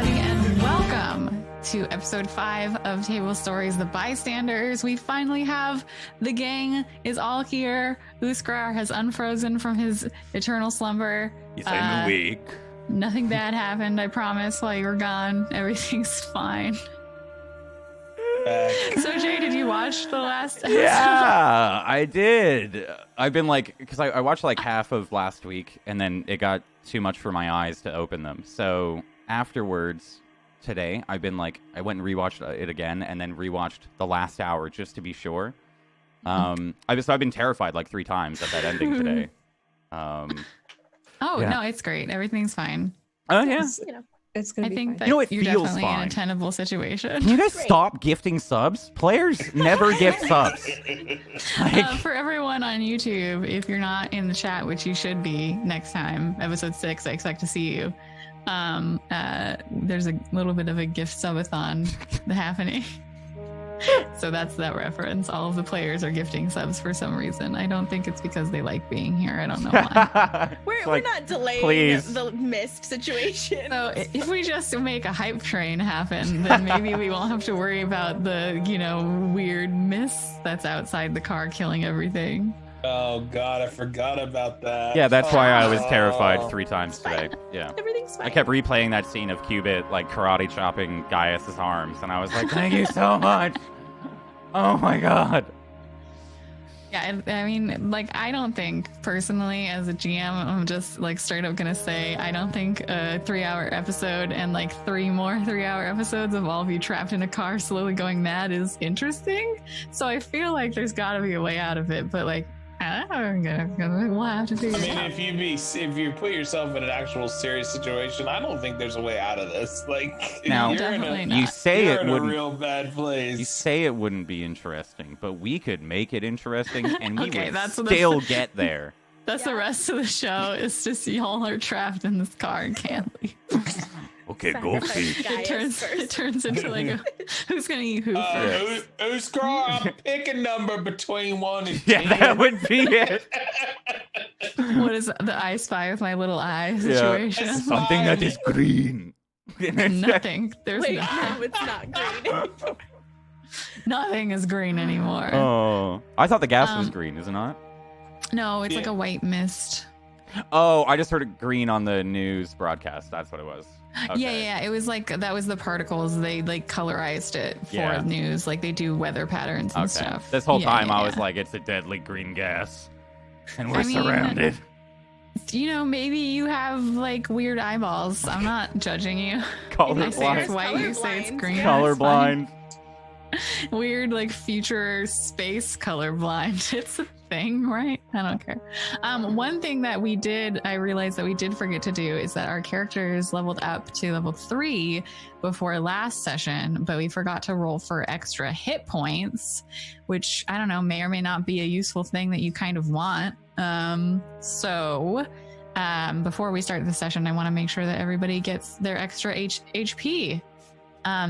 everybody, and welcome to episode 5 of Table Stories, The Bystanders. We finally have the gang is all here. Uskar has unfrozen from his eternal slumber. He's awake. Nothing bad happened, I promise, while you were gone. Everything's fine. So, Jay, did you watch the last episode? Yeah, I did. I've been because I watched like half of last week, and then it got too much for my eyes to open them. So afterwards, today, I've been I went and rewatched it again, and then rewatched the last hour just to be sure. I've been terrified 3 times at that ending today. No, it's great. Everything's fine. Oh yeah. It's gonna be fine. That it you're feels definitely fine. in a tenable situation. Can you guys stop gifting subs? Players never gift subs. For everyone on YouTube, if you're not in the chat, which you should be next time, episode 6, I expect to see you. There's a little bit of a gift subathon happening. So that's that reference. All of the players are gifting subs for some reason. I don't think it's because they like being here. I don't know why. We're not delaying the mist situation. So if we just make a hype train happen, then maybe we won't have to worry about the, weird mist that's outside the car killing everything. Oh God, I forgot about that. Yeah, that's why I was terrified 3 times today. Yeah. Everything's fine. I kept replaying that scene of Cubit karate chopping Gaius's arms, and I was like, thank you so much. Oh my God. Yeah, I mean, I don't think personally as a GM, I'm just straight up gonna say, I don't think a 3-hour episode and 3 more 3-hour episodes of all of you trapped in a car slowly going mad is interesting. So I feel like there's gotta be a way out of it, but we'll have to figure it out. If you put yourself in an actual serious situation, I don't think there's a way out of this. Now, you say it wouldn't. A real bad place. You say it wouldn't be interesting, but we could make it interesting, and we would still get there. That's the rest of the show. It's just y'all are trapped in this car and can't leave. Okay, go fish. It turns into who's gonna eat who first? Uskar, I'm picking number between 1 and 10. Yeah, that would be it. What is the I Spy with my little eye situation? Yeah. Something that is green. Nothing. There's Wait, nothing. no, it's not green. Nothing is green anymore. Oh, I thought the gas was green, is it not? No, it's like a white mist. Oh, I just heard it green on the news broadcast. That's what it was. Okay. Yeah. It was that was the particles. They colorized it for news. They do weather patterns and stuff. This whole time I was like, it's a deadly green gas. And we're surrounded. Maybe you have weird eyeballs. I'm not judging you. Colorblind. I say it's white, you say it's green. Colorblind. Weird future space colorblind. It's a thing, right? I don't care. One thing that I realized that we did forget to do is that our characters leveled up to level 3 before last session, but we forgot to roll for extra hit points, which I don't know, may or may not be a useful thing that you kind of want. So before we start the session, I want to make sure that everybody gets their extra HP.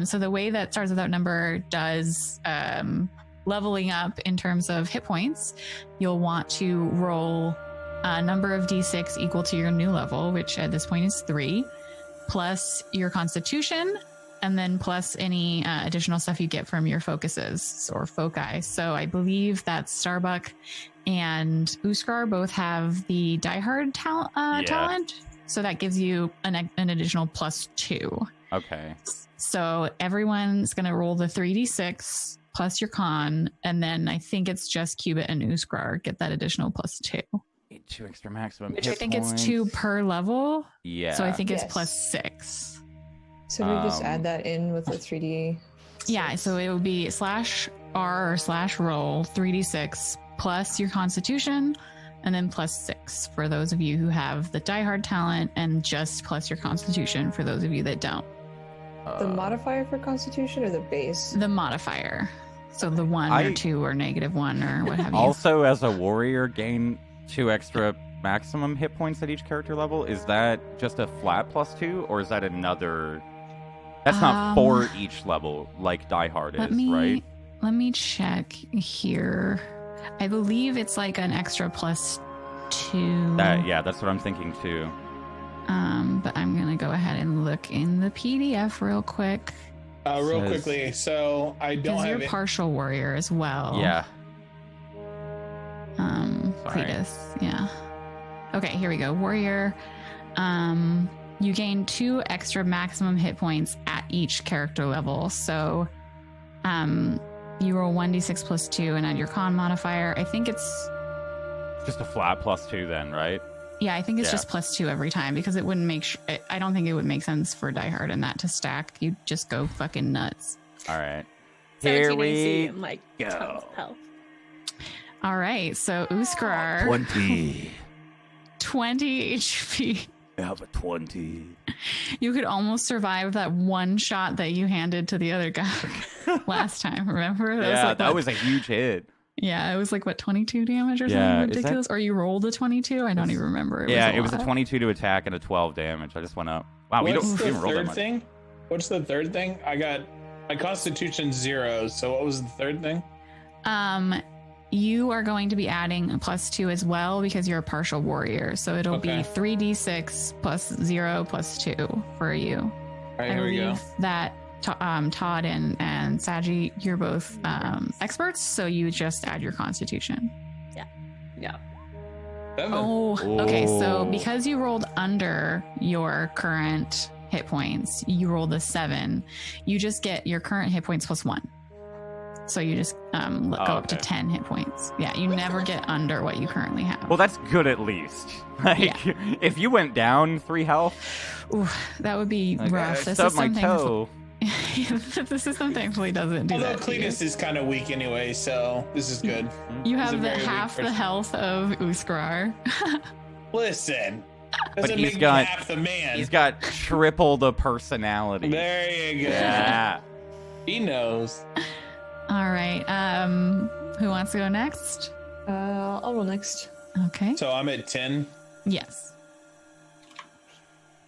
So the way that Stars Without Number does leveling up in terms of hit points, you'll want to roll a number of d6 equal to your new level, which at this point is 3, plus your constitution, and then plus any additional stuff you get from your focuses or foci. So I believe that Starbuck and Uskar both have the Die Hard talent. So that gives you an additional +2. Okay. So everyone's going to roll the 3d6 plus your con, and then I think it's just Cubit and Uskar get that additional +2. 2 extra maximum Which hit I think points. it's 2 per level. Yeah. So I think it's +6. So we just add that in with the 3D. Yeah, so it would be /R or /roll 3d6 plus your constitution, and then +6 for those of you who have the Die Hard talent, and just plus your constitution for those of you that don't. The modifier for constitution or the base? The modifier. So the 1 or 2 or -1 or what have you. Also, as a warrior, gain 2 extra maximum hit points at each character level. Is that just a flat +2, or is that another? That's not for each level like Die Hard is, right? Let me check here. I believe it's an extra +2. Yeah, that's what I'm thinking too. But I'm gonna go ahead and look in the PDF real quick. Real quickly, so I don't Because have you're it. partial warrior as well. Yeah. Sorry. Cletus, yeah. Okay, here we go. Warrior. You gain 2 extra maximum hit points at each character level. So, you roll 1d6 plus 2 and add your con modifier. I think it's Just a flat +2 then, right? Yeah, I think it's just +2 every time because it wouldn't make. I don't think it would make sense for Die Hard and that to stack. You just go fucking nuts. All right. 17 Here AC we and like go. tons of health. All right, so Uskar, 20. 20 HP. I have a 20. You could almost survive that one shot that you handed to the other guy last time. Remember? That was a huge hit. Yeah, it was like what 22 damage or Yeah, something is ridiculous. Or you rolled a 22. I don't even remember. It was a 22 to attack and a 12 damage. I just went up. Wow, we What's the didn't roll that third much. thing? What's the third thing? I got my Constitution 0. So what was the third thing? You are going to be adding a +2 as well because you're a partial warrior. So it'll be 3d6 plus 0 plus 2 for you. All right, here we go. That Todd and Saji, you're both experts, so you just add your Constitution. Yeah. 7. Oh, okay. So because you rolled under your current hit points, you rolled a 7. You just get your current hit points +1. So you just go up to 10 hit points. Yeah, you never get under what you currently have. Well, that's good at least. Like, if you went down 3 health, ooh, that would be rough. I stubbed my toe. The system thankfully doesn't do Although that. Cletus is kind of weak anyway, so this is good. You He's a have very weak half the person. health of Uskar. Listen, But doesn't he's make got- me half the man. He's got triple the personality. There you go. Yeah. He knows. All right. Who wants to go next? I'll roll next. Okay. So I'm at 10. Yes.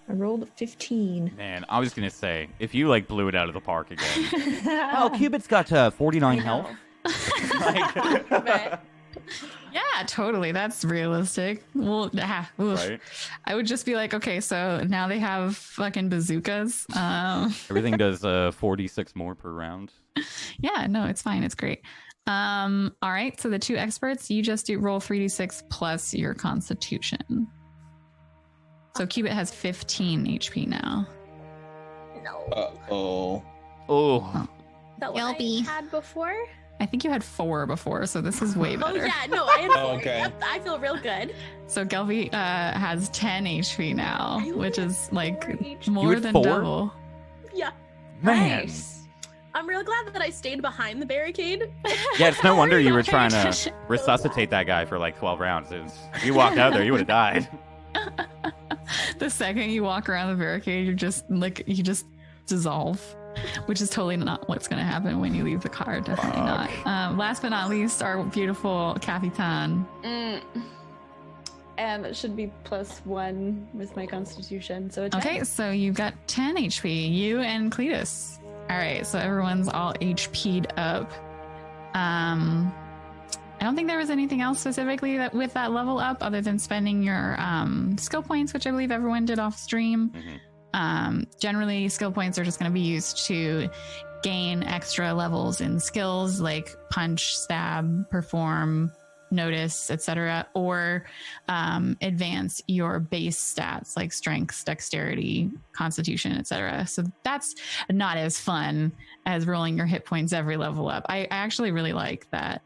I rolled 15. Man, I was going to say, if you, like, blew it out of the park again. Oh, Cubit's got 49 health. But Yeah, totally. That's realistic. Well, Right? I would just be like, okay, so now they have fucking bazookas. Everything does 46 more per round. Yeah, no, it's fine. It's great. All right. So the 2 experts, you just do roll 3d6 plus your Constitution. So Cubit has 15 HP now. no. Uh-oh. Oh. That one Yelpy. I had before? I think you had 4 before, so this is way Oh better. yeah, no, I had 4. Okay. Yep, I feel real good. So Gelby has 10 HP now, I which only is have like 4 HP. You more had than 4? double. Yeah. Man. Nice. I'm real glad that I stayed behind the barricade. Yeah, it's no wonder you were trying to attention. resuscitate that guy for like 12 rounds. If you walked out there, you would have died. The second you walk around the barricade, you just dissolve, which is totally not what's going to happen when you leave the car. Definitely not. Last but not least, our beautiful Capitan. And it should be +1 with my Constitution. So it's Okay, so you've got 10 HP, you and Cletus. All right, so everyone's all HP'd up. I don't think there was anything else specifically that with that level up other than spending your skill points, which I believe everyone did off stream. Generally, skill points are just going to be used to gain extra levels in skills like punch, stab, perform, notice, etc., or advance your base stats like strength, dexterity, constitution, etc. So that's not as fun as rolling your hit points every level up. I actually really like that.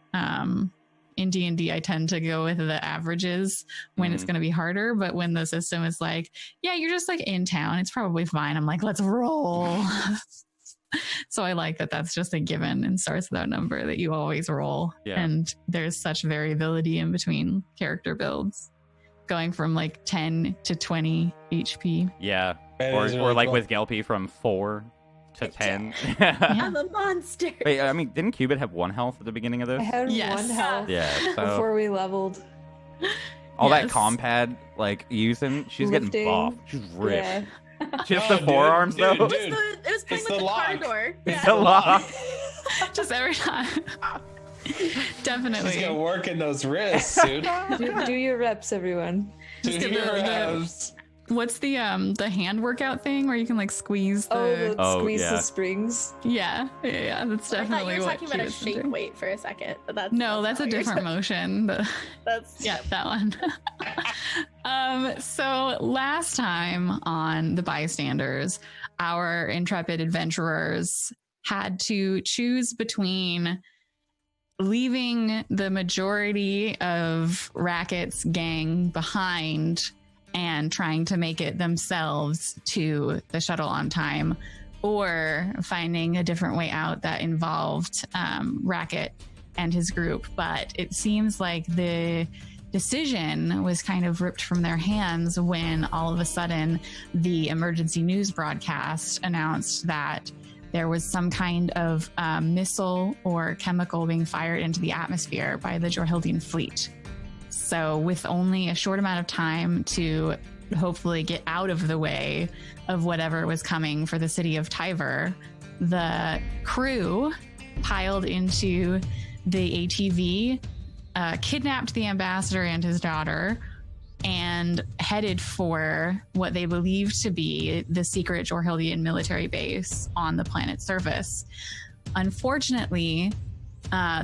In D&D, I tend to go with the averages when it's going to be harder, but when the system is like, yeah, you're just like in town, it's probably fine. I'm like, let's roll. So I like that that's just a given and starts with that number that you always roll. Yeah. And there's such variability in between character builds, going from like 10 to 20 HP. Yeah. That Or is really like cool. with Gelpy from 4 to 10. I'm a monster. Wait, I mean, didn't Cubit have 1 health at the beginning of I this? had Yes. 1 health Yeah. So before we leveled. all that Yes. compad like using, she's Lifting. getting buff. She's ripped. Yeah. Just No, the forearms dude, though. dude. It was playing It's with the the car lock. door. It's Yeah. a lot. Just every time. She's Definitely. gonna work in those wrists, dude. Do your reps, everyone. Do get your the- reps. what's the hand workout thing where you can like squeeze the squeeze yeah. the springs. yeah, that's I thought definitely you were what talking about a Cubit's been shake doing. weight for a second, but that's No, that's a not what you're different talking- motion. That's Yeah, that one. So last time on the Bystanders, our intrepid adventurers had to choose between leaving the majority of Racket's gang behind and trying to make it themselves to the shuttle on time, or finding a different way out that involved Racket and his group. But it seems like the decision was kind of ripped from their hands when all of a sudden the emergency news broadcast announced that there was some kind of missile or chemical being fired into the atmosphere by the Jorhildian fleet. So with only a short amount of time to hopefully get out of the way of whatever was coming for the city of Tyver, the crew piled into the ATV, kidnapped the ambassador and his daughter, and headed for what they believed to be the secret Jorhildian military base on the planet's surface. Unfortunately,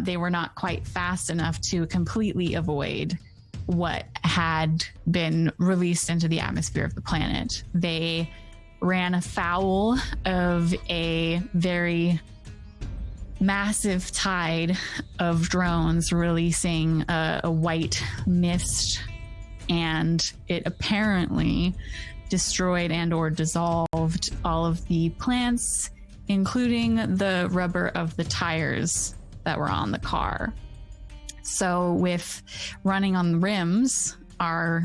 they were not quite fast enough to completely avoid what had been released into the atmosphere of the planet. They ran afoul of a very massive tide of drones releasing a white mist, and it apparently destroyed and or dissolved all of the plants, including the rubber of the tires that were on the car. So with running on the rims, our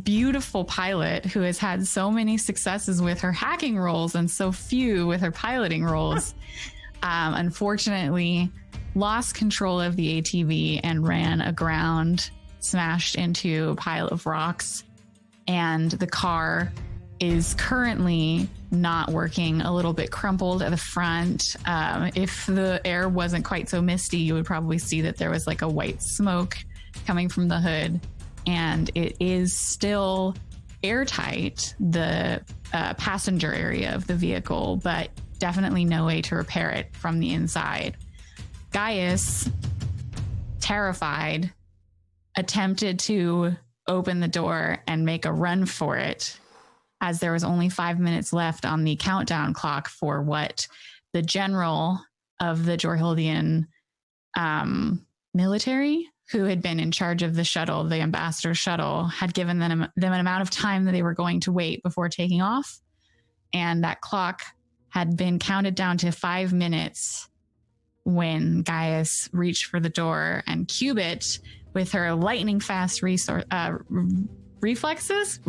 beautiful pilot, who has had so many successes with her hacking roles and so few with her piloting roles, unfortunately lost control of the ATV and ran aground, smashed into a pile of rocks, and the car is currently not working, a little bit crumpled at the front. If the air wasn't quite so misty, you would probably see that there was like a white smoke coming from the hood, and it is still airtight, the passenger area of the vehicle, but definitely no way to repair it from the inside. Gaius, terrified, attempted to open the door and make a run for it, as there was only 5 minutes left on the countdown clock for what the general of the Jorhildian military, who had been in charge of the shuttle, the ambassador shuttle, had given them an amount of time that they were going to wait before taking off. And that clock had been counted down to 5 minutes when Gaius reached for the door, and Cubit, with her lightning fast reflexes,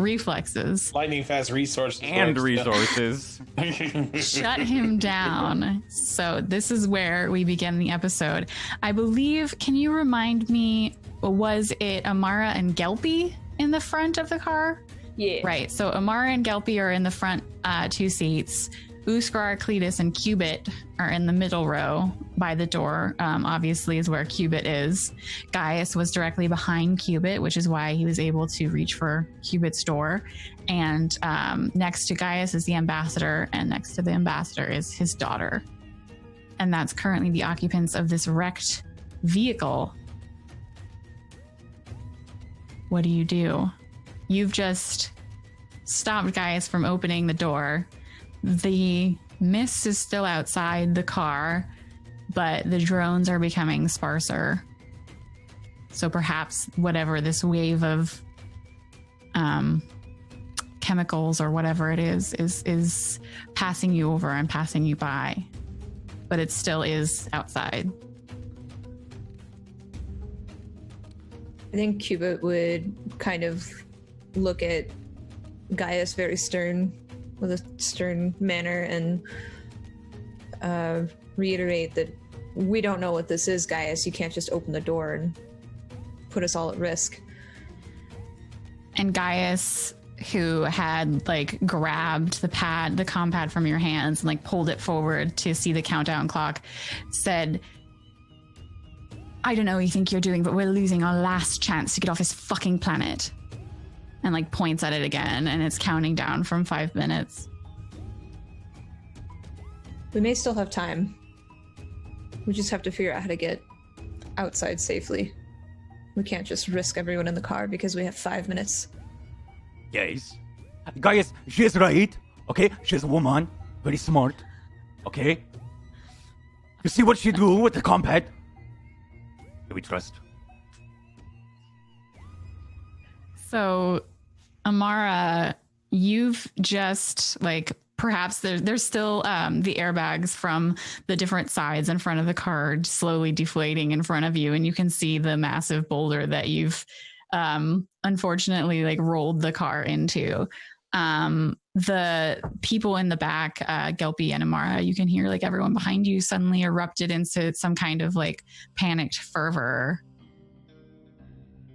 Lightning fast resources. And works. resources. shut him down. So this is where we begin the episode. I believe, can you remind me, was it Amara and Gelpy in the front of the car? Yeah. Right. So Amara and Gelpy are in the front two seats. Uskar, Cletus, and Cubit are in the middle row by the door, obviously is where Cubit is. Gaius was directly behind Cubit, which is why he was able to reach for Cubit's door. And next to Gaius is the ambassador, and next to the ambassador is his daughter. And that's currently the occupants of this wrecked vehicle. What do? You've just stopped Gaius from opening the door. The mist is still outside the car, but the drones are becoming sparser. So perhaps whatever this wave of chemicals or whatever it is passing you over and passing you by. But it still is outside. I think Cubit would kind of look at Gaius very stern, with a stern manner, and reiterate that we don't know what this is, Gaius. You can't just open the door and put us all at risk. And Gaius, who had like grabbed the comm pad from your hands and like pulled it forward to see the countdown clock, said, "I don't know what you think you're doing, but we're losing our last chance to get off this fucking planet." and like points at it again, and it's counting down from 5 minutes. We may still have time. We just have to figure out how to get outside safely. We can't just risk everyone in the car because we have 5 minutes. Yes. Guys, she is right. Okay? She's a woman. Very smart. Okay? You see what she do with the compact? Do we trust? So, Amara, you've just like perhaps there's still the airbags from the different sides in front of the car slowly deflating in front of you, and you can see the massive boulder that you've unfortunately like rolled the car into. The people in the back, Gelpy and Amara, you can hear like everyone behind you suddenly erupted into some kind of like panicked fervor.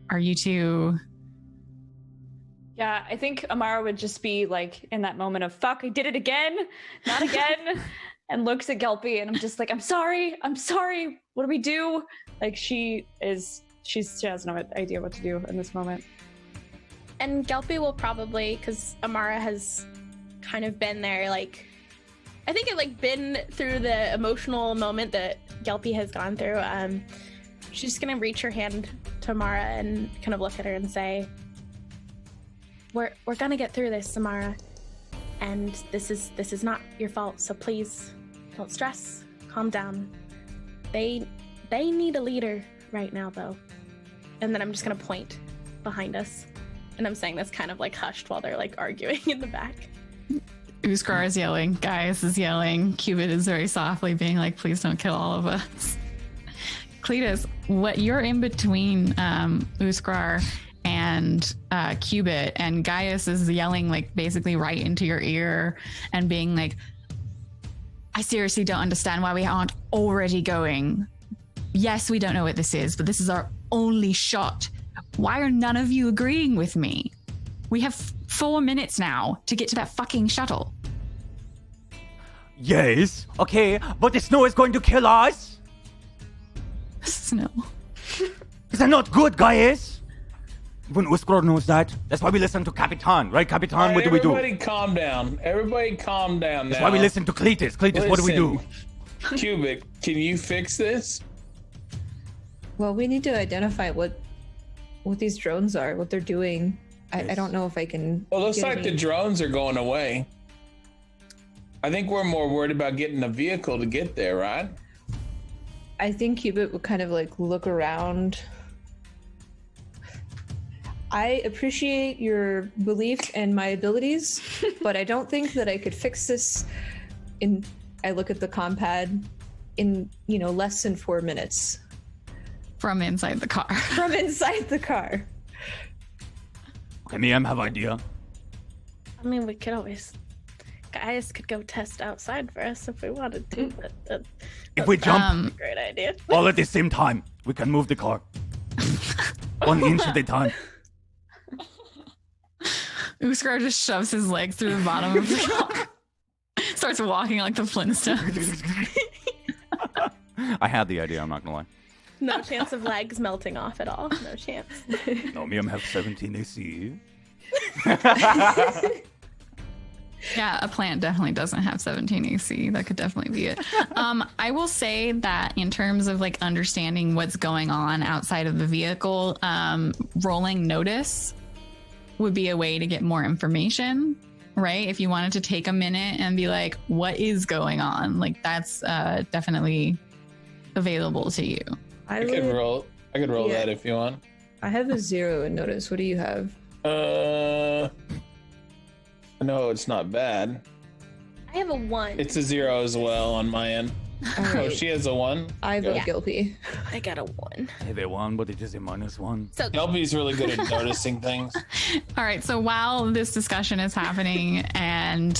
Are you two? Yeah, I think Amara would just be like in that moment of fuck, I did it again, not again, and looks at Gelpy, and I'm just like, I'm sorry, what do we do? Like she has no idea what to do in this moment. And Gelpy will probably, because Amara has kind of been there, like, I think it like been through the emotional moment that Gelpy has gone through. She's just gonna reach her hand to Amara and kind of look at her and say, We're gonna get through this, Amara, and this is not your fault. So please, don't stress. Calm down. They need a leader right now, though. And then I'm just gonna point behind us, and I'm saying this kind of like hushed while they're like arguing in the back. Uskar is yelling, Gaius is yelling, Cubit is very softly being like, please don't kill all of us. Cletus, what you're in between Uskar and Cubit, and Gaius is yelling like basically right into your ear and being like, I seriously don't understand why we aren't already going. Yes, we don't know what this is, but this is our only shot. Why are none of you agreeing with me? We have 4 minutes now to get to that fucking shuttle. Yes, okay, but the snow is going to kill us. Snow. Is that not good, guys? Even Uskar knows that. That's why we listen to Capitan, right, Capitan? Right, what do we do? Everybody calm down. Everybody calm down now. That's why we listen to Cletus. Cletus, what do we do? Cubic, can you fix this? Well, we need to identify what these drones are, what they're doing. I don't know if I can. Well, it looks like the drones are going away. I think we're more worried about getting a vehicle to get there, right? I think Cubit would kind of like look around. I appreciate your belief in my abilities, but I don't think that I could fix this I look at the compad in, less than 4 minutes. From inside the car. From inside the car. Okay, me, I have idea. I mean, we could always. Gaius could go test outside for us if we wanted to, but If we jump a great idea. all at the same time, we can move the car. 1 inch at a time. Uskar just shoves his leg through the bottom of the car. Starts walking like the Flintstones. I had the idea, I'm not gonna lie. No chance of legs melting off at all. No chance. No, me, I have 17 AC. Yeah, a plant definitely doesn't have 17 AC. That could definitely be it. I will say that in terms of like understanding what's going on outside of the vehicle, rolling notice would be a way to get more information, right? If you wanted to take a minute and be like, what is going on? Like that's definitely available to you. I could roll that if you want. I have a 0 in notice. What do you have? No, it's not bad. I have a 1. It's a 0 as well on my end. Right. Oh, she has a 1. I vote Gilpy. I got a 1. I have a 1, but it is a -1. So Gelpy's really good at noticing things. All right. So while this discussion is happening and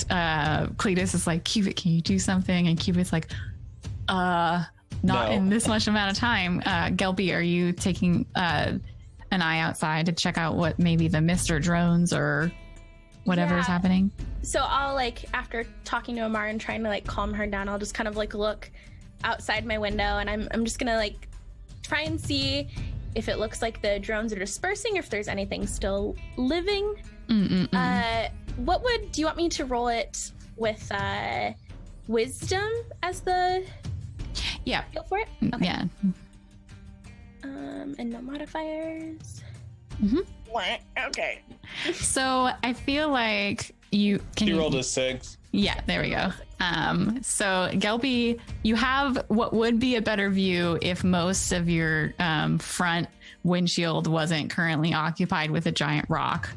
Cletus is like, Cubit, can you do something? And Cubit's like, not in this much amount of time. Gelpy, are you taking an eye outside to check out what maybe the Mr. drones or whatever is happening? So I'll like, after talking to Amara and trying to like calm her down, I'll just kind of like look outside my window, and I'm just gonna like try and see if it looks like the drones are dispersing, or if there's anything still living. Do you want me to roll it with wisdom as the feel for it? Okay. Yeah. And no modifiers. Okay. So I feel like you can. You rolled a 6. Yeah, there we go. So Gelby, you have what would be a better view if most of your front windshield wasn't currently occupied with a giant rock.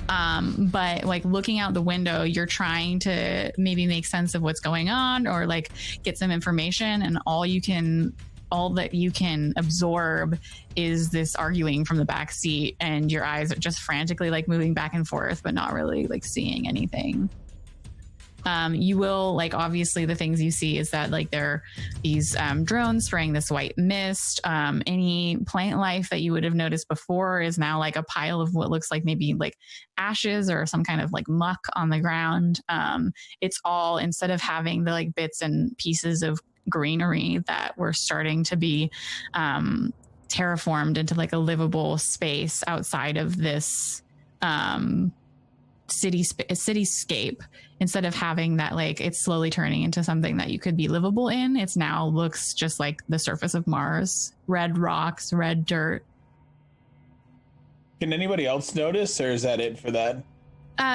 But like looking out the window, you're trying to maybe make sense of what's going on or like get some information, and all that you can absorb is this arguing from the back seat, and your eyes are just frantically like moving back and forth, but not really like seeing anything. You will like, obviously the things you see is that like there are these drones spraying this white mist. Any plant life that you would have noticed before is now like a pile of what looks like maybe like ashes or some kind of like muck on the ground. It's all, instead of having the like bits and pieces of greenery that were starting to be terraformed into like a livable space outside of this cityscape, instead of having that, like it's slowly turning into something that you could be livable in, it's now looks just like the surface of Mars. Red rocks, red dirt. Can anybody else notice, or is that it for that?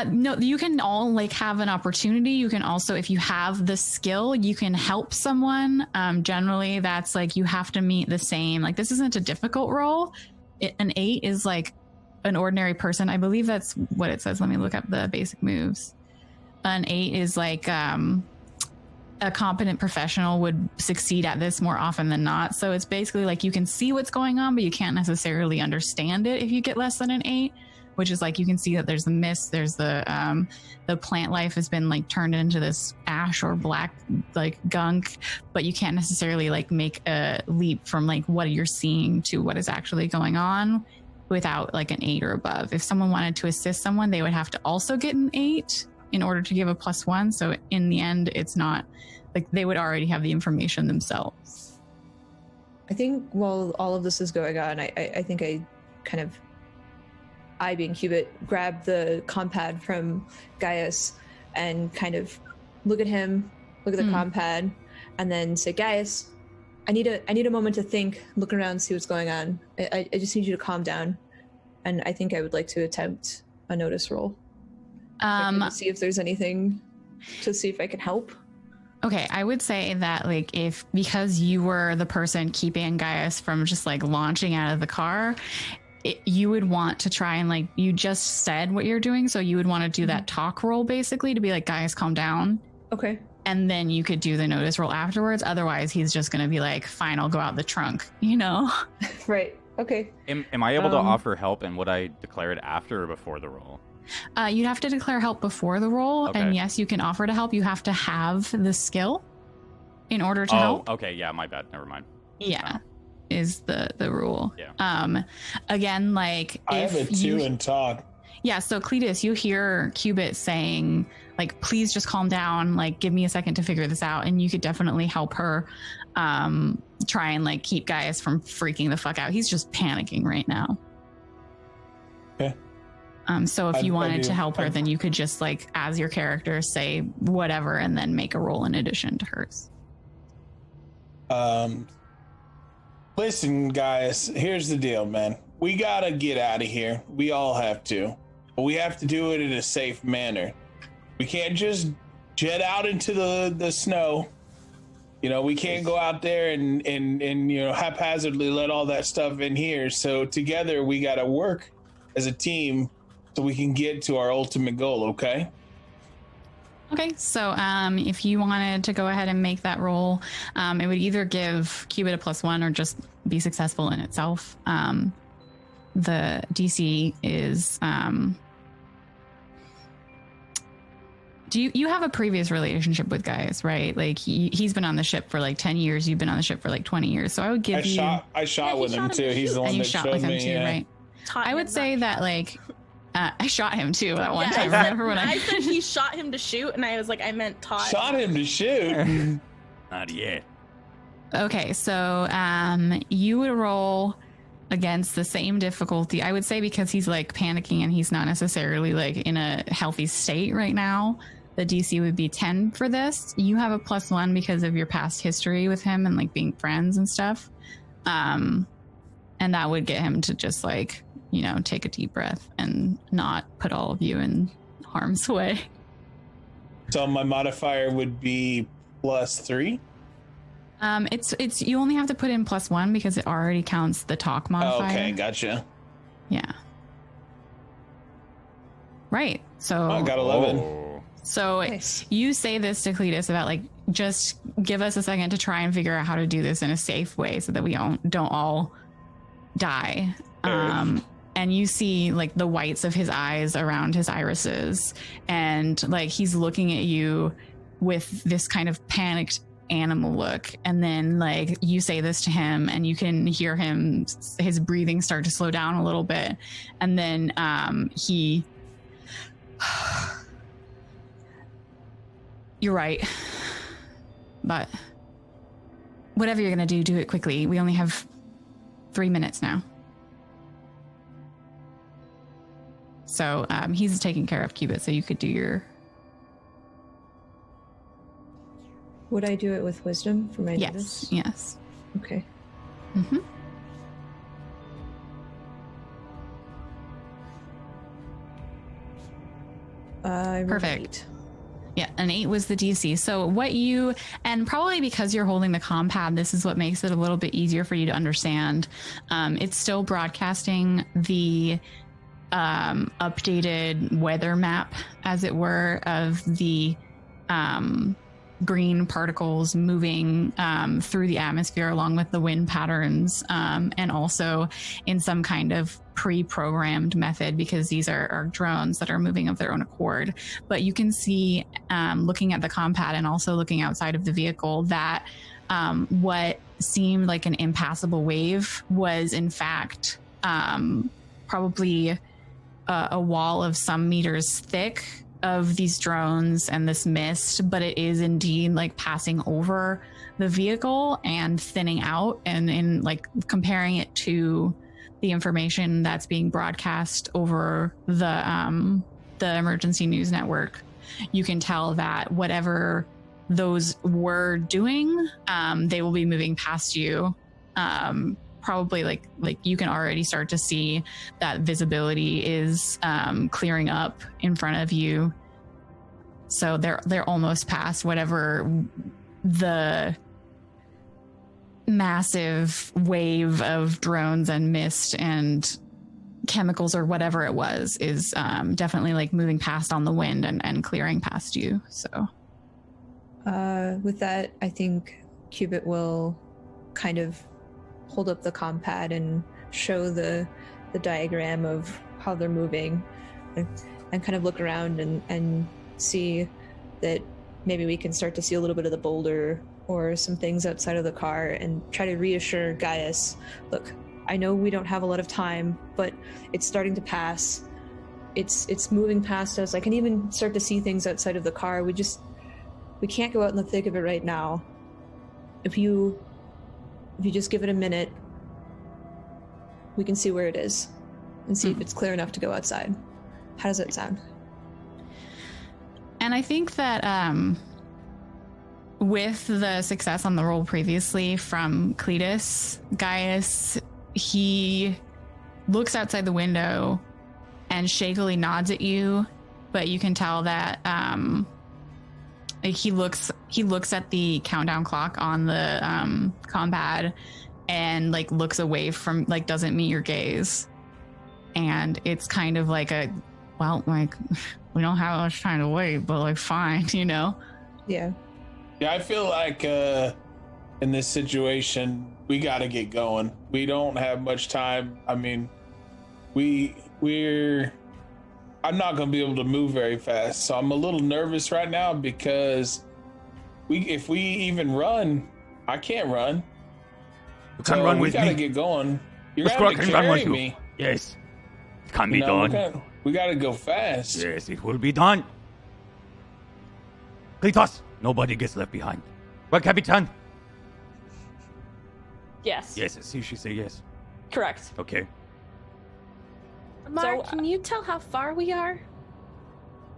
No, you can all like have an opportunity. You can also, if you have the skill, you can help someone. Generally that's like, you have to meet the same, like this isn't a difficult role. An 8 is like an ordinary person. I believe that's what it says. Let me look up the basic moves. An 8 is like a competent professional would succeed at this more often than not. So it's basically like you can see what's going on, but you can't necessarily understand it if you get less than an 8, which is like you can see that there's the mist, there's the plant life has been like turned into this ash or black like gunk, but you can't necessarily like make a leap from like what you're seeing to what is actually going on without like an 8 or above. If someone wanted to assist someone, they would have to also get an 8 in order to give a +1. So in the end, it's not like they would already have the information themselves. I think while all of this is going on, I think I kind of, I being Cubit, grab the compad from Gaius and kind of look at him, look at the compad, and then say, Gaius, I need a moment to think, look around, see what's going on. I just need you to calm down. And I think I would like to attempt a notice roll. To see if there's anything, to see if I can help. Okay, I would say that like because you were the person keeping Gaius from just like launching out of the car, you would want to try and like, you just said what you're doing, so you would want to do that talk roll basically to be like, Gaius, calm down. Okay. And then you could do the notice roll afterwards. Otherwise, he's just going to be like, fine, I'll go out the trunk, you know? Right. Okay. Am I able to offer help, and would I declare it after or before the roll? You'd have to declare help before the roll. Okay. And yes, you can offer to help. You have to have the skill in order to help. Okay. Yeah, my bad. Never mind. Yeah. Is the rule. Yeah. Again, like I have a 2 in talk. Yeah, so Cletus, you hear Cubit saying, like, please just calm down, like, give me a second to figure this out, and you could definitely help her try and, like, keep Gaius from freaking the fuck out. He's just panicking right now. Okay. So if you wanted to help her, then you could just, like, as your character, say whatever, and then make a roll in addition to hers. Listen, guys, here's the deal, man. We gotta get out of here. We all have to. But we have to do it in a safe manner. We can't just jet out into the snow. You know, we can't go out there and you know, haphazardly let all that stuff in here. So together we gotta work as a team so we can get to our ultimate goal, okay? Okay, so if you wanted to go ahead and make that roll, it would either give Cubit a +1 or just be successful in itself. The DC is... do you have a previous relationship with Gaius, right? Like he's been on the ship for like 10 years. You've been on the ship for like 20 years. So I would give I shot with him too. He's the one that showed me. Right? I would say that like... I shot him too at one time. I Remember when I said he shot him to shoot, and I was like, I meant taught. Shot him to shoot. Not yet. Okay, so you would roll against the same difficulty. I would say because he's like panicking and he's not necessarily like in a healthy state right now. The DC would be 10 for this. You have a +1 because of your past history with him and like being friends and stuff. And that would get him to just like, you know, take a deep breath and not put all of you in harm's way. So my modifier would be +3. It's you only have to put in +1 because it already counts the talk modifier. Okay, gotcha. Yeah. Right. So I got 11. Oh. So Nice. you say this to Cletus about like, just give us a second to try and figure out how to do this in a safe way so that we don't all die. And you see like the whites of his eyes around his irises, and like he's looking at you with this kind of panicked animal look. And then like you say this to him and you can hear his breathing start to slow down a little bit. And then he you're right, but whatever you're gonna do it quickly. We only have 3 minutes now. So he's taking care of Cubit, so you could do your... Would I do it with wisdom for my notice? Yes. Okay. Mm-hmm. Perfect. Yeah, an 8 was the DC. So what you, and probably because you're holding the compad, this is what makes it a little bit easier for you to understand. It's still broadcasting the updated weather map, as it were, of the green particles moving through the atmosphere along with the wind patterns, and also in some kind of pre-programmed method, because these are drones that are moving of their own accord. But you can see, looking at the compad and also looking outside of the vehicle, that what seemed like an impassable wave was in fact probably a wall of some meters thick of these drones and this mist, but it is indeed like passing over the vehicle and thinning out. And in like comparing it to the information that's being broadcast over the emergency news network, you can tell that whatever those were doing, they will be moving past you. Probably like you can already start to see that visibility is clearing up in front of you. So they're almost past whatever the massive wave of drones and mist and chemicals or whatever it was is definitely like moving past on the wind and clearing past you. So with that, I think Cubit will kind of hold up the compad and show the diagram of how they're moving, and kind of look around and see that maybe we can start to see a little bit of the boulder or some things outside of the car, and try to reassure Gaius, look, I know we don't have a lot of time, but it's starting to pass. It's moving past us. I can even start to see things outside of the car. We can't go out in the thick of it right now. If you just give it a minute, we can see where it is and see if it's clear enough to go outside. How does that sound? And I think that with the success on the roll previously from Cletus, Gaius, he looks outside the window and shakily nods at you, but you can tell that he looks at the countdown clock on the compad and like looks away from, like, doesn't meet your gaze. And it's kind of like a, well, like, we don't have much time to wait, but like, fine, you know? Yeah. Yeah, I feel like in this situation, we got to get going. We don't have much time. I mean, I'm not going to be able to move very fast. So I'm a little nervous right now because if we even run, I can't run. You can run with me. We got to me. get going. You're Let's going go, to I can run with carry you. me. Yes. It can be done. We got to go fast. Yes, it will be done. Cletus, nobody gets left behind. Well, Capitan? Yes. Yes, see, she say yes. Correct. Okay. Amara, So, can you tell how far we are?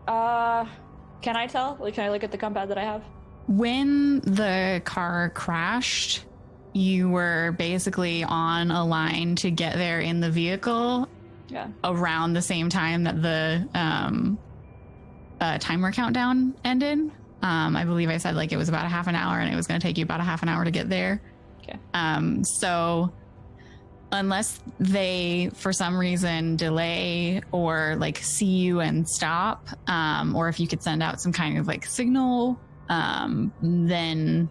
Can I tell? Like, can I look at the compound that I have? When the car crashed, you were basically on a line to get there in the vehicle Yeah. around the same time that the timer countdown ended. I believe I said like it was about a half an hour and it was going to take you about a half an hour to get there. Okay. So unless they for some reason delay or like see you and stop, or if you could send out some kind of like signal, then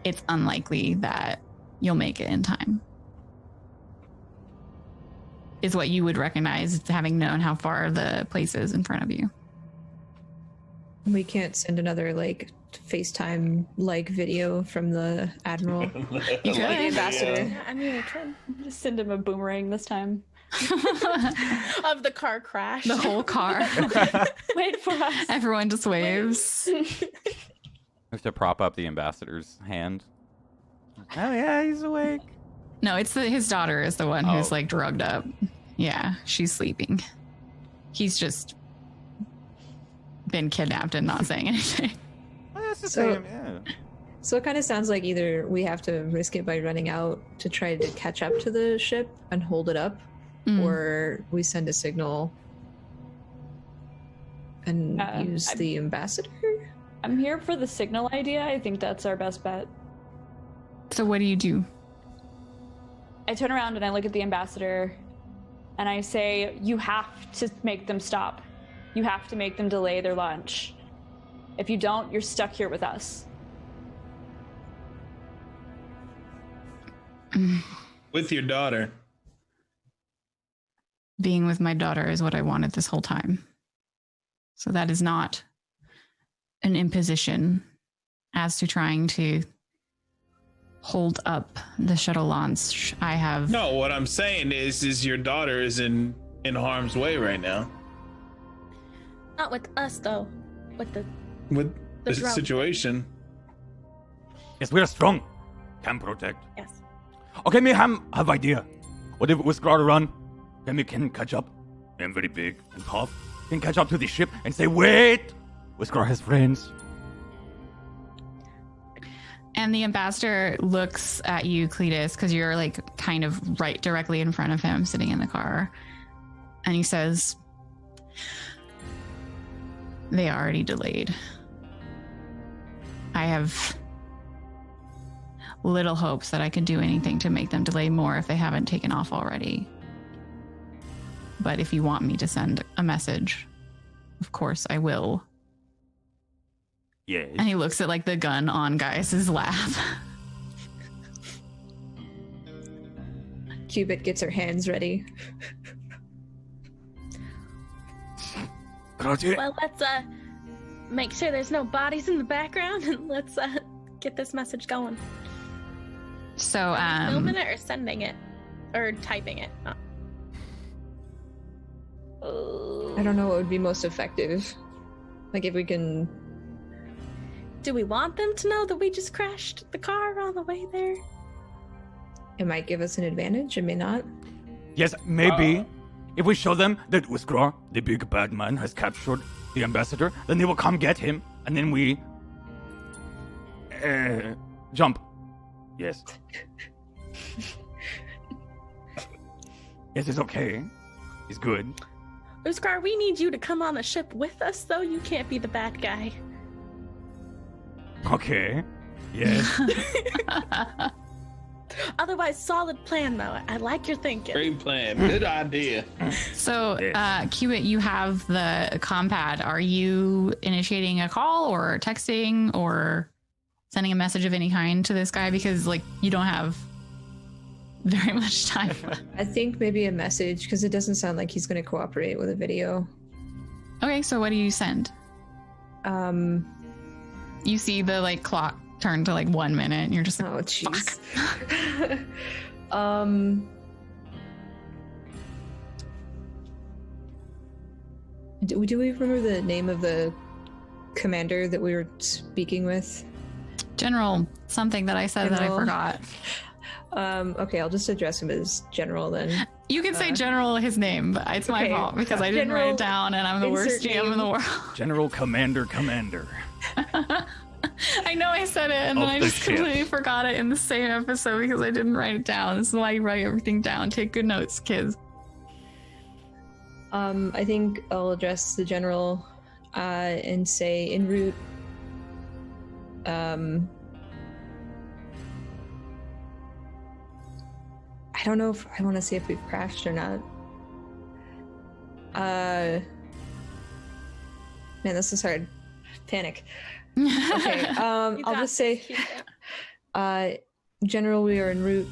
it's unlikely that you'll make it in time. Is what you would recognize having known how far the place is in front of you. We can't send another like FaceTime like video from the Admiral. You could. The ambassador. Yeah, I mean, we could. Just send him a boomerang this time. Of the car crash. The whole car. Wait for us. Everyone just waves. I have to prop up the ambassador's hand. Oh yeah, he's awake. No, it's his daughter is the one who's Oh. like drugged up. Yeah, she's sleeping. He's just been kidnapped and not saying anything. Oh, that's the So- same. Yeah. So it kind of sounds like either we have to risk it by running out to try to catch up to the ship and hold it up, Mm. or we send a signal and use I'm- the ambassador. I'm here for the signal idea. I think that's our best bet. So what do you do? I turn around and I look at the ambassador and I say, you have to make them stop. You have to make them delay their lunch. If you don't, you're stuck here with us. With your daughter. Being with my daughter is what I wanted this whole time. So that is not an imposition as to trying to hold up the shuttle launch. I have No, what I'm saying is your daughter is in harm's way right now. Not with us, though. With the With The the drone. situation. Yes, we are strong. Can protect. yes. Okay, me have idea. What if we scroll run? Then we can catch up. I'm very big and tough. Can catch up to the ship and say, wait! Whisker has friends. And the ambassador looks at you, Cletus, because you're like kind of right directly in front of him, sitting in the car. And he says, they already delayed. I have little hopes that I can do anything to make them delay more if they haven't taken off already. But if you want me to send a message, of course I will. Yes. And he looks at like the gun on Gaius's lap. Cubit gets her hands ready. Grazie. Well, let's make sure there's no bodies in the background, and let's get this message going. So Filming it or sending it, or typing it. I don't know what would be most effective. Like if we can. Do we want them to know that we just crashed the car on the way there? It might give us an advantage. It may not. Yes, maybe. If we show them that Whisker, the big bad man, has captured the ambassador, then they will come get him, and then we... jump. Yes. Yes, it's okay. It's good. Uskar, we need you to come on the ship with us, though. You can't be the bad guy. Okay. Yes. Otherwise, solid plan, though. I like your thinking. Great plan. Good idea. So, Cubit, you have the compad. Are you initiating a call or texting or sending a message of any kind to this guy? Because, like, you don't have very much time. I think maybe a message because it doesn't sound like he's going to cooperate with a video. Okay, so what do you send? You see the, like, clock turn to, like, 1 minute, and you're just like, Oh, jeez. Do we remember the name of the commander that we were speaking with? General something that I said that I General. forgot. Okay, I'll just address him as General then. You can say General his name, but it's my Okay, fault because I didn't write General, it down and I'm the worst insert GM in the name. world. General Commander. I know I said it and then Of I the just completely ship. forgot it in the same episode because I didn't write it down. This is why you write everything down. Take good notes, kids. I think I'll address the General and say en route. I don't know if I want to say if we've crashed or not. Man, this is hard. Panic. Okay, I'll just say, General, we are en route.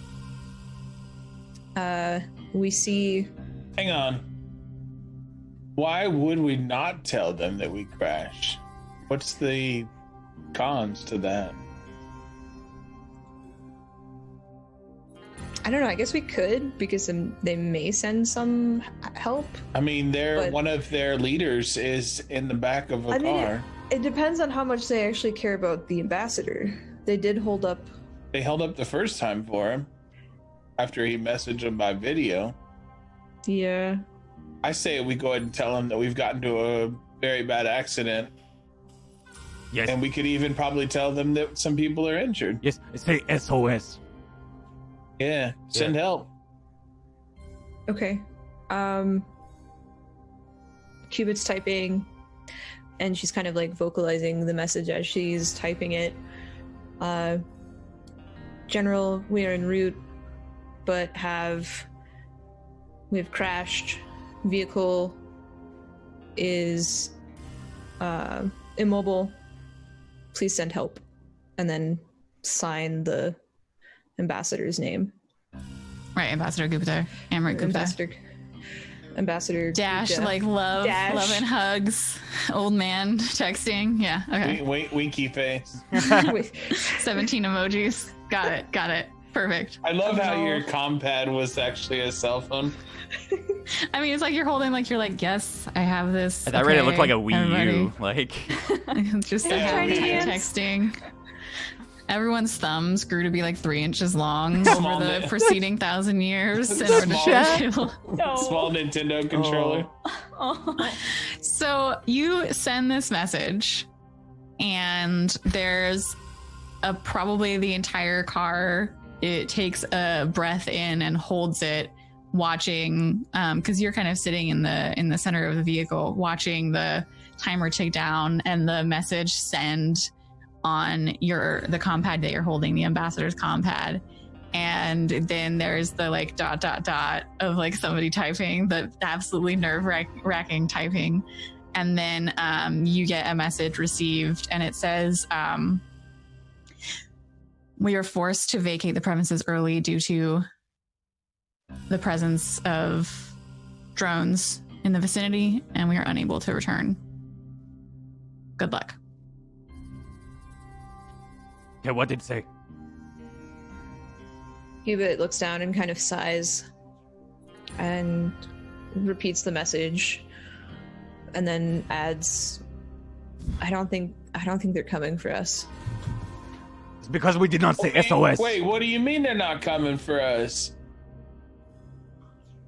We see. Hang on. Why would we not tell them that we crashed? What's the cons to that? I don't know. I guess we could because they may send some help. I mean, But- one of their leaders is in the back of a car. It depends on how much they actually care about the ambassador. They did hold up. They held up the first time for him after he messaged them by video. Yeah. I say we go ahead and tell him that we've gotten to a very bad accident, Yes. and we could even probably tell them that some people are injured. Yes. Say SOS. Yeah, send help. Okay. Cubit's typing, and she's kind of like vocalizing the message as she's typing it. General, we are en route, but we've crashed. Vehicle is immobile. Please send help. And then sign the ambassador's name. Right, Ambassador Gupta. Amrit Gupta. Ambassador Dash, Gupta. like love, Dash. love and hugs. Old man texting. Yeah, okay. Winky face. Wait. 17 emojis. Got it. Perfect. I love how your compad was actually a cell phone. I mean, it's like you're holding, like, you're like, yes, I have this. That really looked like a Okay, Wii U. Like, everybody. Just Yeah. tiny Tiny texting. Everyone's thumbs grew to be like 3 inches long Small over the bit. preceding 1,000 years in order to Small. kill. Small Nintendo controller. So you send this message, and there's probably the entire car. It takes a breath in and holds it, watching, because you're kind of sitting in the center of the vehicle, watching the timer tick down and the message send on the compad that you're holding, the ambassador's compad. And then there's the like ... of like somebody typing, the absolutely nerve-wracking typing. And then you get a message received, and it says, we are forced to vacate the premises early due to the presence of drones in the vicinity, and we are unable to return. Good luck. Yeah, what did it say? Cubit looks down and kind of sighs and repeats the message, and then adds, I don't think they're coming for us. It's because we did not say SOS. Wait, what do you mean they're not coming for us?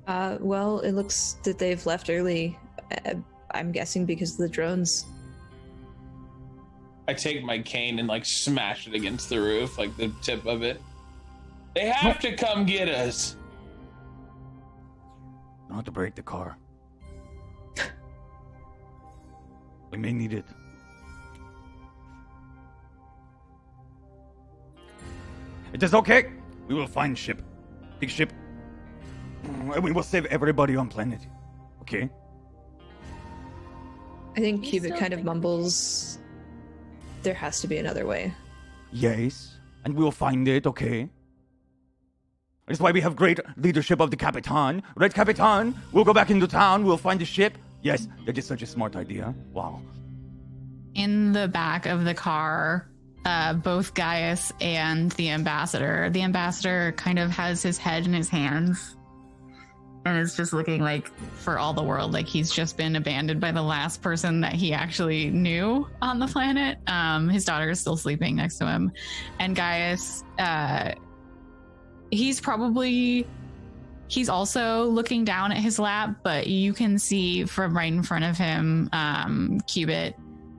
Well, it looks that they've left early. I'm guessing because of the drones. I take my cane and like smash it against the roof, like the tip of it. They have to come get us. Not to break the car. We may need it. It is okay. We will find ship. Big ship. And we will save everybody on planet. Okay? I think You Cubit still kind of think we mumbles, there has to be another way. Yes. And we will find it, okay? That's why we have great leadership of the Capitan. Right, Capitan? We'll go back into town. We'll find the ship. Yes, that is such a smart idea. Wow. In the back of the car, both Gaius and the ambassador kind of has his head in his hands and is just looking like, for all the world, like he's just been abandoned by the last person that he actually knew on the planet. His daughter is still sleeping next to him, and Gaius he's also looking down at his lap, but you can see from right in front of him, Cubit,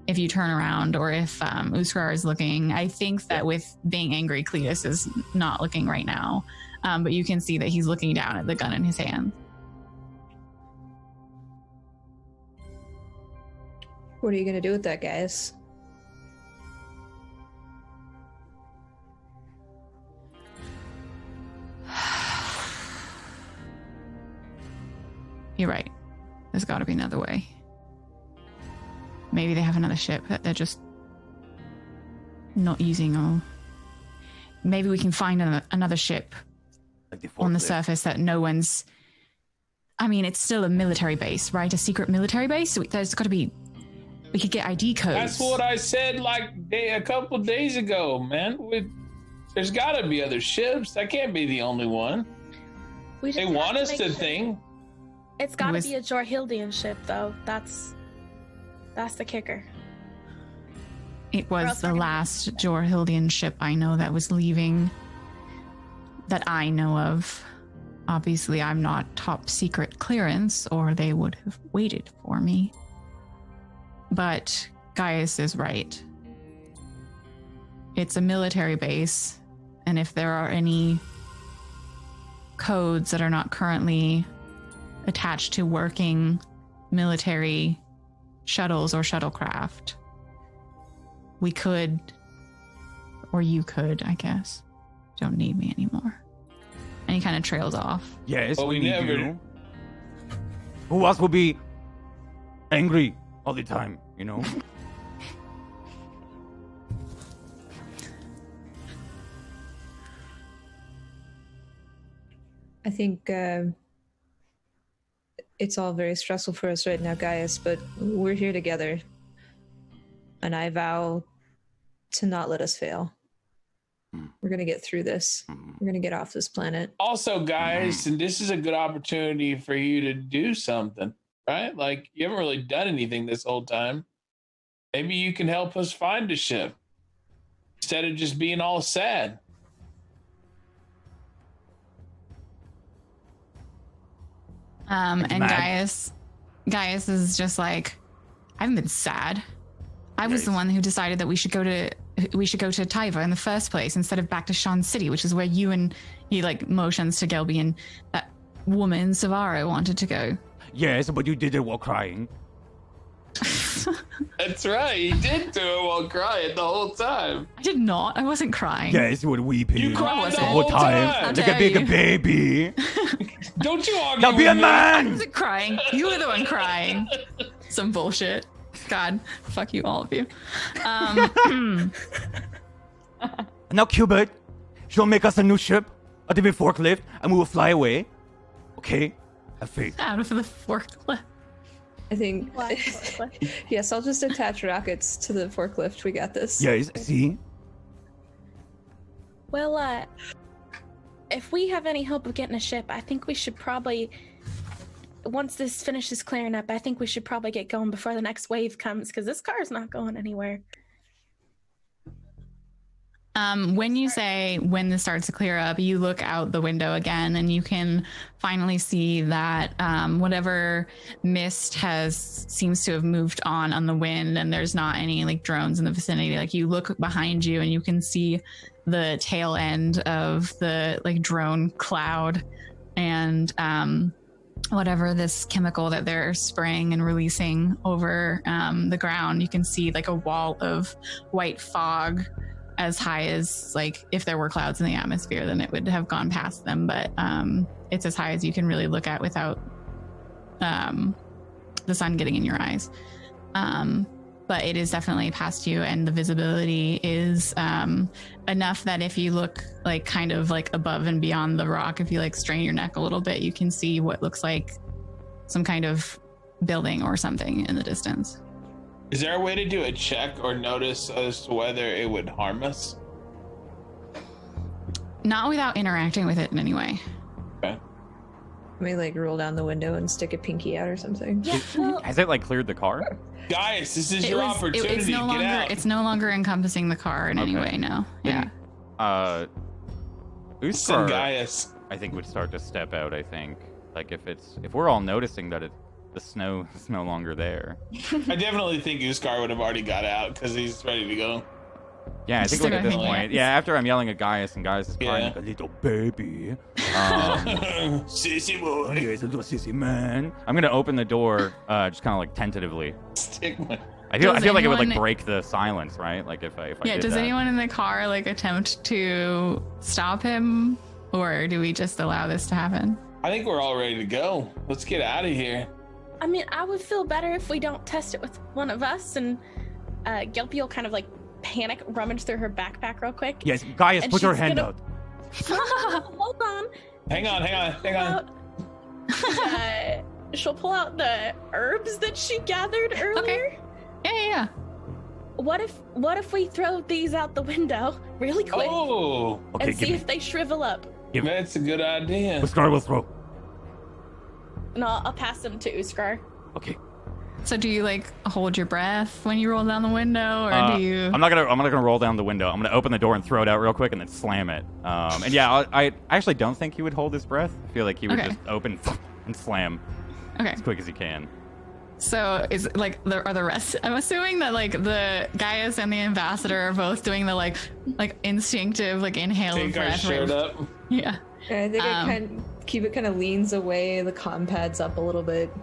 if you turn around, or if Uskar is looking. I think that with being angry, Cletus is not looking right now, but you can see that he's looking down at the gun in his hand. What are you gonna do with that, guys? You're right. There's got to be another way. Maybe they have another ship that they're just not using, or maybe we can find another ship Like on the forklift. surface that no one's... I mean, it's still a military base, right? A secret military base? So there's got to be... We could get ID codes. That's what I said like a couple days ago, man. There's got to be other ships. That can't be the only one. We just They have want us make to sure. think. It's got to Was- be a Jorhildian ship, though. That's the kicker. It Or else was the we're gonna- last Jorhildian ship I know that was leaving, that I know of. Obviously, I'm not top secret clearance, or they would have waited for me. But Gaius is right. It's a military base, and if there are any codes that are not currently attached to working military shuttles or shuttlecraft, we could, or you could, I guess. Don't need me anymore. And he kind of trails off. Yes, But we need never- you. Who else will be angry all the time, you know? I think it's all very stressful for us right now, Gaius, but we're here together. And I vow to not let us fail. We're going to get through this. We're going to get off this planet. Also, guys, and this is a good opportunity for you to do something, right? Like, you haven't really done anything this whole time. Maybe you can help us find a ship instead of just being all sad. And mad. Gaius is just like, I haven't been sad. I was the Nice. one who decided that we should go to Taiva in the first place instead of back to Shan City, which is where you and he like motions to Gelby and that woman Savara wanted to go. Yes, but you did it while crying. That's right. He did do it while crying the whole time. I did not. I wasn't crying. Yes, you were weeping. You cried the wasn't. whole time. How Like a dare big you. baby. Don't you argue Now be a with me. I man! wasn't crying. You were the one crying. Some bullshit. God, fuck you, all of you. Now, Cubit, she'll make us a new ship, a different forklift, and we will fly away. Okay? Have faith. Out of the forklift. I think. Black forklift. Yes, I'll just attach rockets to the forklift. We got this. Yes, see? Well, if we have any hope of getting a ship, I think we should probably, once this finishes clearing up, I think we should probably get going before the next wave comes, because this car's not going anywhere. When you say when this starts to clear up, you look out the window again and you can finally see that whatever mist seems to have moved on the wind, and there's not any like drones in the vicinity. Like you look behind you and you can see the tail end of the like drone cloud, and whatever this chemical that they're spraying and releasing over the ground. You can see like a wall of white fog as high as, like, if there were clouds in the atmosphere, then it would have gone past them, but it's as high as you can really look at without the sun getting in your eyes. But it is definitely past you, and the visibility is enough that if you look like kind of like above and beyond the rock, if you like strain your neck a little bit, you can see what looks like some kind of building or something in the distance. Is there a way to do a check or notice as to whether it would harm us? Not without interacting with it in any way. Okay. Let me like roll down the window and stick a pinky out or something. Yeah, well, Has it like cleared the car? Guys, this is your opportunity. It's no Get longer out. it's no longer encompassing the car in any Okay. way. No. Yeah. Uskar, Gaius. I think would start to step out. I think, like if we're all noticing that the snow is no longer there. I definitely think Uskar would have already got out because he's ready to go. Yeah, I think like at this Still point. Yeah, after I'm yelling at Gaius and Gaius is crying Yeah. like a little baby. Sissy boy. Yes, a little sissy man. I'm gonna open the door, just kind of like tentatively. Stigma. I feel Does like it would like anyone- break the silence, right? Like if I Yeah, did does that. anyone in the car like attempt to stop him, or do we just allow this to happen? I think we're all ready to go. Let's get out of here. I mean, I would feel better if we don't test it with one of us. And Gilpy will kind of like panic, rummage through her backpack real quick. Yes, Gaius, And put your she's hand gonna- out. Hold on. Hang on. She'll pull out the herbs that she gathered earlier. Yeah. What if we throw these out the window really quick Oh, Okay, and see give if they shrivel up? that's a good idea. Uskar will throw. And I'll pass them to Uskar. Okay. So do you like hold your breath when you roll down the window, or do you? I'm not gonna roll down the window. I'm gonna open the door and throw it out real quick and then slam it. And yeah, I actually don't think he would hold his breath. I feel like he would Okay. just open and slam Okay. as quick as he can. So is like are the rest? I'm assuming that like the Gaius and the ambassador are both doing the like instinctive like inhale of Take our breath. shirt up. Yeah. I think Cuba kind of leans away, the comm pads up a little bit.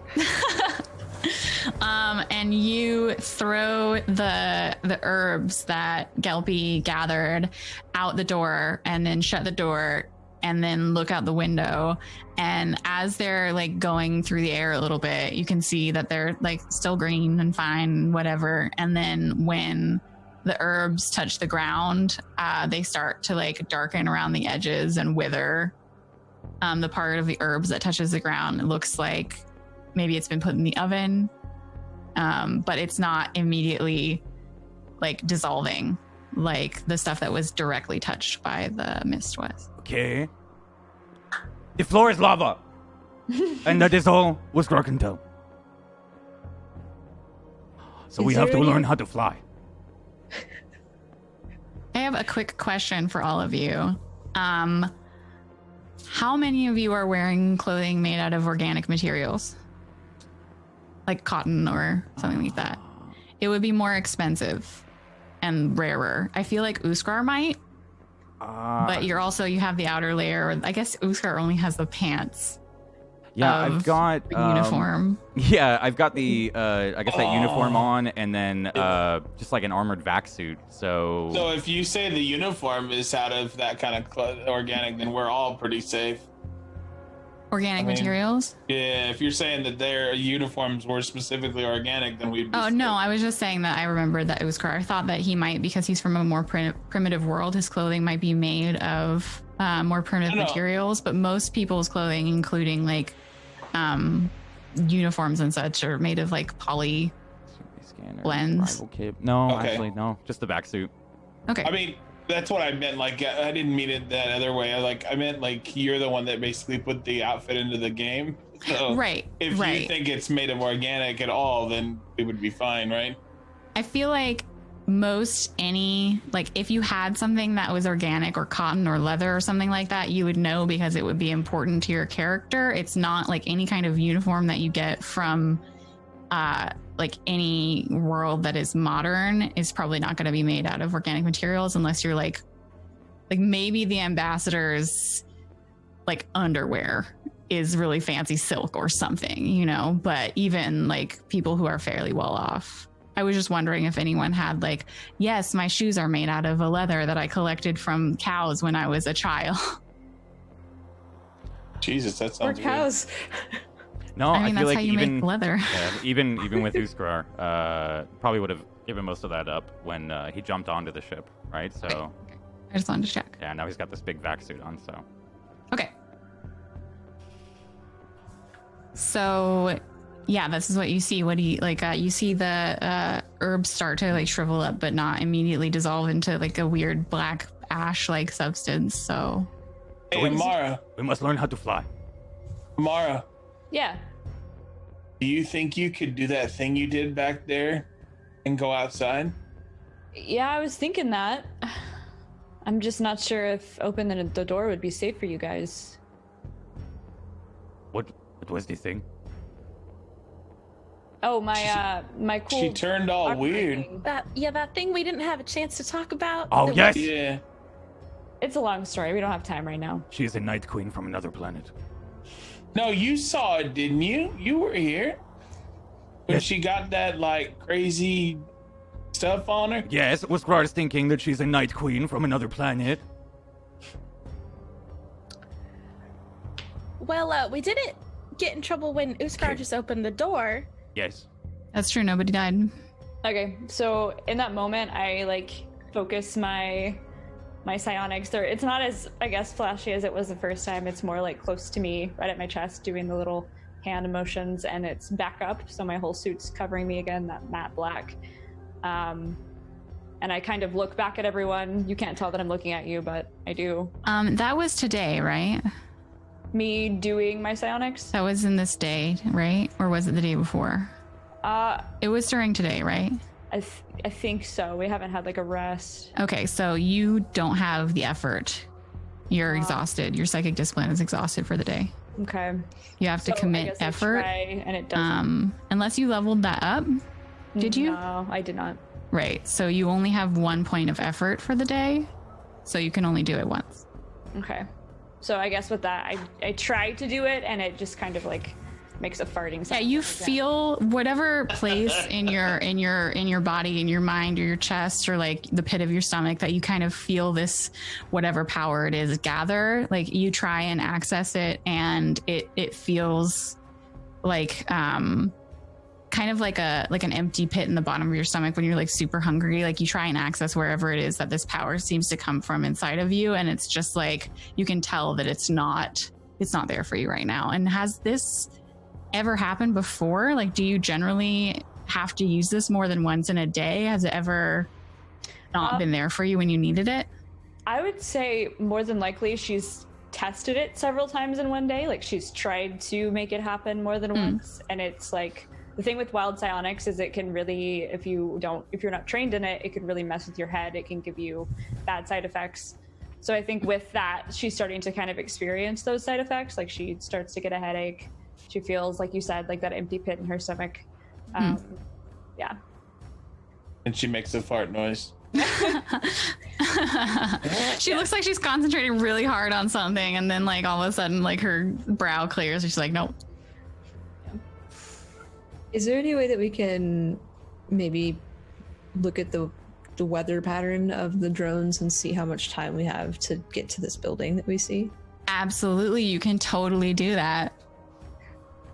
And you throw the herbs that Gelpy gathered out the door, and then shut the door, and then look out the window. And as they're like going through the air a little bit, you can see that they're like still green and fine, whatever. And then when the herbs touch the ground, they start to like darken around the edges and wither. The part of the herbs that touches the ground, it looks like maybe it's been put in the oven, but it's not immediately like dissolving like the stuff that was directly touched by the mist was. Okay. The floor is lava. And that is all Uskar can tell. So we Is have to there any- learn how to fly. I have a quick question for all of you. How many of you are wearing clothing made out of organic materials? Like cotton or something like that. It would be more expensive and rarer. I feel like Uskar might, but you have the outer layer. I guess Uskar only has the pants. Yeah, of I've got the uniform. Yeah, I've got the I guess that uniform on, and then just like an armored vac suit. So So if you say the uniform is out of that kind of organic, then we're all pretty safe. Organic I mean, materials? Yeah, if you're saying that their uniforms were specifically organic, then we'd be Oh, safe. no, I was just saying that I remembered that Uskar. I thought that he might, because he's from a more primitive world, his clothing might be made of more primitive No. materials, but most people's clothing, including like uniforms and such, are made of like poly. scanner, Blends. survival kit. No, Okay. actually, no, just the vac suit. Okay. I mean, that's what I meant. Like, I didn't mean it that other way. I meant like you're the one that basically put the outfit into the game. So right. if right. you think it's made of organic at all, then it would be fine, right? I feel like if you had something that was organic or cotton or leather or something like that, you would know because it would be important to your character. It's not like any kind of uniform that you get from like any world that is modern is probably not going to be made out of organic materials unless you're like maybe the ambassador's like underwear is really fancy silk or something, you know, but even like people who are fairly well off. I was just wondering if anyone had like, yes, my shoes are made out of a leather that I collected from cows when I was a child. Jesus, that Or sounds weird. cows. No, I mean, feel that's like how you even make leather. yeah, even with Uskar, probably would have given most of that up when he jumped onto the ship, right? So I just wanted to check. yeah, now he's got this big vac suit on. So Okay. So, yeah, this is what you see. What do you like? You see the herbs start to like shrivel up, but not immediately dissolve into like a weird black ash-like substance. So, Hey, Amara, We must learn how to fly. Amara, Yeah. do you think you could do that thing you did back there and go outside? Yeah, I was thinking that. I'm just not sure if opening the door would be safe for you guys. What was the thing? Oh, my cool. She turned all armor weird. thing. That thing we didn't have a chance to talk about. Oh, that yes! Yeah. It's a long story. We don't have time right now. She is a Night Queen from another planet. No, you saw it, didn't you? You were here when Yes. she got that like crazy stuff on her. Yes, Uskar's thinking that she's a Night Queen from another planet. Well, we didn't get in trouble when Uskar Okay. just opened the door. Yes. That's true. Nobody died. Okay, so in that moment, I like focus my psionics. It's not as, I guess, flashy as it was the first time. It's more like close to me, right at my chest, doing the little hand motions, and it's back up, so my whole suit's covering me again, that matte black. And I kind of look back at everyone. You can't tell that I'm looking at you, but I do. That was today, right? Me doing my psionics. That was in this day, right? Or was it the day before? It was during today, right? I think so. We haven't had like a rest. Okay, so you don't have the effort. You're exhausted. Your psychic discipline is exhausted for the day. Okay. You have to So I commit guess I effort. try, and it doesn't. Unless you leveled that up. Did you? No, I did not. Right. So you only have 1 point of effort for the day. So you can only do it once. Okay. So I guess with that, I tried to do it, and it just kind of like makes a farting Yeah, sound. you feel whatever place in your body, in your mind, or your chest, or like the pit of your stomach that you kind of feel this whatever power it is gather. Like you try and access it, and it feels like kind of like an empty pit in the bottom of your stomach when you're like super hungry. Like you try and access wherever it is that this power seems to come from inside of you, and it's just like you can tell that it's not there for you right now. And has this ever happened before? Like, do you generally have to use this more than once in a day? Has it ever not been there for you when you needed it? I would say more than likely she's tested it several times in one day. Like she's tried to make it happen more than once, and it's like the thing with wild psionics is it can really, if you're not trained in it, it can really mess with your head. It can give you bad side effects. So I think with that, she's starting to kind of experience those side effects. Like she starts to get a headache. She feels, like you said, like that empty pit in her stomach. Yeah. And she makes a fart noise. She looks like she's concentrating really hard on something, and then like all of a sudden like her brow clears and she's like, nope. Is there any way that we can maybe look at the weather pattern of the drones and see how much time we have to get to this building that we see? Absolutely, you can totally do that.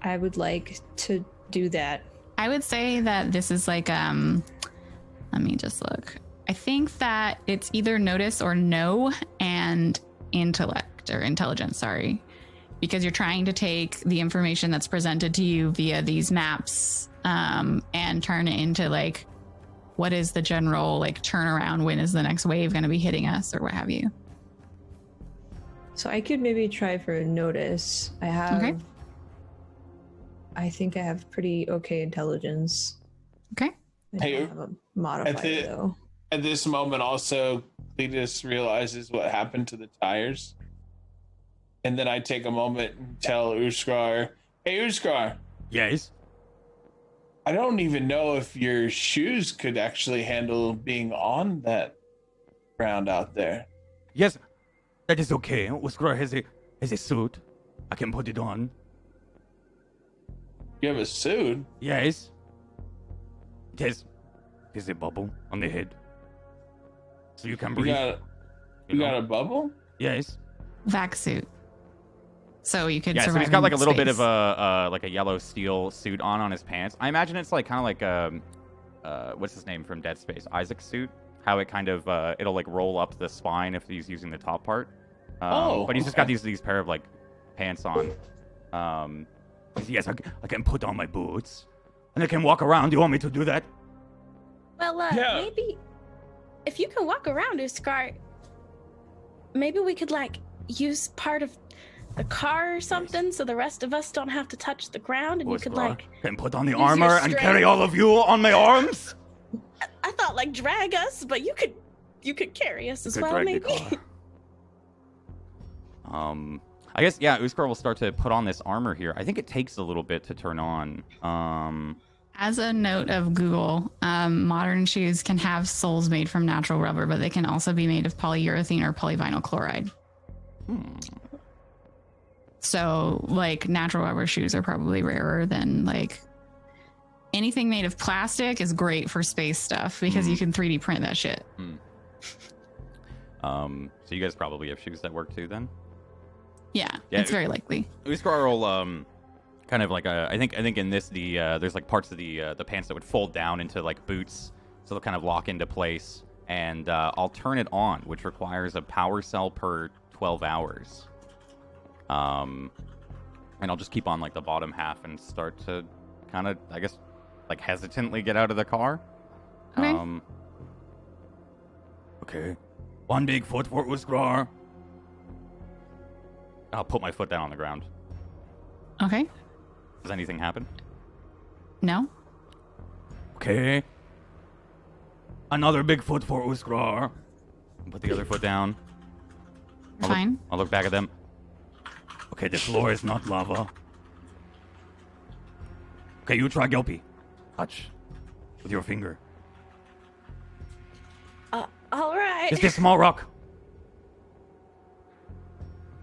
I would like to do that. I would say that this is like let me just look. I think that it's either notice or know and intellect or intelligence, sorry. Because you're trying to take the information that's presented to you via these maps and turn it into like, what is the general like turnaround? When is the next wave going to be hitting us or what have you? So I could maybe try for a notice. Okay. I think I have pretty okay intelligence. Okay. I Hey, don't have a modifier though. At this moment, also, Cletus realizes what happened to the tires. And then I take a moment and tell Uskar, hey, Uskar, Yes. I don't even know if your shoes could actually handle being on that ground out there. Yes. That is okay. Uskar has a suit. I can put it on. You have a suit? Yes. It has a bubble on the head. So you can You breathe. you got a bubble? Yes. Vac suit. So you could Yeah, survive so he's got like a in little bit space. of like a yellow steel suit on his pants. I imagine it's like kind of like what's his name from Dead Space, Isaac's suit. How it kind of it'll like roll up the spine if he's using the top part. But he's just got these pair of like pants on. Yes, I can put on my boots. And I can walk around. Do you want me to do that? Well, Yeah. maybe if you can walk around, Uskar, maybe we could like use part of the car or something, so the rest of us don't have to touch the ground, and you could Uskar, like. can put on the use your armor and carry strength. all of you on my arms? I thought like drag us, but you could you could carry us as Could well, drag the maybe. car. I guess yeah. Uskar will start to put on this armor here. I think it takes a little bit to turn on. As a note of Google, modern shoes can have soles made from natural rubber, but they can also be made of polyurethane or polyvinyl chloride. So, like, natural rubber shoes are probably rarer than, like, anything made of plastic is great for space stuff because you can 3D print that shit. So you guys probably have shoes that work too, then. Yeah, Yeah, it's very likely. Uskar will kind of like I think in this there's like parts of the pants that would fold down into like boots, so they'll kind of lock into place. And I'll turn it on, which requires a power cell per 12 hours. And I'll just keep on like the bottom half and start to kind of, I guess, like hesitantly get out of the car. Okay. Okay. One big foot for Uskar. I'll put my foot down on the ground. Okay. Does anything happen? No? Okay. Another big foot for Uskar. Put the other foot down. Fine. I'll look back at them. Okay, the floor is not lava. Okay, you try Gelpy. Touch with your finger. All right. Just a small rock.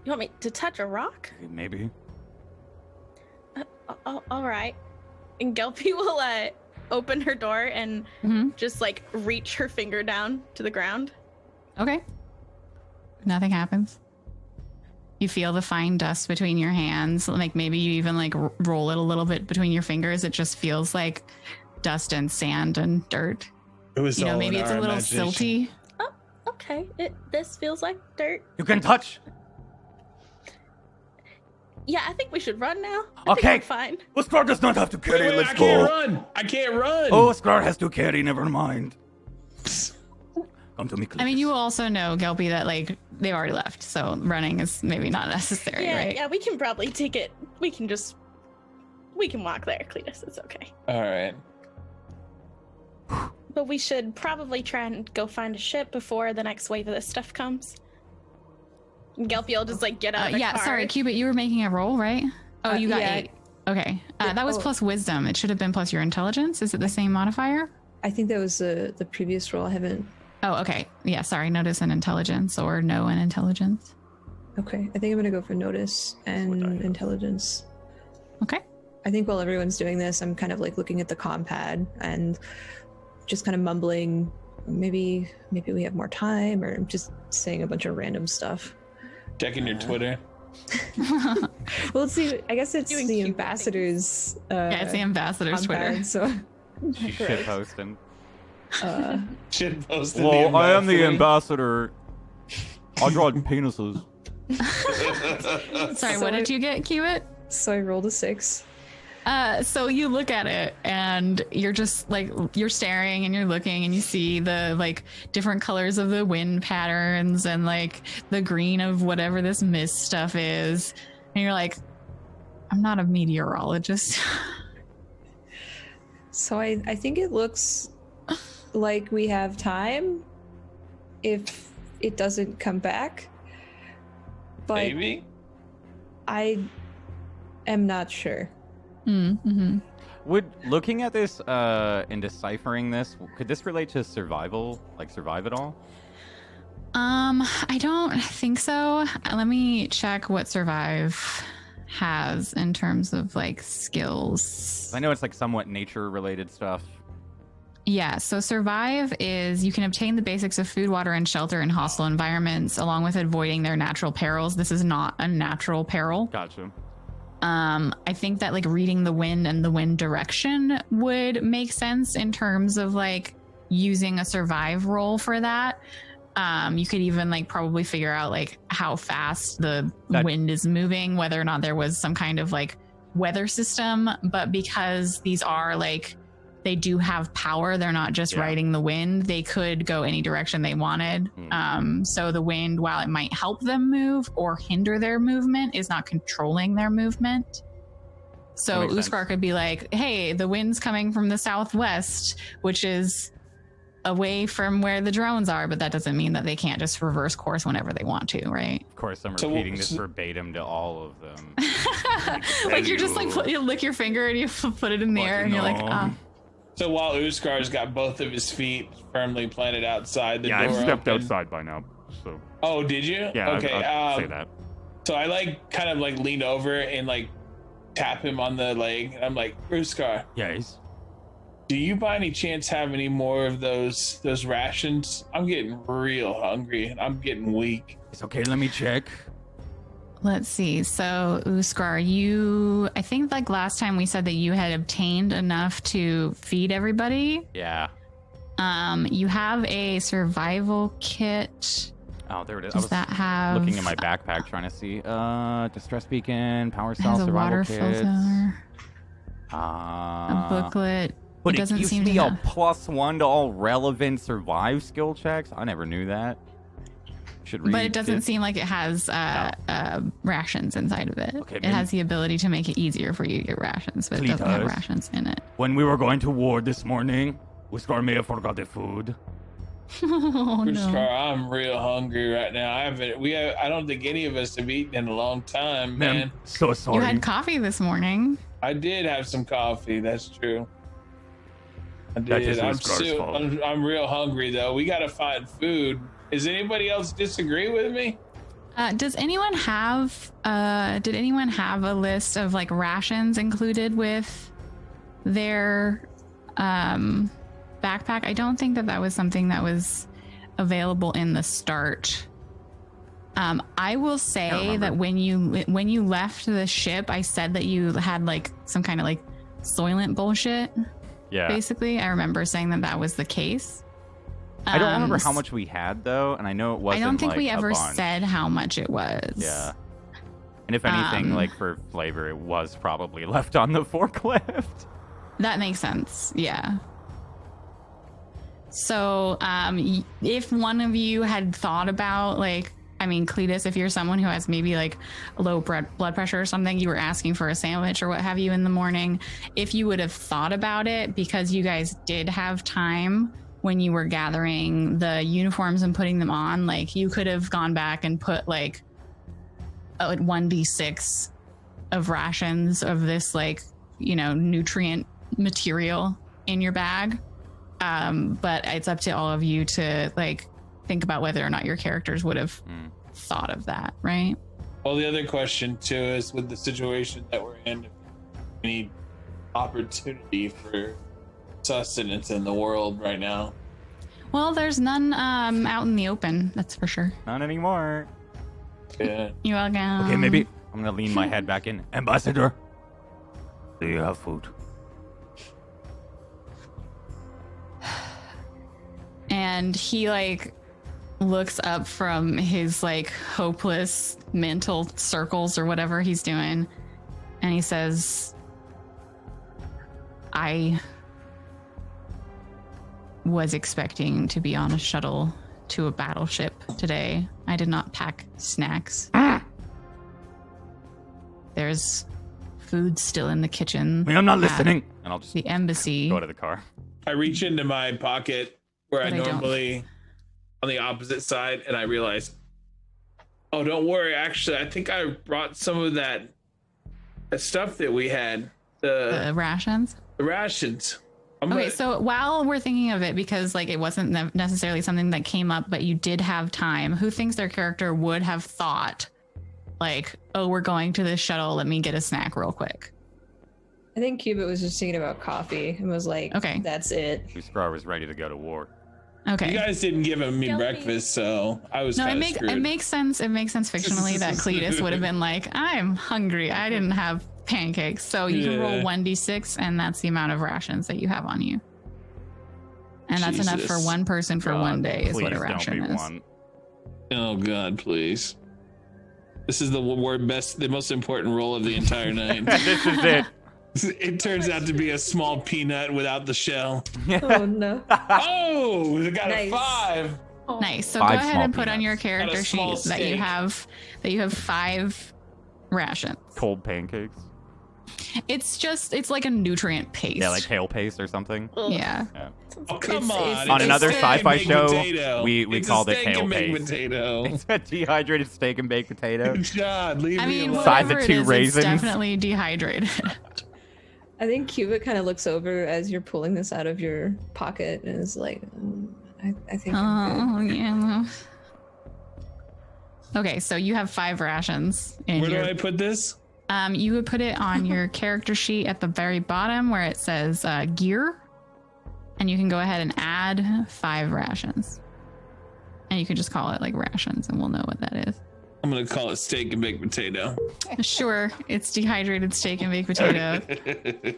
You want me to touch a rock? Okay, maybe. All right. And Gelpy will open her door and just like reach her finger down to the ground. Okay. Nothing happens. You feel the fine dust between your hands. Like maybe you even like roll it a little bit between your fingers. It just feels like dust and sand and dirt. It was all Maybe in it's our a little imagination. silty. Oh, okay. This feels like dirt. You can touch. Yeah, I think we should run now. I think Okay. we're fine. Uskar does not have to carry. Wait, Let's I can't go. run. I can't run. Oh, Uskar has to carry. Never mind. Come to me, I mean, you also know, Gelpy, that like they already left, so running is maybe not necessary, Yeah, right? yeah, we can probably take it. We can walk there, Cletus. It's okay. All right. But we should probably try and go find a ship before the next wave of this stuff comes. And Gelpy will just like get out of the Yeah, car. sorry, Cubit, you were making a roll, right? Oh, you got yeah. 8. Okay. That was plus wisdom. It should have been plus your intelligence. Is it the same modifier? I think that was the previous roll. I haven't. Oh, okay. Yeah, sorry. Notice an intelligence or no an intelligence. Okay, I think I'm gonna go for notice and intelligence. Okay. I think while everyone's doing this, I'm kind of like looking at the compad and just kind of mumbling. Maybe we have more time, or just saying a bunch of random stuff. Checking your Twitter. Well, let's see. I guess it's Doing the cute ambassador's. Yeah, it's the ambassador's Twitter. compad, so She's shit posting. Shit posted. Well, I am the ambassador. ambassador. I draw penises. Sorry, So what did you get, Cubit? so I rolled a 6. So you look at it and you're just like, you're staring and you're looking and you see the like different colors of the wind patterns and like the green of whatever this mist stuff is. And you're like, I'm not a meteorologist. So I think it looks like we have time if it doesn't come back. But Maybe. I am not sure. Mm-hmm. Would looking at this and deciphering this, could this relate to survival, like survive at all? I don't think so. Let me check what survive has in terms of like skills. I know it's like somewhat nature related stuff. Yeah, so survive is you can obtain the basics of food, water, and shelter in hostile environments, along with avoiding their natural perils. This is not a natural peril. Gotcha. I think that like reading the wind and the wind direction would make sense in terms of like using a survive roll for that. You could even like probably figure out like how fast the wind is moving, whether or not there was some kind of like weather system. But because these are like, they do have power, they're not just riding the wind, they could go any direction they wanted. So the wind, while it might help them move or hinder their movement, is not controlling their movement. So Uskar could be like, hey, the wind's coming from the southwest, which is away from where the drones are, but that doesn't mean that they can't just reverse course whenever they want to, right? Of course, I'm So- repeating this verbatim to all of them. Like you're just like you lick your finger and you put it in the air and you're like, ah. So while Uskar's got both of his feet firmly planted outside the door, I've stepped open- outside by now. So Oh, did you? yeah, Okay. I'd say that. So I like kind of like lean over and like tap him on the leg, and I'm like, Uskar, Yes. do you by any chance have any more of those rations? I'm getting real hungry and I'm getting weak. It's okay. Let me check. Let's see. So, Uskar, I think like last time we said that you had obtained enough to feed everybody. Yeah. You have a survival kit. Oh, there it is. Does that have looking in my backpack trying to see. Distress beacon, power it cell, has a survival water kits. filter, a booklet. But it doesn't gives seem me to a have. +1 to all relevant survive skill checks. I never knew that. Should read. But it doesn't seem like it has rations inside of it. Okay, it has the ability to make it easier for you to get rations, but it doesn't have Cletus. rations in it. When we were going to war this morning, Whiskar may have forgot the food. Oh Uskar, no! I'm real hungry right now. I don't think any of us have eaten in a long time, man. Man, so sorry. You had coffee this morning. I did have some coffee. That's true. I That did. is Uskar's fault. I'm real hungry though. We gotta find food. Does anybody else disagree with me? Does anyone have? Did anyone have a list of like rations included with their backpack? I don't think that was something that was available in the start. I will say that when you left the ship, I said that you had like some kind of like Soylent bullshit. Yeah. Basically, I remember saying that was the case. I don't remember how much we had though, and I know it wasn't. I don't think like, we a ever bunch. said how much it was. Yeah. And if anything, like for flavor, it was probably left on the forklift. That makes sense. Yeah. So, if one of you had thought about like, I mean, Cletus, if you're someone who has maybe like low blood pressure or something, you were asking for a sandwich or what have you in the morning, if you would have thought about it, because you guys did have time when you were gathering the uniforms and putting them on, like you could have gone back and put like a 1d6 of rations of this like, nutrient material in your bag. But it's up to all of you to like think about whether or not your characters would have thought of that, right? Well, the other question too is with the situation that we're in, we need opportunity for sustenance in the world right now. Well, there's none out in the open, that's for sure. Not anymore. Yeah. You're welcome. Okay, maybe. I'm gonna lean my head back in. Ambassador, do you have food? And he like looks up from his like hopeless mental circles or whatever he's doing, and he says, I was expecting to be on a shuttle to a battleship today. I did not pack snacks. There's food still in the kitchen. I mean, I'm not at listening. And I'll just The embassy. go to the car. I reach into my pocket where I But I don't. normally on the opposite side, and I realize, oh, don't worry. Actually, I think I brought some of that stuff that we had. The rations. The rations. I'm Okay, gonna- so while we're thinking of it, because like it wasn't necessarily something that came up, but you did have time, who thinks their character would have thought, like, oh, we're going to this shuttle, let me get a snack real quick? I think Cubit was just thinking about coffee and was like, Okay. that's it. Uskar was ready to go to war. Okay. You guys didn't give me Guilty. breakfast, so I was No, kind it of makes screwed. it makes sense. It makes sense fictionally that Cletus would have been like, I'm hungry. I didn't have pancakes. So you can roll Yeah. 1d6, and that's the amount of rations that you have on you. And that's enough for Jesus. one person for God, one day is what a please don't ration be is. one. Oh God, please! This is the most important role of the entire night. This is it. It turns out to be a small peanut without the shell. Oh no. Oh, we got Nice. a 5. Nice. So 5 go ahead small and put on peanuts. your Got character a small sheet that you steak. have 5 rations. Cold pancakes. It's like a nutrient paste. Yeah, like kale paste or something. Yeah. Oh, come on. On another It's a steak sci-fi and baked show, potato. we It's a called it steak kale and baked paste. potato. It's a dehydrated steak and baked potato. God, leave I me mean, alone. Size of whatever it 2 is, raisins. it's definitely dehydrated. I think Cubit kind of looks over as you're pulling this out of your pocket and is like, I think I'm good. Oh, yeah. Okay, so you have 5 rations in Where your... do I put this? You would put it on your character sheet at the very bottom where it says gear. And you can go ahead and add 5 rations. And you can just call it like rations and we'll know what that is. I'm going to call it steak and baked potato. Sure, it's dehydrated steak and baked potato.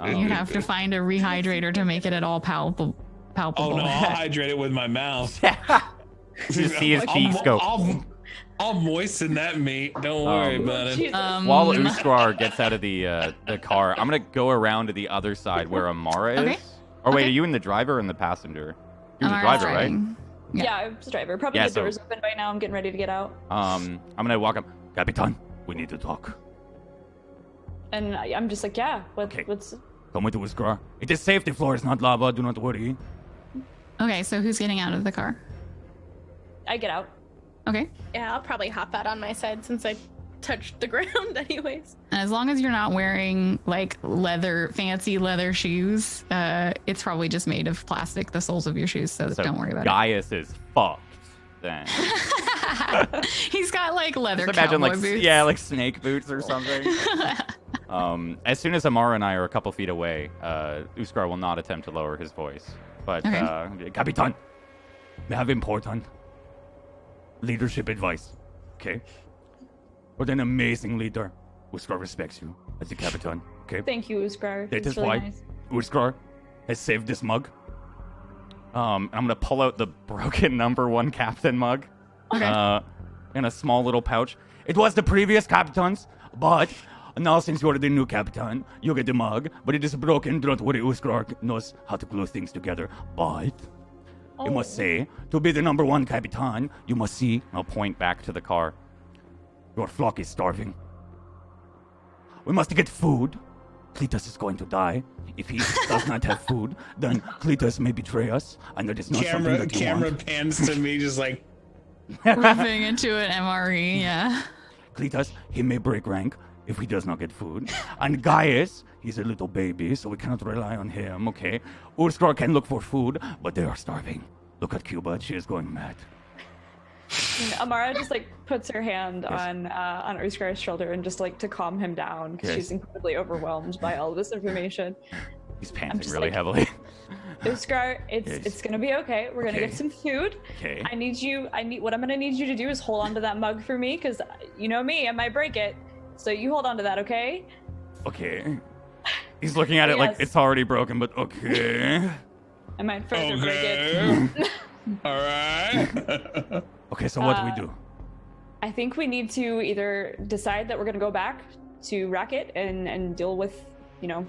You have to find a rehydrator to make it at all palpable. Oh no, I'll hydrate it with my mouth. You see his cheeks go. I'll moisten that meat. Don't worry about it. Jesus. While Uskar gets out of the car, I'm gonna go around to the other side where Amara is. Okay. Or wait, Okay. are you in the driver or in the passenger? You're the Amara's driver, right? driving. Yeah. Yeah, I was the driver. Probably Yeah, the so- door's open by now. I'm getting ready to get out. I'm gonna walk up. Capitan, we need to talk. And I'm just like, yeah, Okay. what's... Come with us, Gra. It is safe. The floor is not lava. Do not worry. Okay, so who's getting out of the car? I get out. Okay. Yeah, I'll probably hop out on my side since I touched the ground anyways. And as long as you're not wearing like fancy leather shoes, it's probably just made of plastic, the soles of your shoes, so don't worry about Gaius is fucked. Then it. He's got like leather just imagine cowboy like boots. yeah, like snake boots or something. As soon as Amara and I are a couple feet away, Uskar will not attempt to lower his voice. But Okay. Capitan, we have important leadership advice. Okay? You're an amazing leader. Uskar respects you as the Capitan. Okay? Thank you, Uskar. That It's is really why nice. Uskar has saved this mug. I'm gonna pull out the broken number 1 captain mug. Okay. In a small little pouch. It was the previous captain's, but now since you're the new captain, you get the mug, but it is broken. Don't worry, Uskar knows how to glue things together. But you must say, to be the number 1 captain, you must see, I'll point back to the car. your flock is starving. We must get food. Cletus is going to die. If he does not have food, then Cletus may betray us, and that is not something that you Camera want. pans to me just like, Ripping into an MRE, yeah. Cletus, he may break rank if he does not get food. And Gaius, he's a little baby, so we cannot rely on him, okay? Uskar can look for food, but they are starving. Look at Cuba, she is going mad. And Amara just like puts her hand on Uskar's shoulder and just like to calm him down because Yes. she's incredibly overwhelmed by all of this information. He's panting just really like- heavily. Uskar, Yes. it's gonna be okay. We're gonna Okay. get some food. Okay. What I'm gonna need you to do is hold on to that mug for me because you know me, I might break it. So you hold on to that, okay? Okay. He's looking at it like Yes. it's already broken, but okay. I might further break okay. it. All right. Okay, so what do we do? I think we need to either decide that we're gonna go back to Racket and deal with,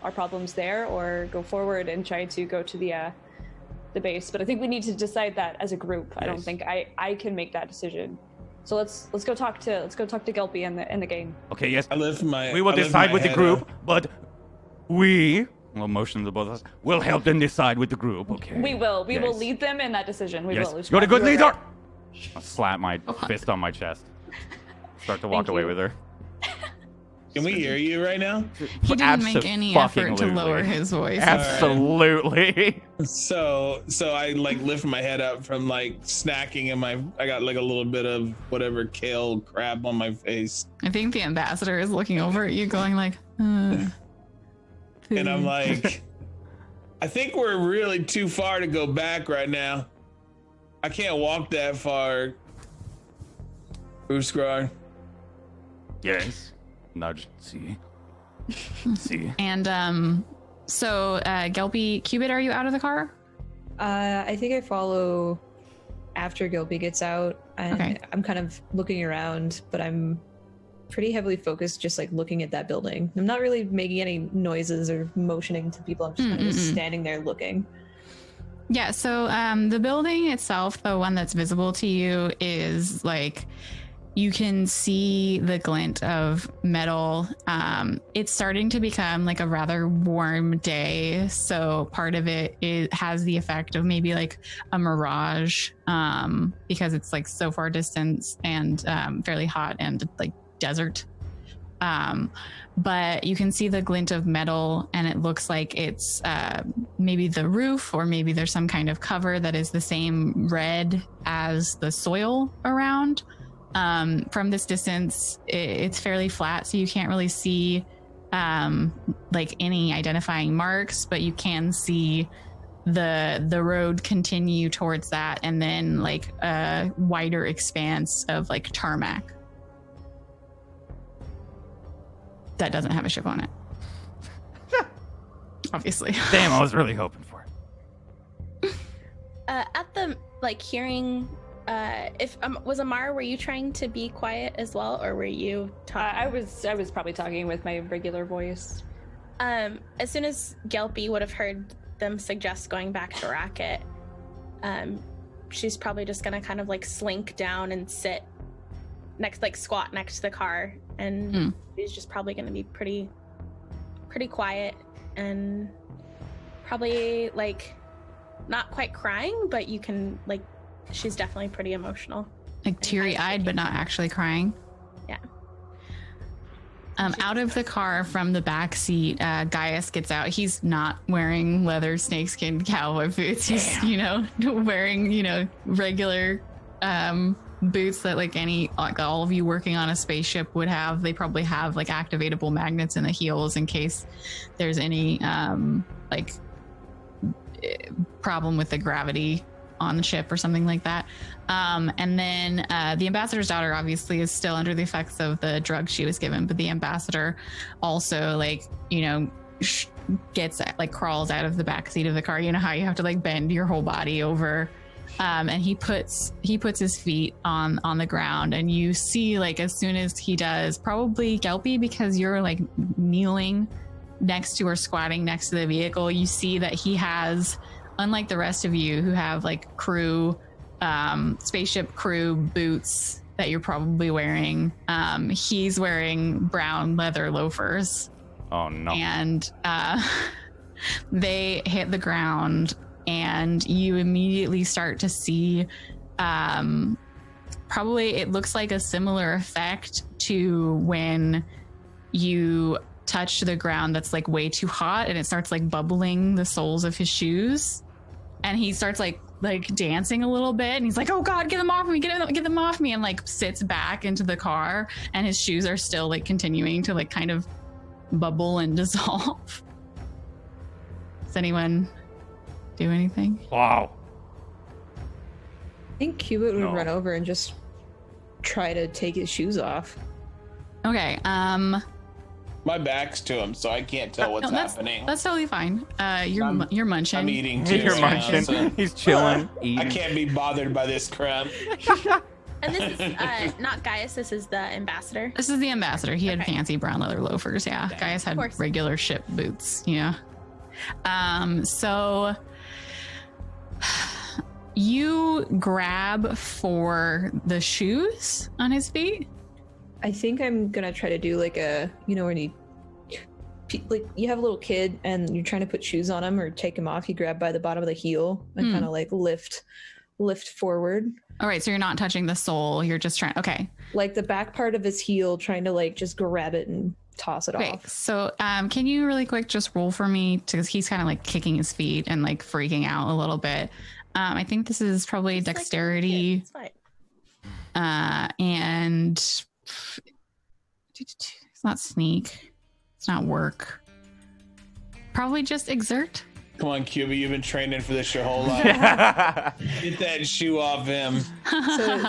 our problems there, or go forward and try to go to the base. But I think we need to decide that as a group. I don't Yes. think I can make that decision. So let's go talk to Gelpy and the gang. Okay, yes. I lift my. We will I lift decide my with the head group, up. but we will motion to both of us. We'll help them decide with the group, okay? We will Yes. lead them in that decision. We Yes. will. You're a good You are leader! right. I'll slap my fist on my chest. Start to walk Thank away you. with her. Can we hear you right now? He didn't make any effort to Abso-fucking-lutely. lower his voice. Absolutely. So I like lift my head up from like snacking and I got like a little bit of whatever kale crab on my face. I think the ambassador is looking over at you going like, And I'm like, I think we're really too far to go back right now. I can't walk that far. Uskar. Yes. Nudge. See. See. And so Gelpy, Cubit, are you out of the car? I think I follow after Gilby gets out. And Okay. I'm kind of looking around, but I'm pretty heavily focused just like looking at that building. I'm not really making any noises or motioning to people. I'm just kind of just standing there looking. Yeah, so the building itself, the one that's visible to you, is like you can see the glint of metal. It's starting to become like a rather warm day, so part of it has the effect of maybe like a mirage, because it's like so far distance and fairly hot and like desert. But you can see the glint of metal, and it looks like it's maybe the roof, or maybe there's some kind of cover that is the same red as the soil around. From this distance, it's fairly flat, so you can't really see like any identifying marks, but you can see the road continue towards that, and then like a wider expanse of like tarmac that doesn't have a ship on it. Obviously. Damn, I was really hoping for it. At the like hearing, if was Amara, were you trying to be quiet as well, or were you talking? I was probably talking with my regular voice. As soon as Gelpy would have heard them suggest going back to Racket, she's probably just gonna kind of like slink down and sit next, like squat next to the car, and she's just probably gonna be pretty quiet, and probably like not quite crying, but you can like, she's definitely pretty emotional, like teary-eyed but not actually crying. Yeah. Out of the car from the back seat, Gaius gets out. He's not wearing leather snakeskin cowboy boots. He's, wearing, regular boots that like all of you working on a spaceship would have. They probably have like activatable magnets in the heels in case there's any problem with the gravity on the ship or something like that. And then the ambassador's daughter obviously is still under the effects of the drug she was given, but the ambassador also gets crawls out of the back seat of the car. You know how you have to like bend your whole body over, and he puts his feet on the ground, and you see like as soon as he does, probably Gelpy, because you're like kneeling next to or squatting next to the vehicle, you see that he has, unlike the rest of you who have like spaceship crew boots that you're probably wearing, he's wearing brown leather loafers. Oh no. And they hit the ground, and you immediately start to see probably it looks like a similar effect to when you touch the ground that's like way too hot and it starts like bubbling the soles of his shoes, and he starts like dancing a little bit, and he's like, oh god, get them off me, get them off me, and like sits back into the car, and his shoes are still like continuing to like kind of bubble and dissolve. Does anyone do anything? Wow. I think Cubit would run over and just try to take his shoes off. Okay. My back's to him, so I can't tell what's happening. That's totally fine. You're munching. I'm eating too. You're munching. So He's chilling. I can't be bothered by this crap. And this is not Gaius, this is the ambassador. This is the ambassador. He had Okay. fancy brown leather loafers. Yeah. Gaius had regular ship boots. Yeah. So you grab for the shoes on his feet. I think I'm gonna try to do like a, when you have a little kid and you're trying to put shoes on him or take him off, you grab by the bottom of the heel and kind of like lift forward. All right, so you're not touching the sole, you're just trying, okay. Like the back part of his heel, trying to like just grab it and toss it off. So can you really quick just roll for me, because he's kind of like kicking his feet and like freaking out a little bit. I think this is probably dexterity. Like, it's And it's not sneak, it's not work, probably just exert. Come on, Cuba, you've been training for this your whole life. Get that shoe off him.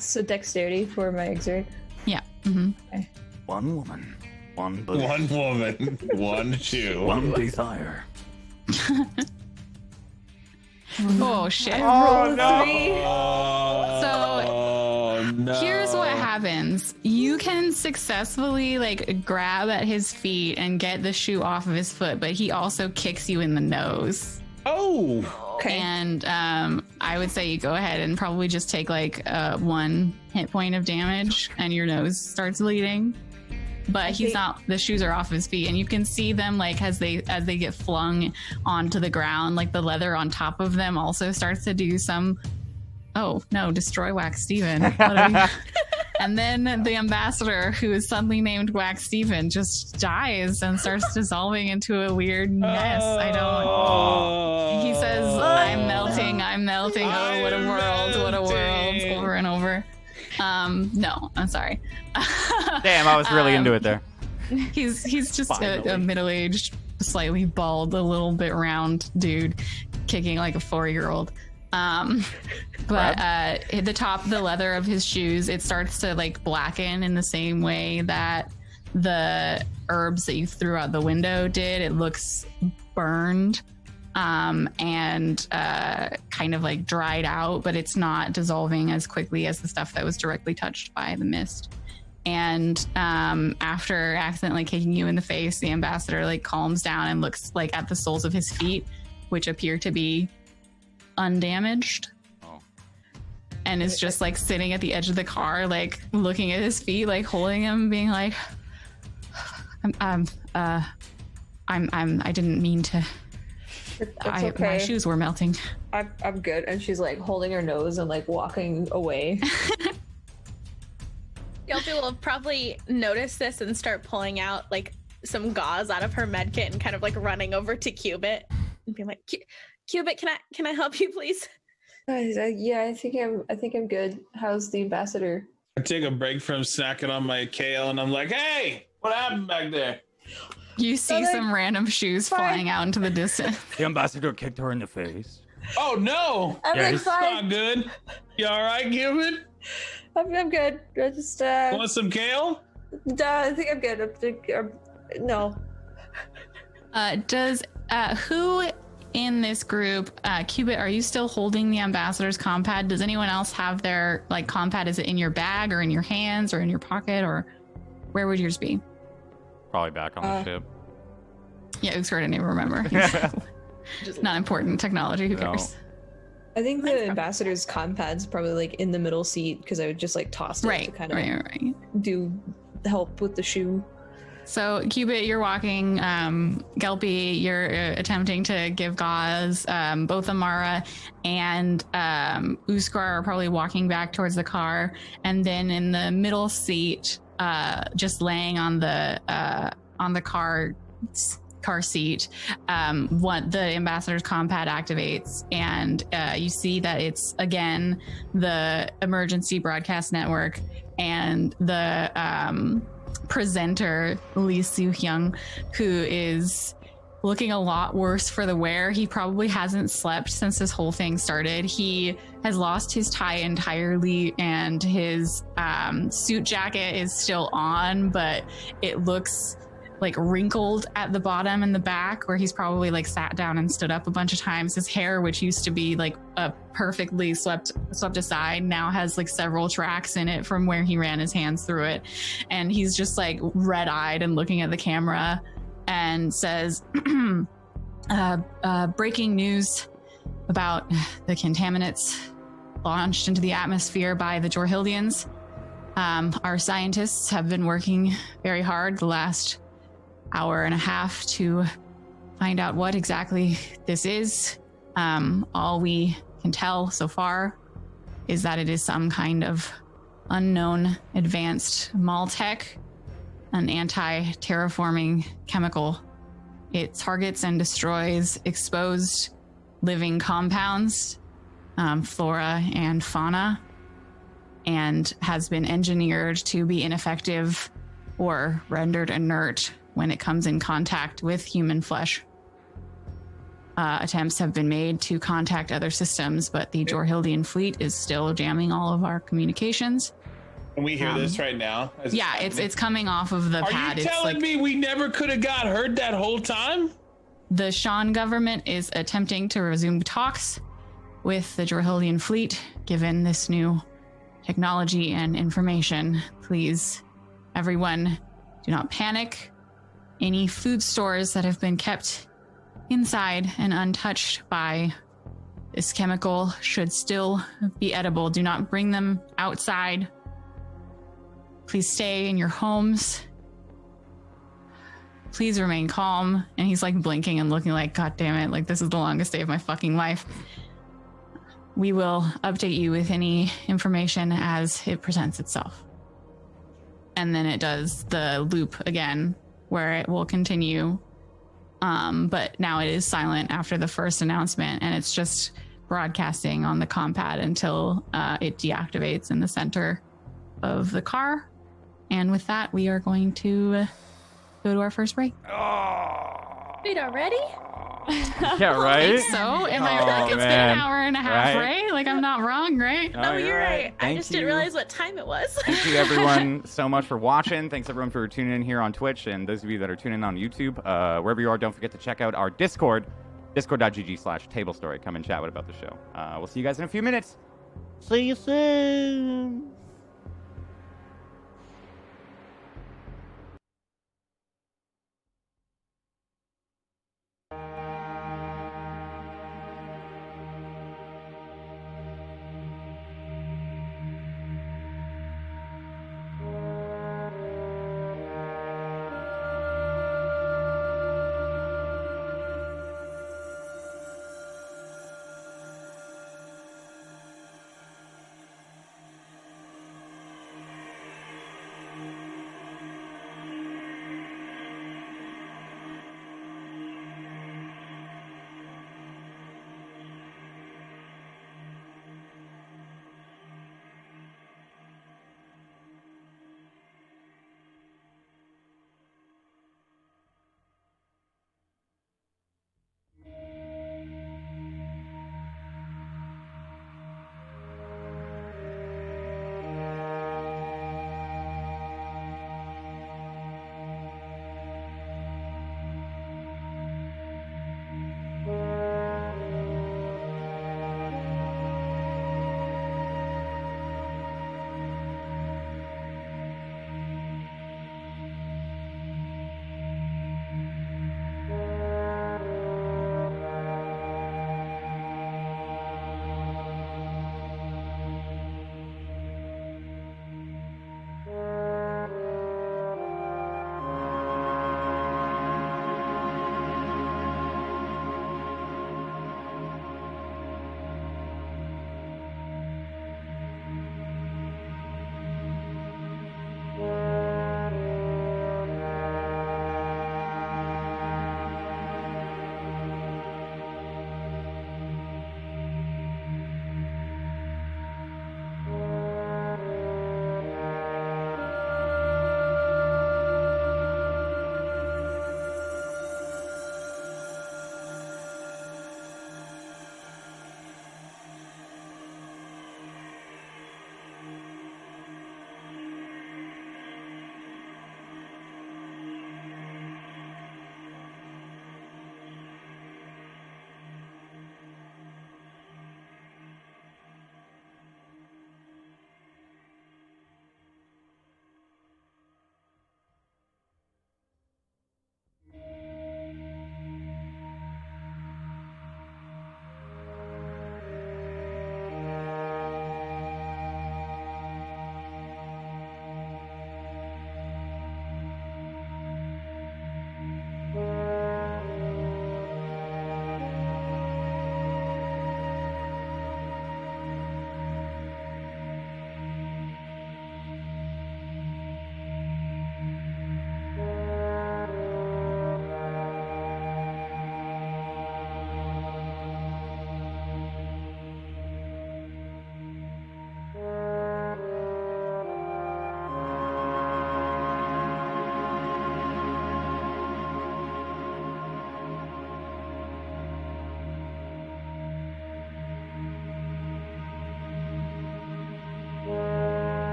So dexterity for my exert. Yeah. Mm-hmm. Okay. One woman, one bullet, One woman, one shoe. one desire. Oh shit. Oh no! Oh, no. Here's what happens. You can successfully like grab at his feet and get the shoe off of his foot, but he also kicks you in the nose. Oh, Okay. And I would say you go ahead and probably just take like 1 hit point of damage, and your nose starts bleeding. But he's not. The shoes are off his feet, and you can see them like as they get flung onto the ground. Like the leather on top of them also starts to do some. Oh no! Destroy Wax Steven. And then the ambassador, who is suddenly named Wax Steven, just dies and starts dissolving into a weird mess. I don't. He says, "I'm melting. I'm melting. Oh, what a world! What a world!" Over and over. No, I'm sorry. Damn, I was really into it there. He's just Finally. a middle-aged, slightly bald, a little bit round dude kicking like a 4-year-old. But at the top of the leather of his shoes, it starts to like blacken in the same way that the herbs that you threw out the window did. It looks burned and kind of like dried out, but it's not dissolving as quickly as the stuff that was directly touched by the mist. And after accidentally kicking you in the face, the ambassador like calms down and looks like at the soles of his feet, which appear to be undamaged. Oh. And is just like sitting at the edge of the car, like looking at his feet, like holding him, being like, I didn't mean to. It's My okay. shoes were melting. I'm good. And she's like holding her nose and like walking away. Yelpy will probably notice this and start pulling out like some gauze out of her med kit and kind of like running over to Cubit and being like, Cubit, can I help you, please? Yeah, I think I'm good. How's the ambassador? I take a break from snacking on my kale, and I'm like, "Hey, what happened back there?" You see some random shoes flying out into the distance. The ambassador kicked her in the face. Oh no, Everything's Yes. not fine. good. You all right, Cupid? I'm good. I just Want some kale? I think I'm good. No. Does who in this group, Cubit, are you still holding the ambassador's compad? Does anyone else have their like compad? Is it in your bag or in your hands or in your pocket, or where would yours be? Probably back on the ship. Yeah, Uxor didn't even remember. Not important technology. Who No. cares? I think the ambassador's compad's probably like in the middle seat because I would just like toss it to Right, kind of right. do help with the shoe. So, Cubit, you're walking. Gelpy, you're attempting to give gauze. Both Amara and Uskar are probably walking back towards the car. And then in the middle seat, just laying on the car seat, what the ambassador's compad activates, and you see that it's again the emergency broadcast network and the presenter Lee Soo-hyung, who is looking a lot worse for the wear. He probably hasn't slept since this whole thing started. He has lost his tie entirely, and his suit jacket is still on, but it looks like wrinkled at the bottom and the back, where he's probably like sat down and stood up a bunch of times. His hair, which used to be like perfectly swept aside, now has like several tracks in it from where he ran his hands through it. And he's just like red-eyed and looking at the camera and says, breaking news about the contaminants launched into the atmosphere by the Jorhildians. Our scientists have been working very hard the last hour and a half to find out what exactly this is. All we can tell so far is that it is some kind of unknown advanced Maltech, an anti-terraforming chemical. It targets and destroys exposed living compounds, flora and fauna, and has been engineered to be ineffective or rendered inert when it comes in contact with human flesh. Attempts have been made to contact other systems, but the Jorhildian fleet is still jamming all of our communications. Can we hear this right now? Yeah, it's coming off of the Are pad. you It's telling like me we never could have got heard that whole time? the Shan government is attempting to resume talks with the Jorhildian fleet, given this new technology and information. Please, everyone, do not panic. Any food stores that have been kept inside and untouched by this chemical should still be edible. Do not bring them outside. Please stay in your homes. Please remain calm. And he's like blinking and looking like, God damn it, like this is the longest day of my fucking life. We will update you with any information as it presents itself. And then it does the loop again where it will continue. But now it is silent after the first announcement, and it's just broadcasting on the compad until it deactivates in the center of the car. And with that, we are going to go to our first break. Wait, already? Yeah, right? I think so. Am I like, it's been an hour and a half, right? Like, I'm not wrong, right? Oh, No, you're right. I Thank just you. didn't realize what time it was. Thank you, everyone, so much for watching. Thanks, everyone, for tuning in here on Twitch. And those of you that are tuning in on YouTube, wherever you are, don't forget to check out our Discord, discord.gg/tablestory. Come and chat about the show. We'll see you guys in a few minutes. See you soon.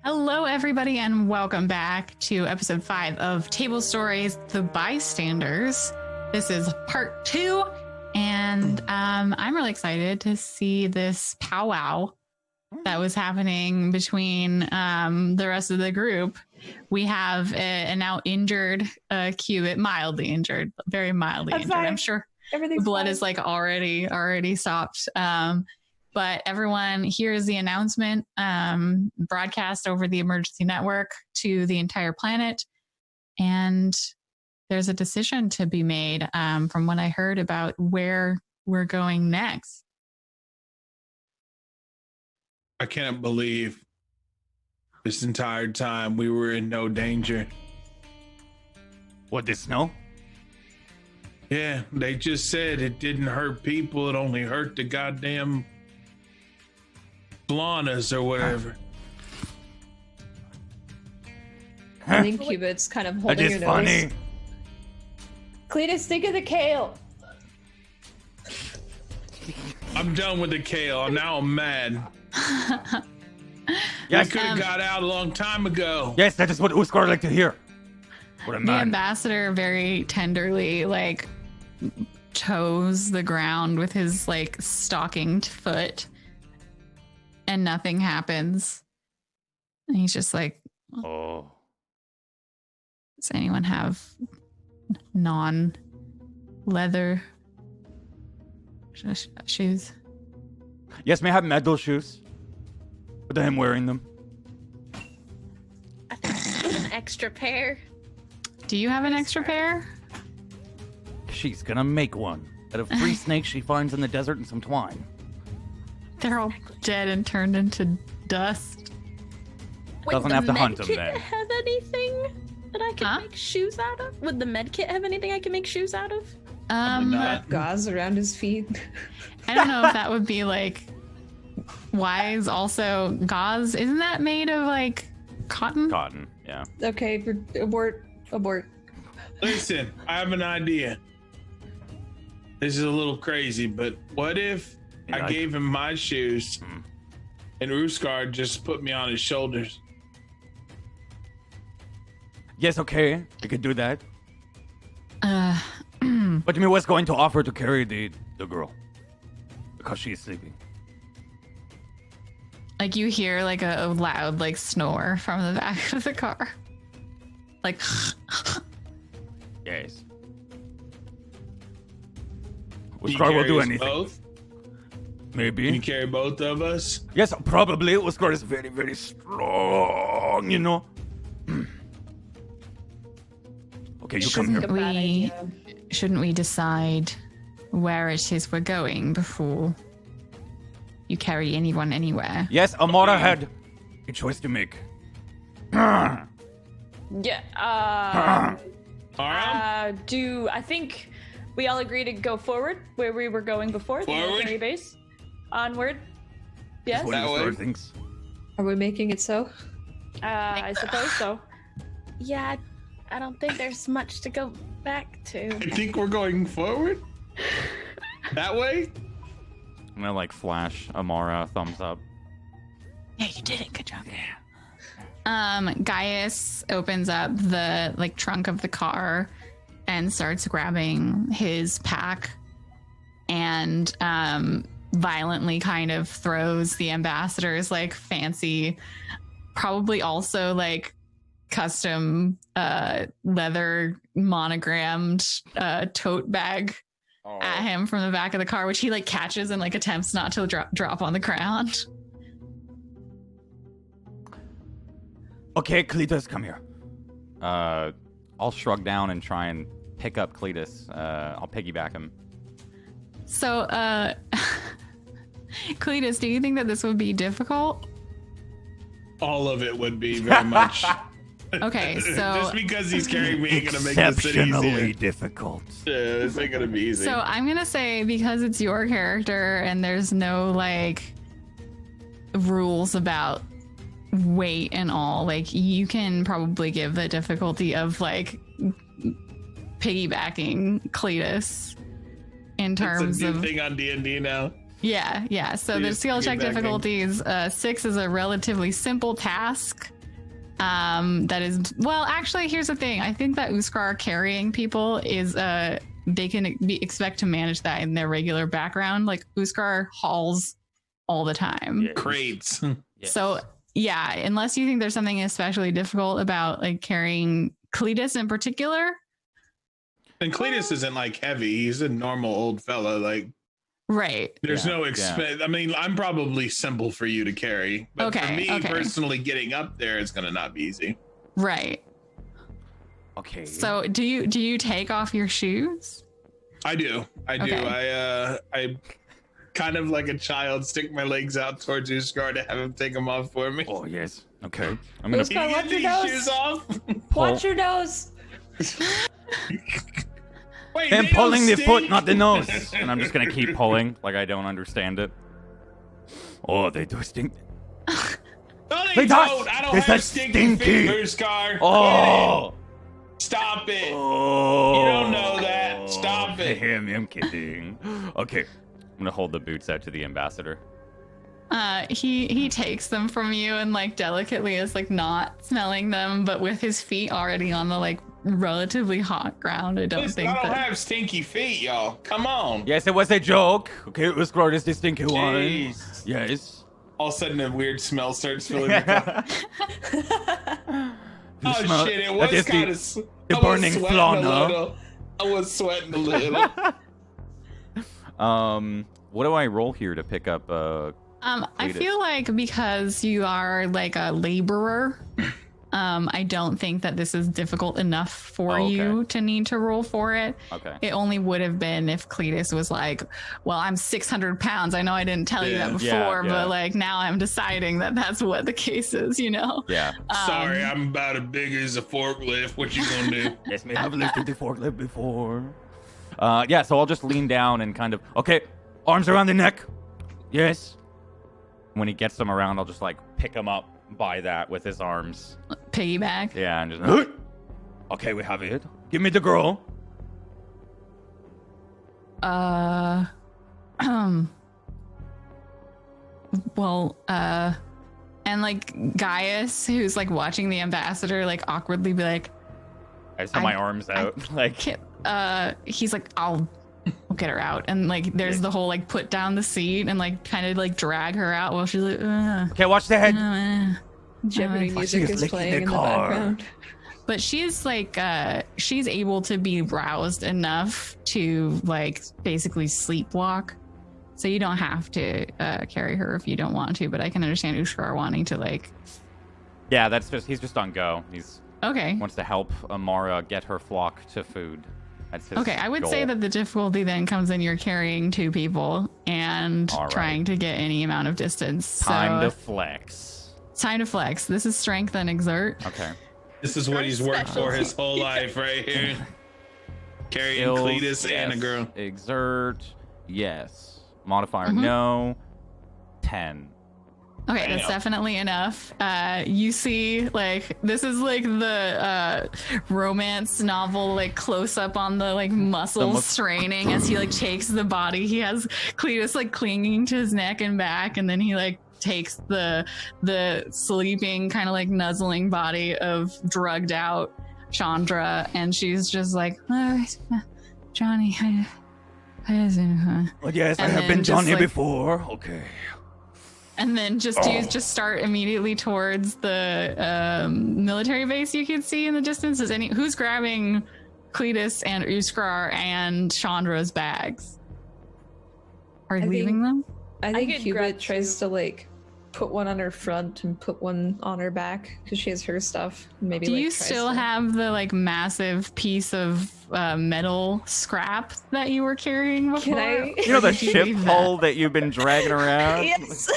Hello, everybody, and welcome back to episode 5 of Table Stories, The Bystanders. This is part 2, and I'm really excited to see this powwow that was happening between the rest of the group. We have a now injured Cubit, mildly injured, very mildly injured. Fine. I'm sure Everything's the blood fine. is like already stopped. But everyone hears the announcement broadcast over the emergency network to the entire planet. And there's a decision to be made from what I heard about where we're going next. I can't believe this entire time we were in no danger. What, the snow? Yeah, they just said it didn't hurt people. It only hurt the goddamn Blanas or whatever. I think Cubit's kind of That holding is her funny. nose. Cletus, think of the kale. I'm done with the kale. Now I'm mad. Yes, We could have got out a long time ago. yes, that is what Uskar like to hear. What a The man. ambassador very tenderly like toes the ground with his like stockinged foot, and nothing happens. And he's just like, Oh. does anyone have non-leather shoes? Yes, may I have metal shoes? With him wearing them. I think an extra pair. Do you have an extra pair? She's gonna make one. Out of 3 snakes she finds in the desert and some twine. They're all dead and turned into dust. Doesn't the have to hunt med 'em kit then. have anything that I can Huh? make shoes out of? Would the med kit have anything I can make shoes out of? Not. Gauze around his feet. I don't know if that would be like wise. Also, gauze, isn't that made of like cotton? Cotton, yeah. Okay, abort. Listen, I have an idea. This is a little crazy, but what if I Like- gave him my shoes and Uskar just put me on his shoulders? Yes, okay, we could do that. Hmm. But me was going to offer to carry the girl. Because she is sleeping. Like you hear like a loud like snore from the back of the car. Like Yes. Can you Uskar will carry do us anything. Both? Can you Maybe. carry both of us? Yes, probably. Uskar is very, very strong, you know. Okay, you come Isn't here. a bad We- idea. shouldn't we decide where it is we're going before you carry anyone anywhere? Yes, Amara had a choice to make. Yeah. All right. I think we all agree to go forward where we were going before the Forward? military base? Onward. Yes. What That way. Uskar thinks. Are we making it so? I suppose so. Yeah, I don't think there's much to go back to. I think we're going forward. That way? I'm gonna like flash Amara a thumbs up. Yeah, you did it. Good job. Yeah. Gaius opens up the like trunk of the car and starts grabbing his pack and violently kind of throws the ambassador's like fancy, probably also like custom leather monogrammed tote bag at him from the back of the car, which he like catches and like attempts not to drop on the ground. Okay, Cletus, come here. I'll shrug down and try and pick up Cletus. I'll piggyback him. So, Cletus, do you think that this would be difficult? All of it would be very much. Okay, so Just because he's carrying me ain't gonna make this city Exceptionally easier. difficult. Yeah, this ain't gonna be easy. so I'm gonna say because it's your character and there's no like rules about weight and all, like you can probably give the difficulty of like piggybacking Cletus in terms it's a new of thing on D&D now. yeah. So You the just skill check piggybacking. difficulties 6 is a relatively simple task. That is, well, actually, here's the thing. I think that Uskar carrying people is they can expect to manage that in their regular background. Like Uskar hauls all the time. Yeah. Crates. Yes. So yeah, unless you think there's something especially difficult about like carrying Cletus in particular. And Cletus isn't like heavy. He's a normal old fella. Like, Right. there's Yeah, no expense. I mean, I'm probably simple for you to carry, but for Okay, me okay. personally, getting up there is gonna not be easy. Right. Okay. So do you take off your shoes? I do. Okay. I kind of like a child stick my legs out towards Uskar to have him take them off for me. Oh yes. Okay. I'm gonna Uskar, Can you watch get your these nose. shoes off? Watch your nose. Wait, I'm they don't pulling the foot, stink? not the nose. and I'm just gonna keep pulling like I don't understand it. Oh, they do stink. No, They they don't. don't. I don't There's have that stinky stinky. fingers, Uskar. Oh. Stop it. Oh. You don't know that. Stop it. I'm kidding. Okay. I'm gonna hold the boots out to the ambassador. He takes them from you and like delicately is like not smelling them, but with his feet already on the like relatively hot ground. I don't Listen, think I don't that. have stinky feet, y'all. Come on. Yes, it was a joke. Okay, it was gross, the stinky one. Jeez. Yes. All of a sudden, a weird smell starts filling the car. You Oh smell- shit! It that was is kind the of burning flana. I was sweating a little. What do I roll here to pick up? I Cletus. feel like because you are like a laborer, I don't think that this is difficult enough for Oh, okay. you to need to roll for it. Okay. It only would have been if Cletus was like, well, I'm 600 pounds. I know I didn't tell you Yeah. that Yeah, before, yeah. but like now I'm deciding that that's what the case is, you know? Yeah. Sorry, I'm about as big as a forklift. What you gonna do? Yes, me have lifted the forklift before. Yeah. So I'll just lean down and kind of. Okay, arms around the neck. Yes. When he gets them around, I'll just like pick him up by that with his arms. Piggyback. Yeah, and just. Okay, we have it. Give me the girl. Well, and like Gaius, who's like watching the ambassador, like awkwardly be like, I just have my arms out. Like. he's like, I'll get her out. And like, there's the whole like put down the seat and like kind of like drag her out while she's like, Okay, watch the head. Jeopardy Oh, music she's is licking playing the in the car. background. But she's like, she's able to be roused enough to like basically sleepwalk. So you don't have to carry her if you don't want to, but I can understand Ushkar wanting to like, Yeah, that's just. He's just on go. He's okay. wants to help Amara get her flock to food. That's his Okay, I would say goal. that the difficulty then comes in you're carrying two people and All right. trying to get any amount of distance. Time so to flex. it's time to flex. This is strength and exert. Okay. This is what he's worked for his whole life, right here. Carrying Skills, Cletus and a yes. girl. Exert, yes. Modifier, Mhm. no. 10. Okay, that's Damn. definitely enough. You see, like, this is like the romance novel, like, close up on the like muscles straining as he like takes the body. He has Cletus like clinging to his neck and back, and then he like takes the sleeping, kind of like nuzzling body of drugged out Chandra, and she's just like, oh, Johnny, I Oh, yes, I And have then been just, Johnny like- before. Okay. and then just start immediately towards the military base you can see in the distance. Who's grabbing Cletus and Uskar and Chandra's bags? Are you I leaving them? I think could grab Cubit tries to like put one on her front and put one on her back because she has her stuff. Maybe Do like, you tries still to- have the like massive piece of metal scrap that you were carrying before? Can I? You know the Did you ship leave hull that you've been dragging around? Yes.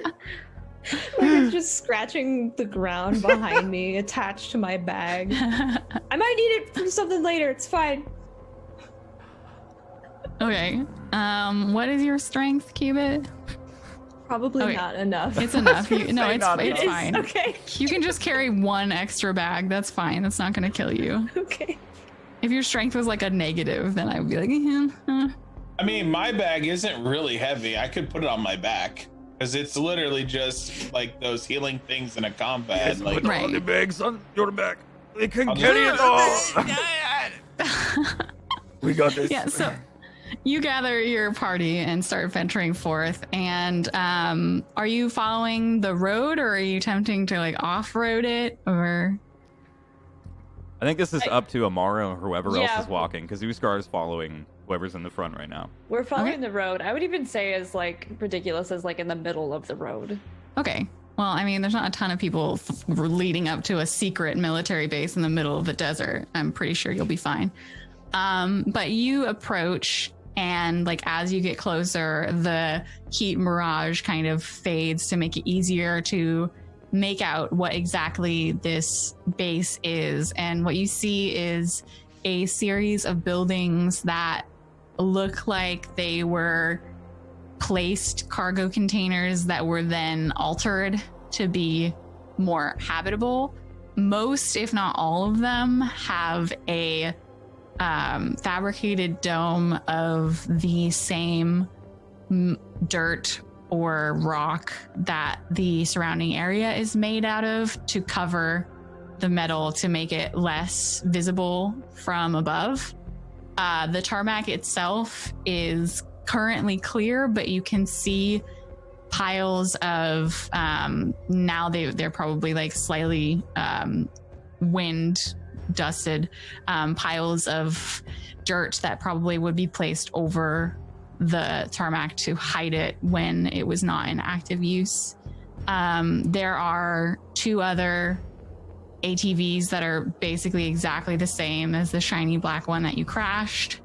Like it's just scratching the ground behind me, attached to my bag. I might need it for something later. It's fine. Okay. What is your strength, Cubit? Probably Okay. not enough. It's enough. No, say it's not enough. fine. Okay. You can just carry one extra bag. That's fine. That's not going to kill you. Okay. If your strength was like a negative, then I would be like, I mean, my bag isn't really heavy. I could put it on my back. Because it's literally just like those healing things in a combat. Yes, Like, put all Right. the bags on your back. They can I'll carry it all. just- We got this. Yeah, so you gather your party and start venturing forth. And are you following the road, or are you attempting to like off-road it, or? I think this is up to Amara or whoever Yeah. else is walking, because Uskar is following whoever's in the front right now. We're following Okay. the road. I would even say as like ridiculous as like in the middle of the road. Okay. Well, I mean, there's not a ton of people leading up to a secret military base in the middle of the desert. I'm pretty sure you'll be fine. But you approach, and like as you get closer, the heat mirage kind of fades to make it easier to make out what exactly this base is. And what you see is a series of buildings that look like they were placed cargo containers that were then altered to be more habitable. Most, if not all of them, have a fabricated dome of the same dirt or rock that the surrounding area is made out of to cover the metal to make it less visible from above. The tarmac itself is currently clear, but you can see piles of now they're probably like slightly wind dusted piles of dirt that probably would be placed over the tarmac to hide it when it was not in active use. There are 2 other ATVs that are basically exactly the same as the shiny black one that you crashed.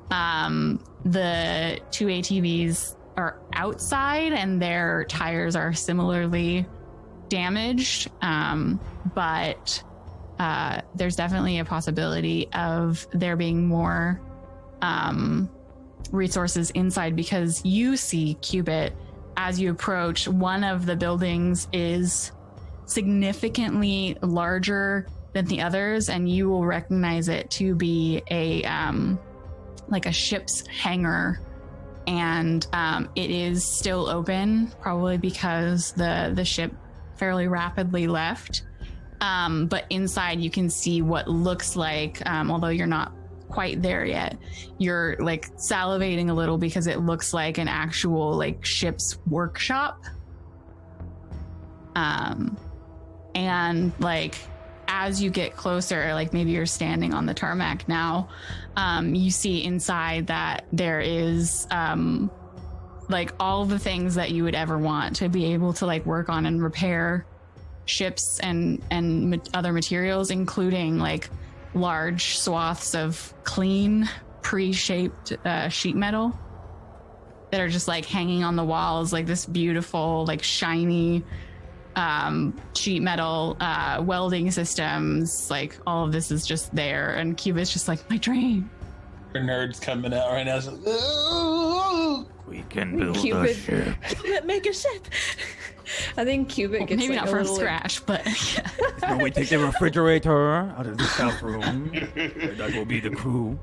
The 2 ATVs are outside and their tires are similarly damaged, but there's definitely a possibility of there being more resources inside, because you see, Cubit, as you approach, one of the buildings is significantly larger than the others, and you will recognize it to be a like a ship's hangar, and it is still open, probably because the ship fairly rapidly left. But inside you can see what looks like, although you're not quite there yet, you're like salivating a little because it looks like an actual like ship's workshop. And like as you get closer, like maybe you're standing on the tarmac now, you see inside that there is like all the things that you would ever want to be able to like work on and repair ships and other materials, including like large swaths of clean pre-shaped sheet metal that are just like hanging on the walls, like this beautiful like shiny sheet metal welding systems. Like all of this is just there, and Cuba's just like, my dream. Our nerds coming out right now. It's like, "Ooh." We can build a Cupid. ship. Make a ship. I think Cubit gets Maybe like not a from little, scratch, but yeah. Can we take the refrigerator out of the south room? That will be the crew.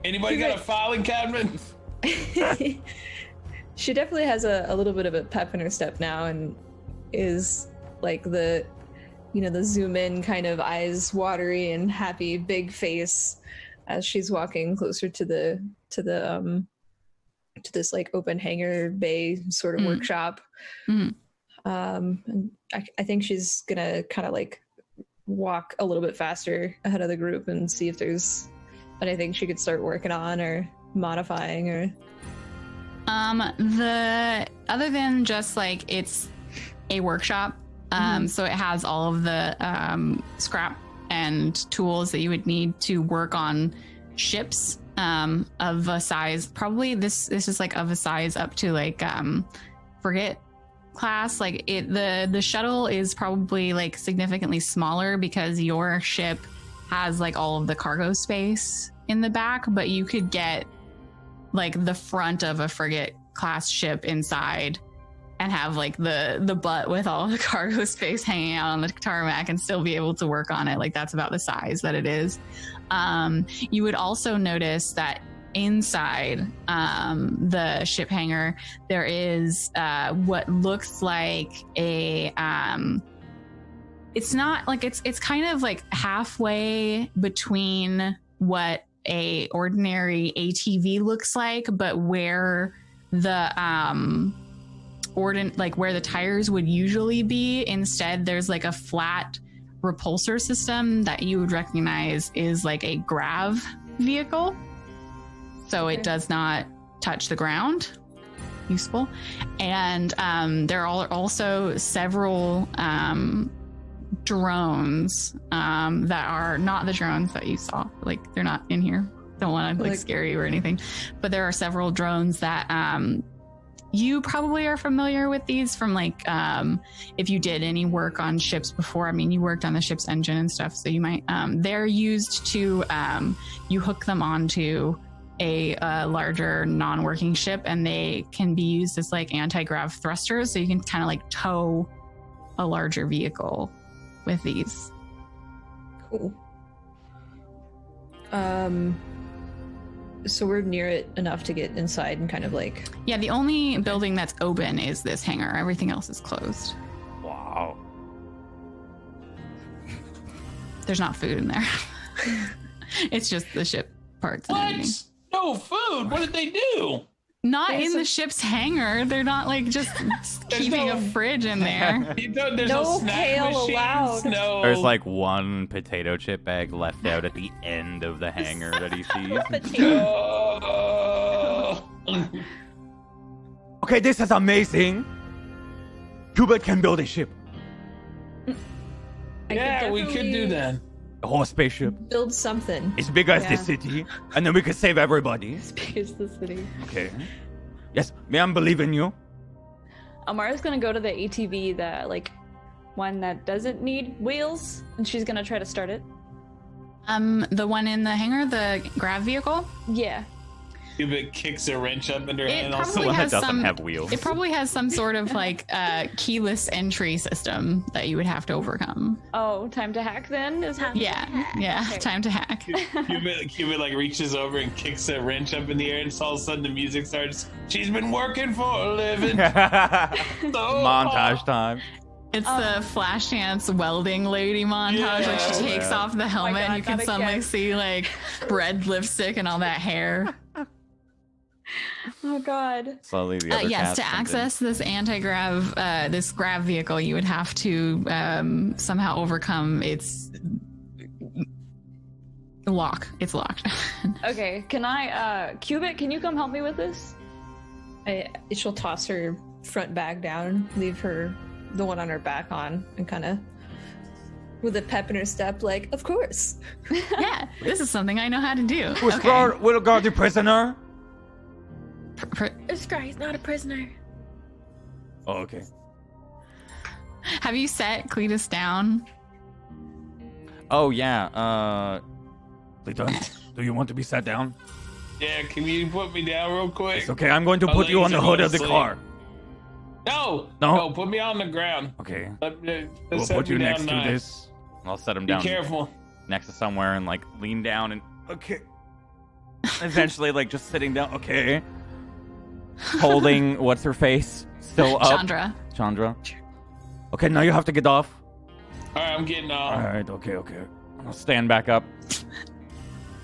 Anybody got a filing cabinet? She definitely has a little bit of a pep in her step now, and is like the zoom in kind of eyes watery and happy big face as she's walking closer to this like open hangar bay sort of workshop. Mhm. And I think she's gonna kind of like walk a little bit faster ahead of the group and see if there's anything she could start working on or modifying or the other than just like it's a workshop, so it has all of the scrap and tools that you would need to work on ships of a size, probably this is like of a size up to like frigate class. Like the shuttle is probably like significantly smaller because your ship has like all of the cargo space in the back, but you could get like the front of a frigate class ship inside and have like the butt with all the cargo space hanging out on the tarmac and still be able to work on it. Like that's about the size that it is. You would also notice that inside the ship hangar, there is what looks like a it's not like it's kind of like halfway between what a ordinary ATV looks like, but where the where the tires would usually be, instead there's like a flat repulsor system that you would recognize is like a grav vehicle, so it does not touch the ground. Useful. And there are also several drones that are not the drones that you saw. Like, they're not in here. Don't want to like scare you or anything, but there are several drones that you probably are familiar with these from like if you did any work on ships before. I mean, you worked on the ship's engine and stuff, so you might they're used to you hook them onto a larger non-working ship, and they can be used as like anti-grav thrusters, so you can kind of like tow a larger vehicle with these. Cool. So we're near it enough to get inside and kind of like... Yeah, the only building that's open is this hangar. Everything else is closed. Wow. There's not food in there. It's just the ship parts. What? No food? What did they do? Not in the ship's hangar. They're not like just keeping a fridge in there. There's No snack kale machines? allowed. No. There's like one potato chip bag left out at the end of the hangar that he sees. Okay, this is amazing. Hubert can build a ship. Yeah, we could do that. A whole spaceship. build something. It's big as Yeah. the city. And then we can save everybody. As big as the city. Okay. Yes, ma'am, believe in you. Amara's gonna go to the ATV, the like one that doesn't need wheels, and she's gonna try to start it. The one in the hangar, the grav vehicle. Yeah. Cubit kicks a wrench up in her It hand. Also, probably one that has doesn't some. have wheels. It probably has some sort of like keyless entry system that you would have to overcome. Oh, time to hack then? Is how Yeah, Okay. time to hack. Cubit like reaches over and kicks a wrench up in the air, and all of a sudden the music starts. She's been working for a living. Montage time. It's the Flashdance welding lady montage. Like she takes Yeah. off the helmet, and you can not suddenly again. see like red lipstick and all that hair. Oh god. Slowly the other Yes, cast to comes in. access this anti-grav, this grav vehicle, you would have to somehow overcome its lock. It's locked. Okay, can I Cubit, can you come help me with this? She'll toss her front bag down, leave her the one on her back on, and kind of with a pep in her step, like, of course. Yeah, this is something I know how to do. We'll guard the prisoner. This guy is not a prisoner. Oh, okay. Have you set Cletus down? Oh yeah. Lita, do you want to be sat down? Yeah, can you put me down real quick? It's okay, I'm going to My put you on legs the are hood going of the to car. No, No? put me on the ground. Okay. Let's We'll set put me you down next to nice. this. I'll set him Be down careful. next to somewhere and like lean down and Okay. eventually like just sitting down. Okay. Holding what's her face still up. Chandra. Okay, now you have to get off. All right, I'm getting off. Alright, okay. I'll stand back up.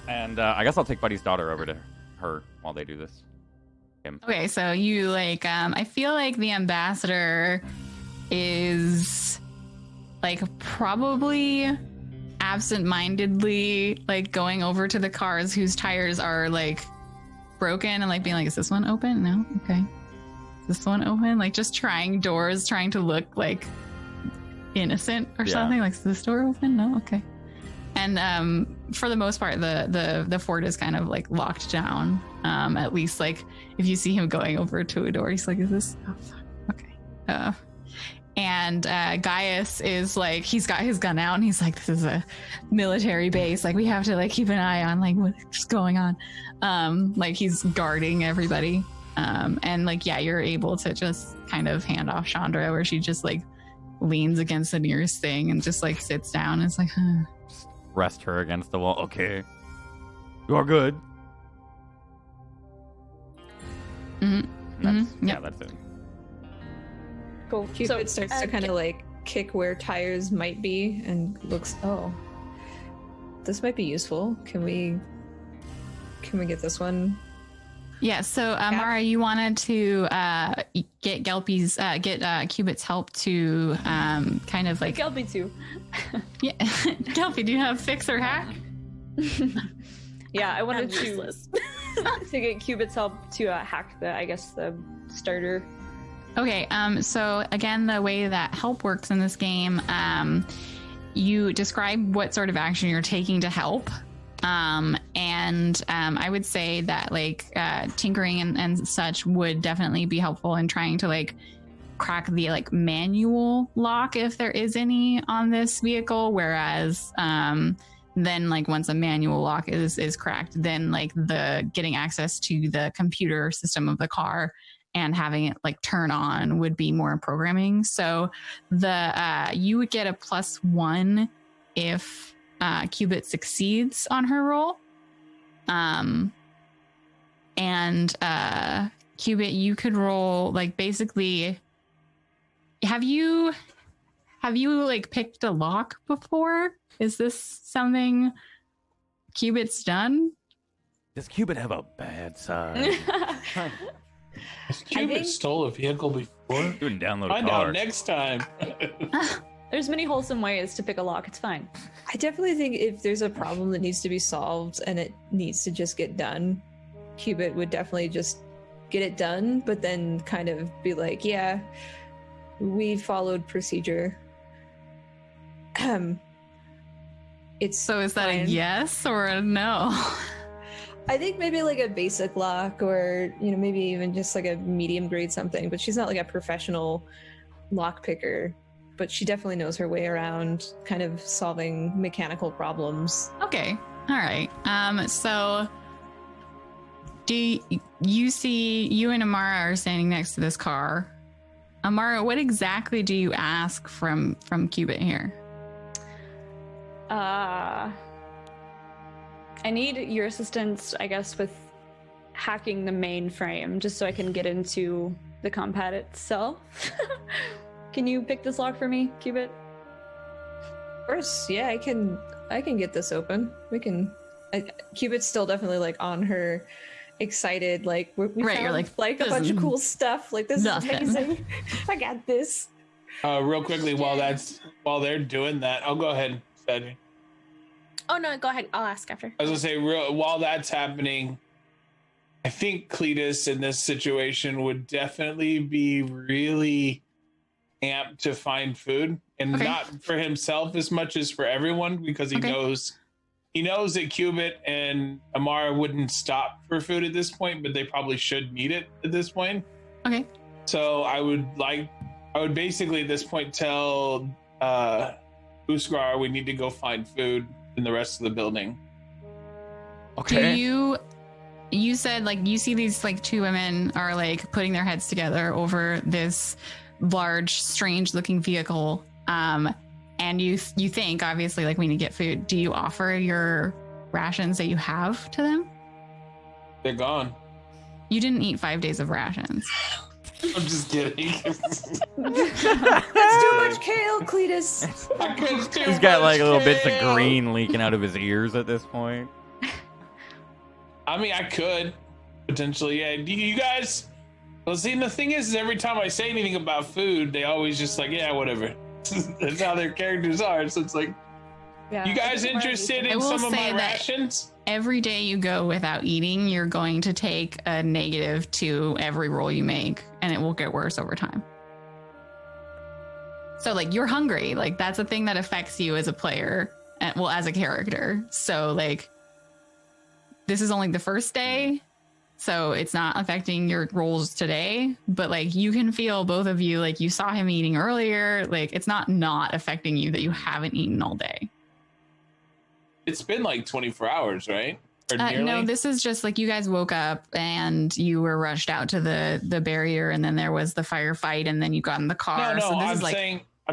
And I guess I'll take Buddy's daughter over to her while they do this. Him. Okay, so you like I feel like the ambassador is like probably absent-mindedly like going over to the cars whose tires are like broken and like being like, is this one open? No? Okay. Is this one open? Like just trying doors, trying to look like innocent or Yeah. something. Like, is this door open? No? Okay. And for the most part, the fort is kind of like locked down. At least like if you see him going over to a door, he's like, is this? Oh, fuck. Okay. And Gaius is like, he's got his gun out and he's like, this is a military base. Like we have to like keep an eye on like what's going on. Like he's guarding everybody. And like, yeah, you're able to just kind of hand off Chandra where she just like leans against the nearest thing and just like sits down. And it's like, huh. Rest her against the wall. Okay. You are good. Yeah, that's it. Cool. Cupid starts to kind of like kick where tires might be and looks, oh, this might be useful. Can we get this one? Yeah, so Mara, you wanted to get Cubit's help to kind of like Gelpy too. Yeah, Gelpy, do you have fix or hack? Yeah, I wanted I'm to useless. to get Cubit's help to hack the starter. Okay, so again, the way that help works in this game, you describe what sort of action you're taking to help. I would say that like tinkering and such would definitely be helpful in trying to like crack the like manual lock if there is any on this vehicle, whereas then like once a manual lock is cracked, then like the getting access to the computer system of the car and having it like turn on would be more programming. So the you would get a +1 if Cubit succeeds on her roll. Cubit, you could roll like basically. Have you like picked a lock before? Is this something Cubit's done? Does Cupid have a bad side? Has Cupid stole a vehicle before? Couldn't download a Find car. out next time. There's many wholesome ways to pick a lock. It's fine. I definitely think if there's a problem that needs to be solved and it needs to just get done, Cubit would definitely just get it done, but then kind of be like, yeah, we followed procedure. It's So is that a fine. yes or a no? I think maybe like a basic lock or, maybe even just like a medium grade something, but she's not like a professional lock picker, but she definitely knows her way around kind of solving mechanical problems. Okay. All right. So do you see you and Amara are standing next to this car? Amara, what exactly do you ask from Cubit here? I need your assistance, I guess, with hacking the mainframe, just so I can get into the compad itself. Can you pick this lock for me, Cubit? Of course, yeah, I can get this open. Cubit's still definitely like on her excited, like we Right, found, you're like, a this bunch is of cool stuff. Like this nothing. is amazing. I got this. Real quickly, while they're doing that, I'll go ahead, Cedric. Oh no, go ahead. I'll ask after. I was gonna say, while that's happening, I think Cletus in this situation would definitely be really amped to find food, and Okay. not for himself as much as for everyone, because he Okay. knows that Cubit and Amara wouldn't stop for food at this point, but they probably should need it at this point. Okay. So I would basically at this point tell Uskar we need to go find food in the rest of the building. Okay. Do you said like you see these like two women are like putting their heads together over this large, strange looking vehicle. And you think obviously like we need to get food. Do you offer your rations that you have to them? They're gone. You didn't eat 5 days of rations. I'm just kidding. That's too much kale, Cletus. He's got like little bits of green leaking out of his ears at this point. I mean, I could potentially. Yeah. Do you guys? Well, see, the thing is every time I say anything about food, they always just like, yeah, whatever. That's how their characters are. So it's like, Yeah. you guys interested I in will some of say my that- rations? Every day you go without eating, you're going to take a negative to every roll you make, and it will get worse over time. So like you're hungry, like that's a thing that affects you as a player, and well, as a character. So like this is only the first day, so it's not affecting your rolls today, but like you can feel, both of you, like you saw him eating earlier, like it's not affecting you that you haven't eaten all day. It's been like 24 hours, right? Or nearly? No, this is just like you guys woke up and you were rushed out to the barrier, and then there was the firefight, and then you got in the car. No, so this I'm is like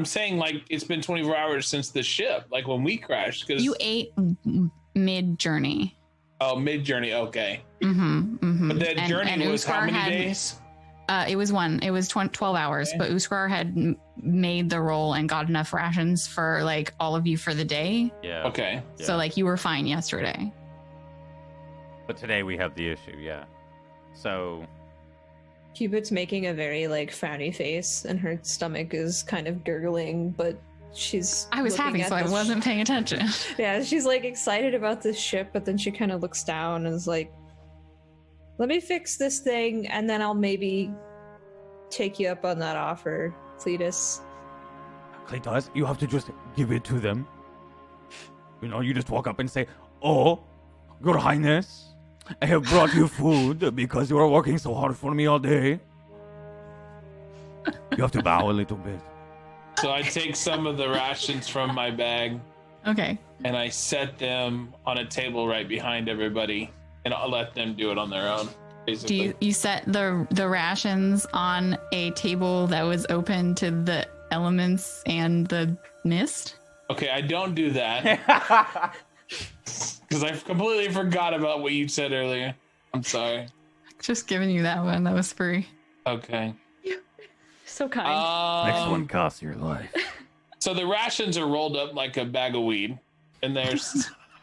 saying like it's been 24 hours since the ship, like when we crashed. Because you ate mid journey. Oh, mid-journey, okay. But that journey was how many days? It was 12 hours, Okay. but Uskar had made the roll and got enough rations for like all of you for the day. Yeah. Okay. Yeah. So like you were fine yesterday. But today we have the issue, yeah. So Cupid's making a very like frowny face, and her stomach is kind of gurgling, but she's. I was looking happy, at so I the wasn't paying attention. Yeah, she's like excited about this ship, but then she kind of looks down and is like, "Let me fix this thing, and then I'll maybe take you up on that offer, Cletus." Cletus, you have to just give it to them. You know, you just walk up and say, "Oh, Your Highness, I have brought you food because you are working so hard for me all day." You have to bow a little bit. So I take some of the rations from my bag Okay. and I set them on a table right behind everybody, and I'll let them do it on their own. Do Basically. you set the rations on a table that was open to the elements and the mist? Okay, I don't do that because I completely forgot about what you said earlier. I'm sorry. Just giving you that one. That was free. Okay. So kind. Next one costs your life. So the rations are rolled up like a bag of weed, and they're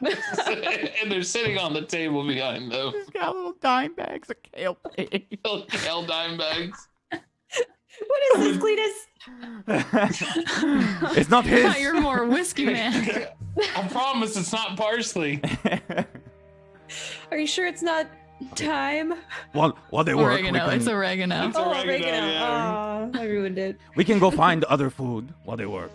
and they're sitting on the table behind them. He's got little dime bags of kale. Little kale dime bags. What is this, Cletus? It's not I his. thought you were more whiskey man. I promise it's not parsley. Are you sure it's not thyme? While they work, Oregano. It's oregano. It's oregano, Oh, I ruined it. we can go find other food while they work.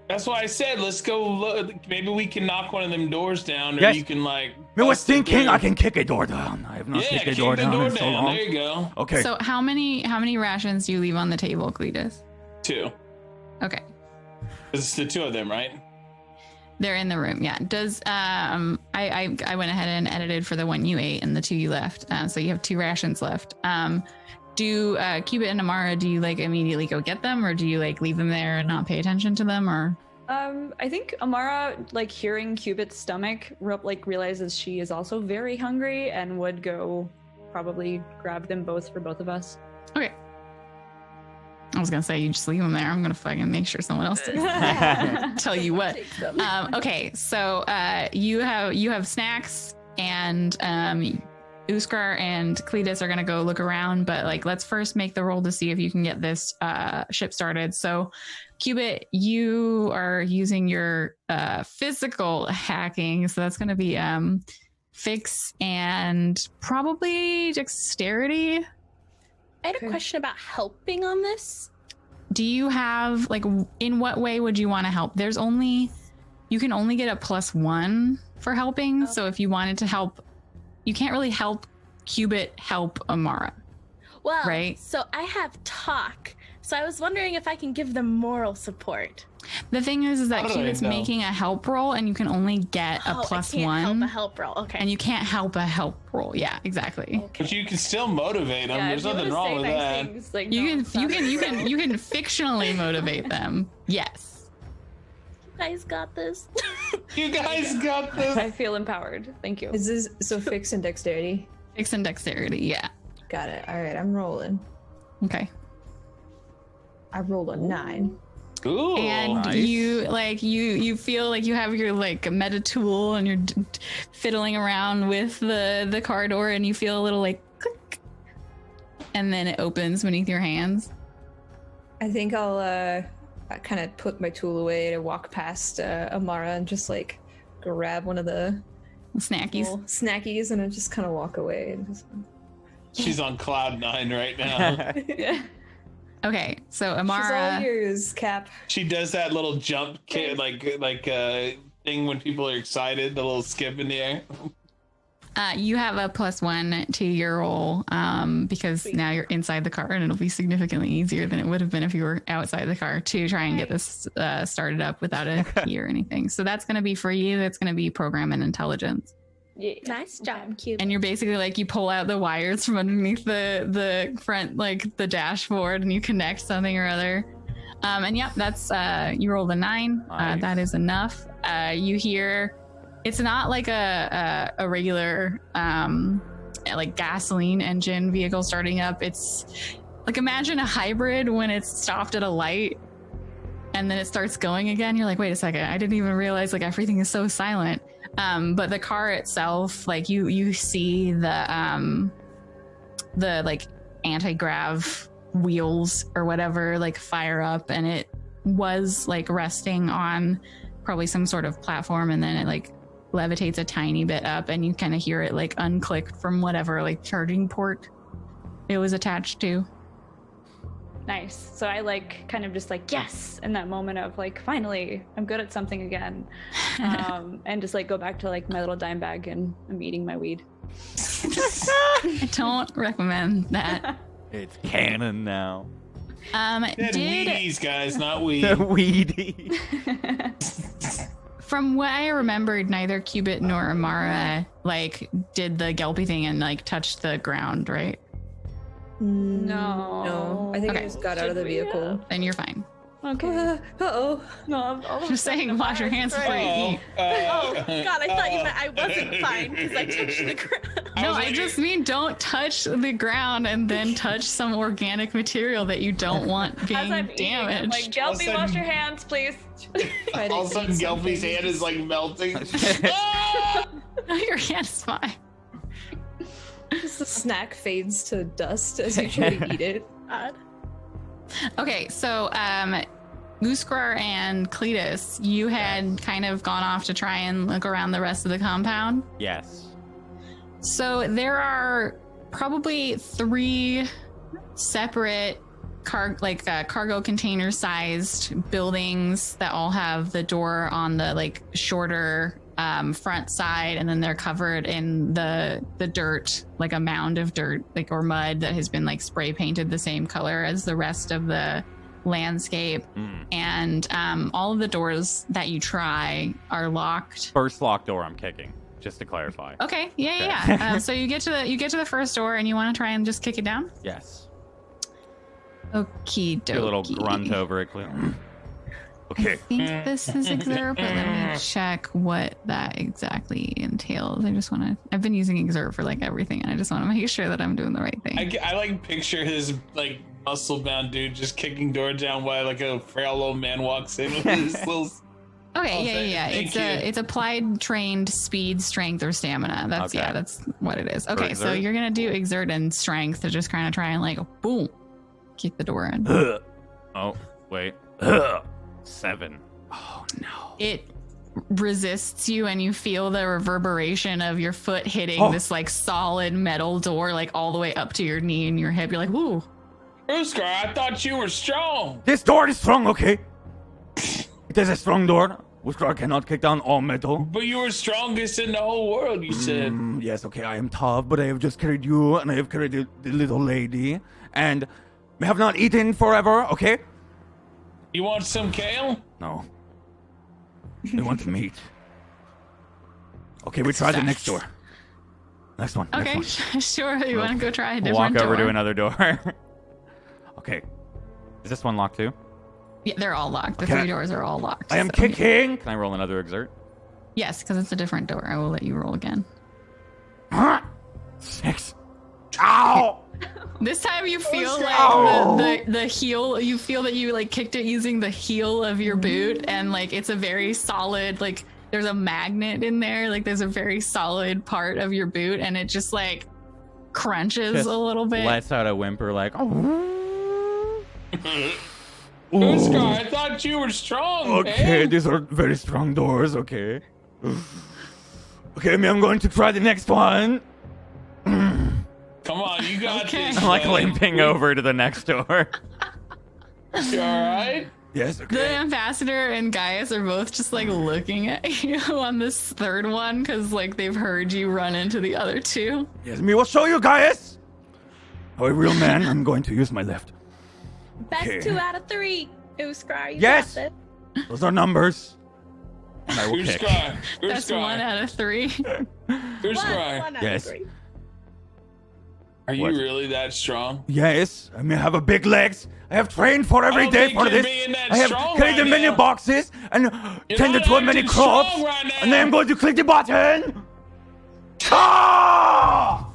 That's why I said let's go look. Maybe we can knock one of them doors down, or Yes. you can like. I was bust it thinking through. I can kick a door down. I have not Yeah, kicked a kick door the down door in so down. long. There you go. Okay. So how many rations do you leave on the table, Cletus? 2. Okay. It's the 2 of them, right? They're in the room. Yeah. Does I went ahead and edited for the one you ate and the 2 you left. So you have 2 rations left. Do Cubit and Amara, do you like immediately go get them, or do you like leave them there and not pay attention to them, or? I think Amara, like hearing Cubit's stomach, realizes she is also very hungry and would go probably grab them both for both of us. Okay. I was gonna say you just leave them there. I'm gonna fucking make sure someone else does. Tell you what. Okay, so you have snacks, and Uskar and Cletus are gonna go look around, but like let's first make the roll to see if you can get this ship started. So Cubit, you are using your physical hacking, so that's gonna be fix and probably dexterity. I had a question about helping on this. Do you have like in what way would you want to help? You can only get a +1 for helping. Oh. So if you wanted to help, you can't really help Cubit help Amara. Well, Right. so I have talk. So I was wondering if I can give them moral support. The thing is that How do I Cubit's know? making a help roll, and you can only get a Oh, I can't +1, help a help roll. Okay. and you can't help a help roll. Yeah, exactly. But you can still motivate them. Yeah, There's if you nothing wanna wrong say with nice that. things, like, You don't can sound bro. you can fictionally motivate them. Yes. You guys got this. You guys got this. I feel empowered. Thank you. Is this so fix and dexterity? Fix and dexterity. Yeah. Got it. All right, I'm rolling. Okay. I rolled a 9. Ooh. And nice. you feel like you have your like meta tool, and you're fiddling around with the car door, and you feel a little like click, and then it opens beneath your hands. I think I'll kind of put my tool away to walk past Amara and just like grab one of the Snackies. little snackies and I just kind of walk away and just. She's on cloud 9 right now. Okay, so She's all Amara. yours, Cap. She does that little jump like thing when people are excited, the little skip in the air. You have a +1 to your roll because now you're inside the car, and it'll be significantly easier than it would have been if you were outside the car to try and get this started up without a key or anything. So that's going to be for you. That's going to be program and intelligence. Yeah. Nice job, Cube. And you're basically like you pull out the wires from underneath the front, like the dashboard, and you connect something or other. And yep, that's you rolled a 9. Nice. That is enough. You hear it's not like a regular like gasoline engine vehicle starting up. It's like, imagine a hybrid when it's stopped at a light and then it starts going again. You're like, wait a second, I didn't even realize like everything is so silent. But the car itself, like you see the like anti-grav wheels or whatever like fire up, and it was like resting on probably some sort of platform, and then it like levitates a tiny bit up, and you kind of hear it like unclick from whatever like charging port it was attached to. Nice. So I like kind of just like, yes, in that moment of like, finally I'm good at something again. And just like go back to like my little dime bag and I'm eating my weed. I don't recommend that. It's canon now. Wheaties, guys, not weed. Weedy. From what I remembered, neither Cubit nor Amara like did the Gelpy thing and like touched the ground, right? No. I think I just got out of the vehicle. Then you're fine. Okay. Uh-oh. No, Just saying, wash your hands before you eat. Oh God, I thought you meant I wasn't fine because I touched the ground. No, I just mean don't touch the ground and then touch some organic material that you don't want As I'm being eating, I'm damaged. like, Gelpy, wash your hands, please. All of a sudden, Gelpy's hand is like melting. No, your hand's fine. Just the snack fades to dust as you try to eat it. Okay, so Gooskrar and Cletus, you had kind of gone off to try and look around the rest of the compound. Yes. So there are probably 3 separate cargo container sized buildings that all have the door on the like shorter front side, and then they're covered in the dirt, like a mound of dirt, like, or mud that has been like spray painted the same color as the rest of the landscape. And all of the doors that you try are locked. First locked door I'm kicking, just to clarify. Okay, yeah. So you get to the first door, and you want to try and just kick it down. Yes. Okie dokie. Do a little grunt over it, Cleo. I think this is Exert, but let me check what that exactly entails. I've been using Exert for like everything, and I just want to make sure that I'm doing the right thing. I like picture his like muscle bound dude just kicking door down while like a frail old man walks in with his little. Okay, yeah. It's applied trained speed, strength, or stamina. That's Okay. that's what it is. Okay, so Exert? you're gonna do Exert and strength to just kind of try and like boom, kick the door in. Oh, wait. 7. Oh, no. It resists you, and you feel the reverberation of your foot hitting this like solid metal door, like all the way up to your knee and your hip. You're like, woo. Oscar, I thought you were strong. This door is strong, okay? It is a strong door. Wuskar cannot kick down all metal. But you were strongest in the whole world, you said. Yes, okay, I am tough, but I have just carried you, and I have carried the little lady, and we have not eaten forever, okay? You want some kale? No. We want meat. Okay, we try the next door. Next one. Okay, Next one. sure. You want to go try a different Walk over door? to another door. Okay. Is this one locked too? Yeah, they're all locked. The Okay. 3 doors are all locked. I am so- kicking. Can I roll another exert? Yes, because it's a different door. I will let you roll again. 6. Ow! This time you feel Ow! like the heel. You feel that you like kicked it using the heel of your boot, and like it's a very solid. Like there's a magnet in there. Like there's a very solid part of your boot, and it just like crunches Just a little bit. Lets out a whimper like, oh. Oscar, I thought you were strong, Okay, man. these are very strong doors, okay. Okay, I'm going to try the next one. Come on, you got Okay. this. I'm like man. limping over to the next door. You alright? Yes, The okay. ambassador and Gaius are both just like looking at you on this third one because like they've heard you run into the other 2. Yes, me will show you guys. How a real man, I'm going to use my left. Best Okay. 2 out of 3. Oscar, you Yes! got this. Those are numbers. And I will kick. Oscar, That's 1 Oscar, out of 3. Oscar. One out Yes. of 3. Are you What? really that strong? Yes, I mean, I have a big legs. I have trained for every don't day think for you're this. being that I have strong cleaned right many now. boxes and You're tended not to many acting crops. strong right now. And then I'm going to click the button. Ah!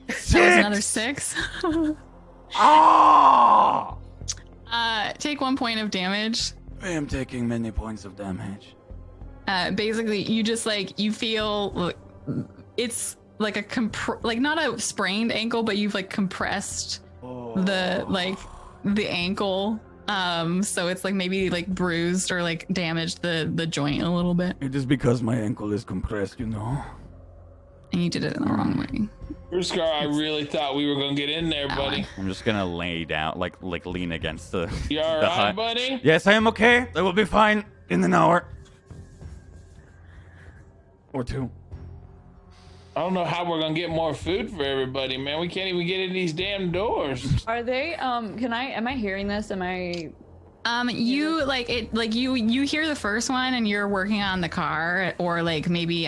That was Six! another 6. Ah! Take 1 point of damage. I am taking many points of damage. Basically, you just like you feel it's like a like not a sprained ankle, but you've like compressed the ankle. So it's like maybe like bruised or like damaged the joint a little bit, It is because my ankle is compressed, you know. and you did it in the wrong way. Ruskar, I really thought we were gonna get in there, buddy. I'm just gonna lay down, like lean against the. You the alright, hut. buddy? Yes, I am okay. I will be fine in an hour. Or 2. I don't know how we're gonna get more food for everybody, man. We can't even get in these damn doors. Are they? Am I hearing this? Am I? You like it, like you hear the first one, and you're working on the car, or like maybe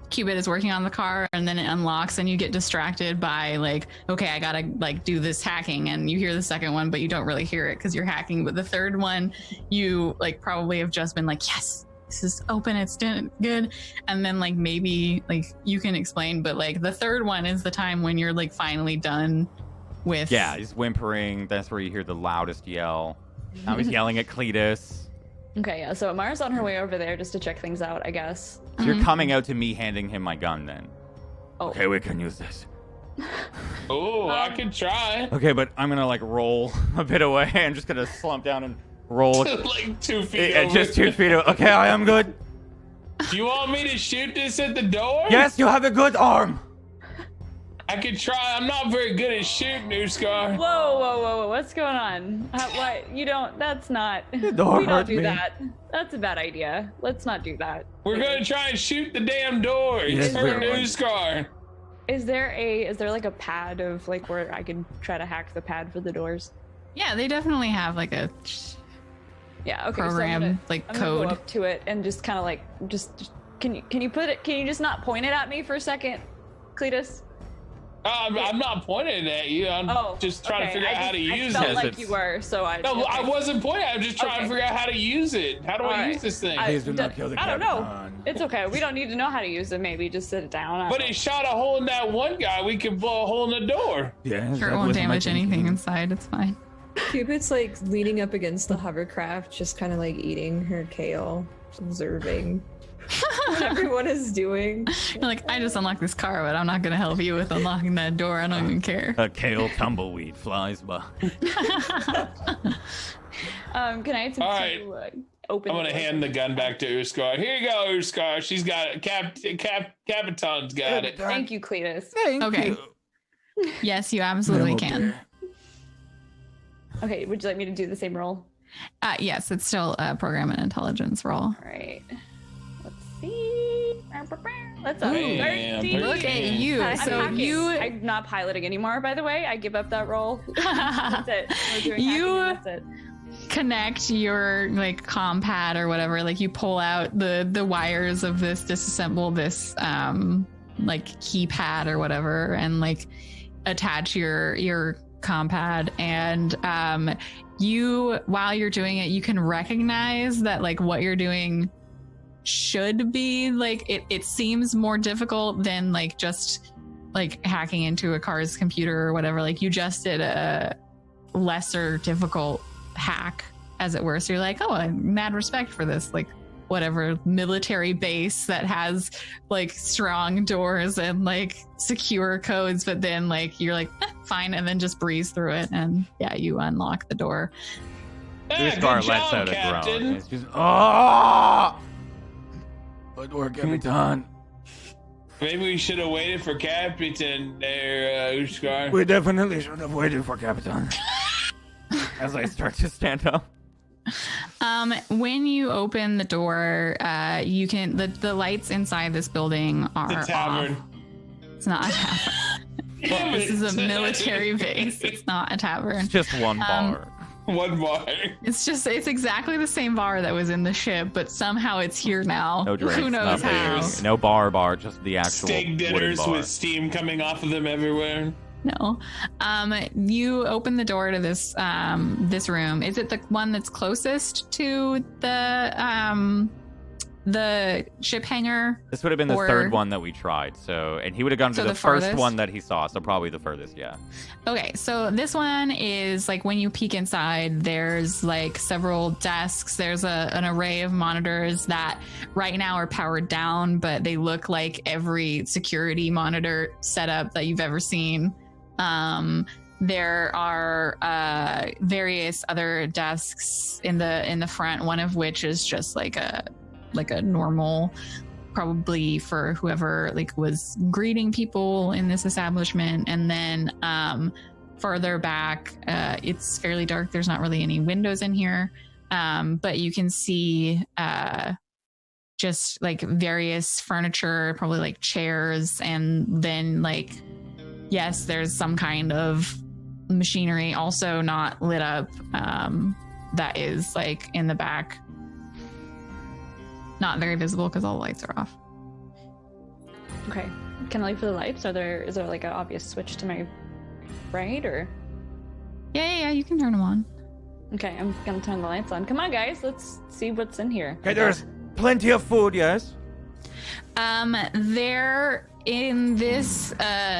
Cupid is working on the car, and then it unlocks, and you get distracted by like, okay, I gotta like do this hacking, and you hear the second one, but you don't really hear it because you're hacking. But the third one, you like probably have just been like, yes, this is open, it's doing good, and then like maybe like you can explain, but like the third one is the time when you're like finally done with. Yeah, he's whimpering. That's where you hear the loudest yell. Now he's yelling at Cletus. Okay, yeah. So Mara's on her way over there just to check things out, I guess. So you're coming out to me handing him my gun then. Oh. Okay, we can use this. Oh, I could try. Okay, but I'm gonna like roll a bit away. I'm just gonna slump down and roll. Like 2 feet Yeah, over. just 2 feet. Okay, I am good. You want me to shoot this at the door? Yes, you have a good arm. I could try. I'm not very good at shooting, Uskar. Whoa! What's going on? What? You don't? That's not. door We don't hurt do me. that. That's a bad idea. Let's not do that. We're gonna try and shoot the damn doors Yes, for we are. Uskar. Is there like a pad of like where I can try to hack the pad for the doors? Yeah, they definitely have like a Yeah. Okay. program, so like I'm gonna code. go up to it and just kind of like just can you put it? Can you just not point it at me for a second, Cletus? I'm not pointing at you. I'm just trying to figure out how to use I felt it. like It's- you were, so I. No, okay. I wasn't pointing. I'm just trying to Okay. figure out how to use it. How do I Alright. use this thing? Please do not kill the I don't know. Capricorn. It's okay. We don't need to know how to use it. Maybe just sit it down. I But don't it shot a hole in that one guy. We could blow a hole in the door. Yes, Sure, it that won't was my damage anything thinking. inside. It's fine. Cupid's like leaning up against the hovercraft, just kind of like eating her kale, just observing what everyone is doing. You're like, I just unlocked this car, but I'm not gonna help you with unlocking that door. I don't even care. A kale tumbleweed flies by. Can I attempt Alright. to open? I'm gonna the door? hand the gun back to Uskar. Here you go, Uskar. She's got it. Capitan's got it. Thank you, Cletus. Okay. Yes, you absolutely can. Okay, would you like me to do the same roll? Yes, it's still a program and intelligence roll. All right. Let's see. That's a Bam, 13. Look at you. I'm So hacking. you I'm not piloting anymore, by the way. I give up that role. That's it. We're doing You- hacking, that's it. connect your like comm pad or whatever, like you pull out the wires of this, disassemble this like keypad or whatever, and like attach your comm pad, and you, while you're doing it, you can recognize that like what you're doing should be like it seems more difficult than like just like hacking into a car's computer or whatever. Like you just did a lesser difficult hack, as it were. So you're like, oh, I mad respect for this, like whatever military base that has like strong doors and like secure codes, but then like you're like, fine, and then just breeze through it, and yeah, you unlock the door. Yeah, Uskar good lets job, out a Captain. groan. It's just, Ah! Good work, Capitan. Maybe we should have waited for Capitan there, Uskar. We definitely should have waited for Capitan. as I start to stand up. When you open the door, you can the lights inside this building are The tavern. off. It's not a tavern. Damn This is a it. military base. It's not a tavern. It's just one bar. One bar. It's exactly the same bar that was in the ship, but somehow it's here now. No drinks, Who knows nothing. how? Beers. No bar, just the actual Steak wooden dinners bar. with steam coming off of them everywhere. No. You open the door to this this room. Is it the one that's closest to the ship hangar? This would have been the Or- third one that we tried. So, and he would have gone to So the the first farthest? one that he saw. So probably the furthest. Yeah. Okay, so this one is like when you peek inside, there's like several desks. There's an array of monitors that right now are powered down, but they look like every security monitor setup that you've ever seen. There are various other desks in the front, one of which is just like a normal, probably for whoever like was greeting people in this establishment. And then further back, it's fairly dark. There's not really any windows in here, but you can see just like various furniture, probably like chairs, and then like, yes, there's some kind of machinery also not lit up that is like in the back. Not very visible because all the lights are off. Okay. Can I leave for the lights? Is there like an obvious switch to my right or? Yeah, you can turn them on. Okay, I'm gonna turn the lights on. Come on, guys, let's see what's in here. Okay, there's plenty of food, yes? There in this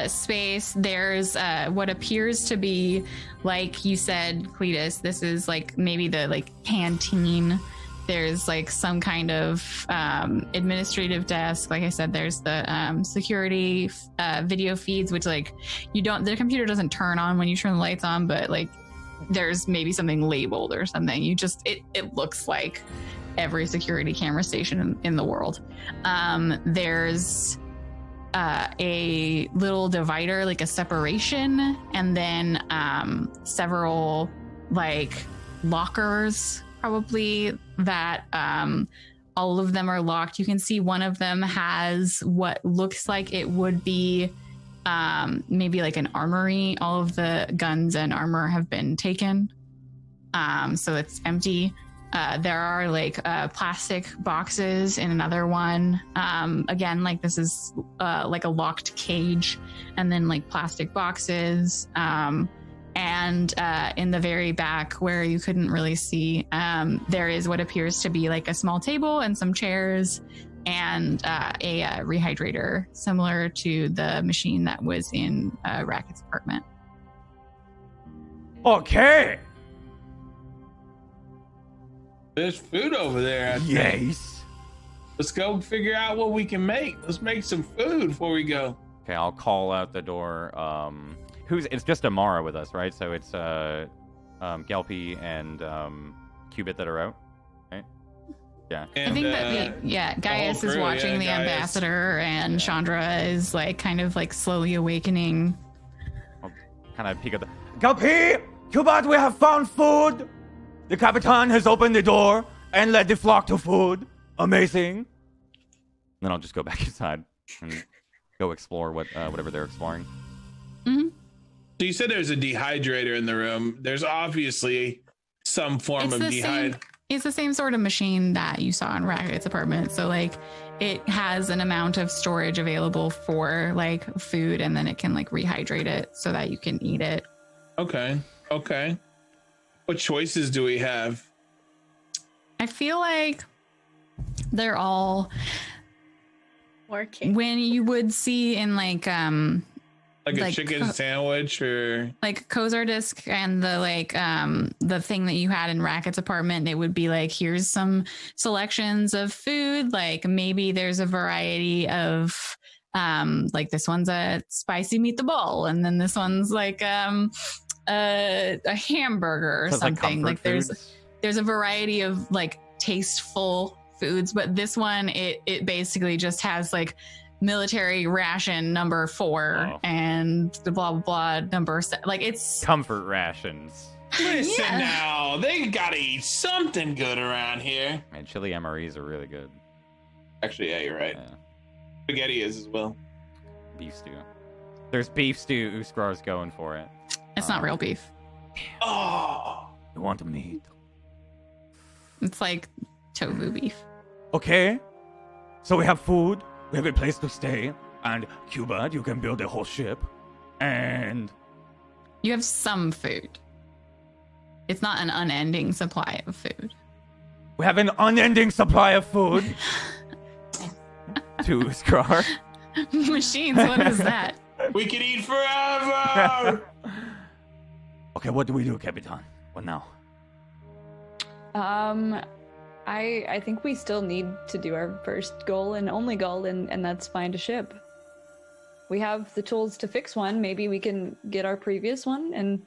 space, there's what appears to be, like you said, Cletus, this is like maybe the like canteen. There's like some kind of administrative desk. Like I said, there's the security video feeds, which like the computer doesn't turn on when you turn the lights on, but like there's maybe something labeled or something. It looks like every security camera station in the world. There's a little divider, like a separation, and then several like lockers, probably, that all of them are locked. You can see one of them has what looks like it would be maybe like an armory. All of the guns and armor have been taken, so it's empty. There are like plastic boxes in another one. Again, like this is like a locked cage, and then like plastic boxes. And in the very back where you couldn't really see, there is what appears to be like a small table and some chairs and a rehydrator, similar to the machine that was in Racket's apartment. Okay. There's food over there. Yes. Let's go figure out what we can make. Let's make some food before we go. Okay, I'll call out the door. It's just Amara with us, right? So it's Gelpy and Cubit that are out, right? Yeah. And, I think that Gaius is crew, watching the Gaius. ambassador, and Chandra is like kind of like slowly awakening. I'll kind of peek at the. Galpi, Cubat, we have found food. The Capitan has opened the door and led the flock to food. Amazing. Then I'll just go back inside and go explore whatever they're exploring. Mm-hmm. So you said there's a dehydrator in the room. There's obviously some form of dehydrator. It's the same sort of machine that you saw in Racket's apartment. So like it has an amount of storage available for like food, and then it can like rehydrate it so that you can eat it. Okay. What choices do we have? I feel like they're all Working. when you would see in like Like a like chicken sandwich or like Kozar disc and the like the thing that you had in Racket's apartment, it would be like, here's some selections of food, like maybe there's a variety of like this one's a spicy meatball, and then this one's like a hamburger or So it's like something. Like comfort there's a variety of like tasteful foods, but this one it basically just has like military ration number 4 and the blah blah blah number like it's comfort rations. listen Yeah. now. They gotta eat something good around here. Man, chili MREs are really good. Actually, yeah, you're right. Yeah. Spaghetti is as well. Beef stew. There's beef stew. Uskrar's going for it. it's not real beef. Oh, You want meat? It's like tofu beef. Okay. So we have food. We have a place to stay. And Cuba, you can build a whole ship. And You have some food. It's not an unending supply of food. we have an unending supply of food. To Uskar. Machines, what is that? We can eat forever. Okay, what do we do, Capitan? What now? I think we still need to do our first goal and only goal, and that's find a ship. We have the tools to fix one. Maybe we can get our previous one and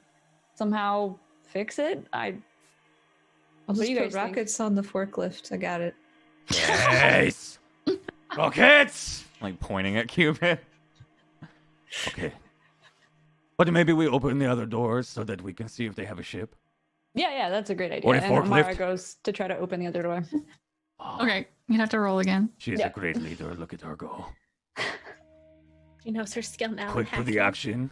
somehow fix it. I'll What just do you put guys think? rockets on the forklift. I got it. Yes! Rockets! Like pointing at Cupid. Okay. But maybe we open the other doors so that we can see if they have a ship. Yeah, that's a great idea. Or a And Amara forklift. goes to try to open the other door. Okay, you'd have to roll again. She is Yeah. a great leader. Look at her go. She knows her skill now. Quick to the hacking. action.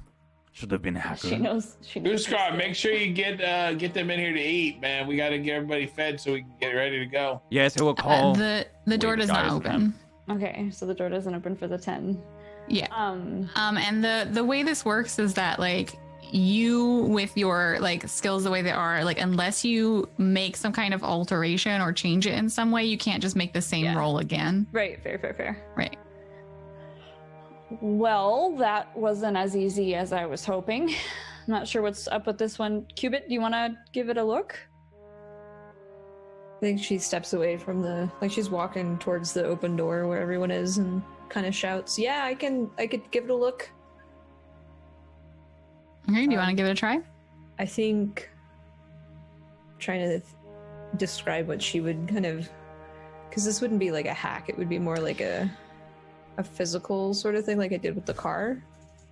Should have been a hacker. She knows. Uskar, make sure you get them in here to eat, man. We got to get everybody fed so we can get ready to go. Yes, it will call. The door Wait, does guys, not open. Okay, so the door doesn't open for the 10. Yeah. Um, And the way this works is that like you with your like skills the way they are, like unless you make some kind of alteration or change it in some way, you can't just make the same Yeah. roll again. right, fair. Right. Well, that wasn't as easy as I was hoping. I'm not sure what's up with this one. Cubit, do you want to give it a look? I think she steps away from she's walking towards the open door where everyone is and kind of shouts, "Yeah, I could give it a look." Okay, do you want to give it a try? I think trying to describe what she would kind of, because this wouldn't be like a hack, it would be more like a physical sort of thing like I did with the car.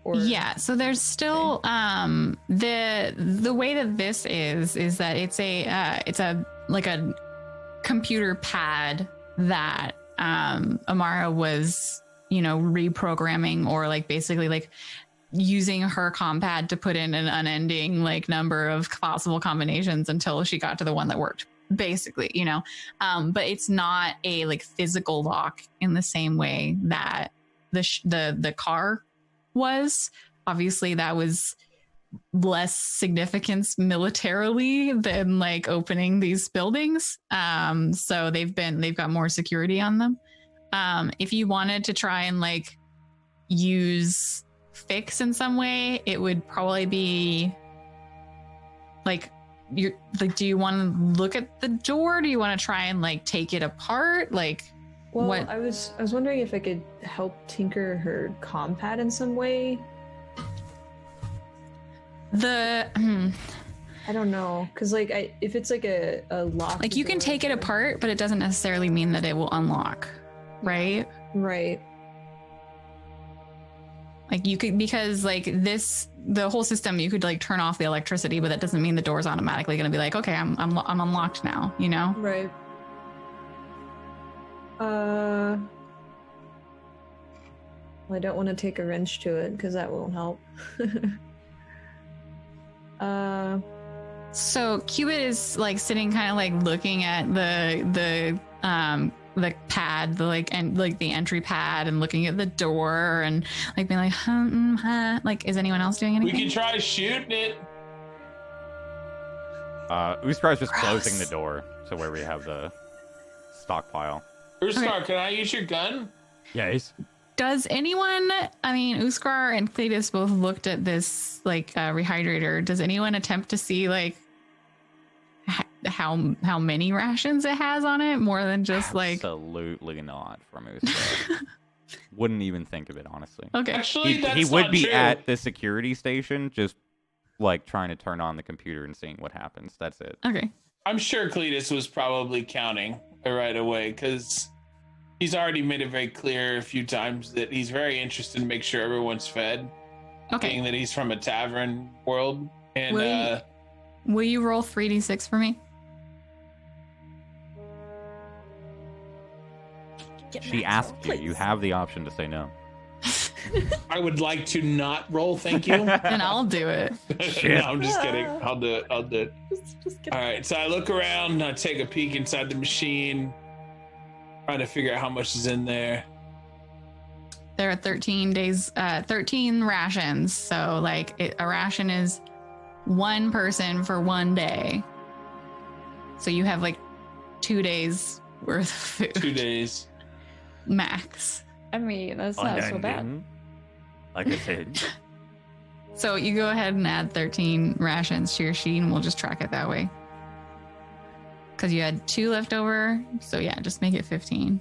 Or Yeah, so there's still the way that this is that it's a like a computer pad that Amara was, reprogramming or like basically like using her compad to put in an unending like number of possible combinations until she got to the one that worked, basically, but it's not a like physical lock in the same way that the car was. Obviously that was less significance militarily than like opening these buildings, so they've got more security on them. If you wanted to try and like use fix in some way, it would probably be like do you want to look at the door? Do you want to try and like take it apart? Like Well, what? I was wondering if I could help tinker her compad in some way. I don't know, because like if it's like a lock, like you can take it apart, but it doesn't necessarily mean that it will unlock, right? Right. Like you could, because like the whole system, you could like turn off the electricity, but that doesn't mean the door's automatically going to be like, okay, I'm unlocked now, Right. Well, I don't want to take a wrench to it because that won't help. So Cubit is like sitting kind of like looking at the pad, the entry pad, and looking at the door and like being like, like, is anyone else doing We anything? can try shooting it. Uskar's just Gross. closing the door to where we have the stockpile. Uskar, can I use your gun? Yes. Does anyone, I mean, Uskar and Cletus both looked at this like rehydrator. Does anyone attempt to see like how many rations it has on it, more than just like? Absolutely not from Uskar. Wouldn't even think of it, honestly. Okay. Actually, that's He would not be true. at the security station, just like trying to turn on the computer and seeing what happens. That's it. Okay. I'm sure Cletus was probably counting it right away because he's already made it very clear a few times that he's very interested in make sure everyone's fed. Okay. Being that he's from a tavern world, and Will you roll 3d6 for me? Get She that asked soul, you. You please. have the option to say no. I would like to not roll. Thank you. Then I'll do it. No, I'm just kidding. I'll do it. Just get All right. So I look around. I take a peek inside the machine, trying to figure out how much is in there. There are 13 days, 13 rations. So like a ration is one person for one day. So you have like 2 days worth of food. 2 days. Max. I mean, that's not so bad. Like I said. So you go ahead and add 13 rations to your sheet and we'll just track it that way. Because you had 2 left over. So yeah, just make it 15.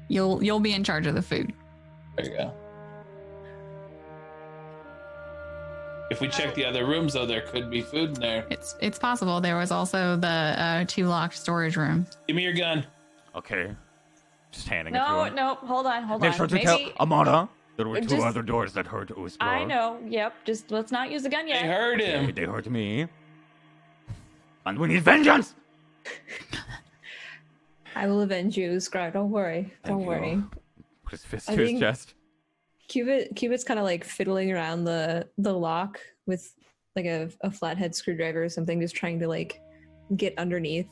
You'll be in charge of the food. There you go. If we check the other rooms, though, there could be food in there. It's possible. There was also the 2 locked storage rooms. Give me your gun. Okay. Just handing it to him. No, hold on. Make sure to tell Amara there were 2 Just- other doors that hurt Uskar. I know. Yep. Just let's not use the gun They yet. heard him. They hurt me. And we need vengeance! I will avenge you, Scry. Don't worry. Thank Don't you. worry. Put his fist I to his think- chest. Cubit's kind of like fiddling around the lock with like a flathead screwdriver or something, just trying to like get underneath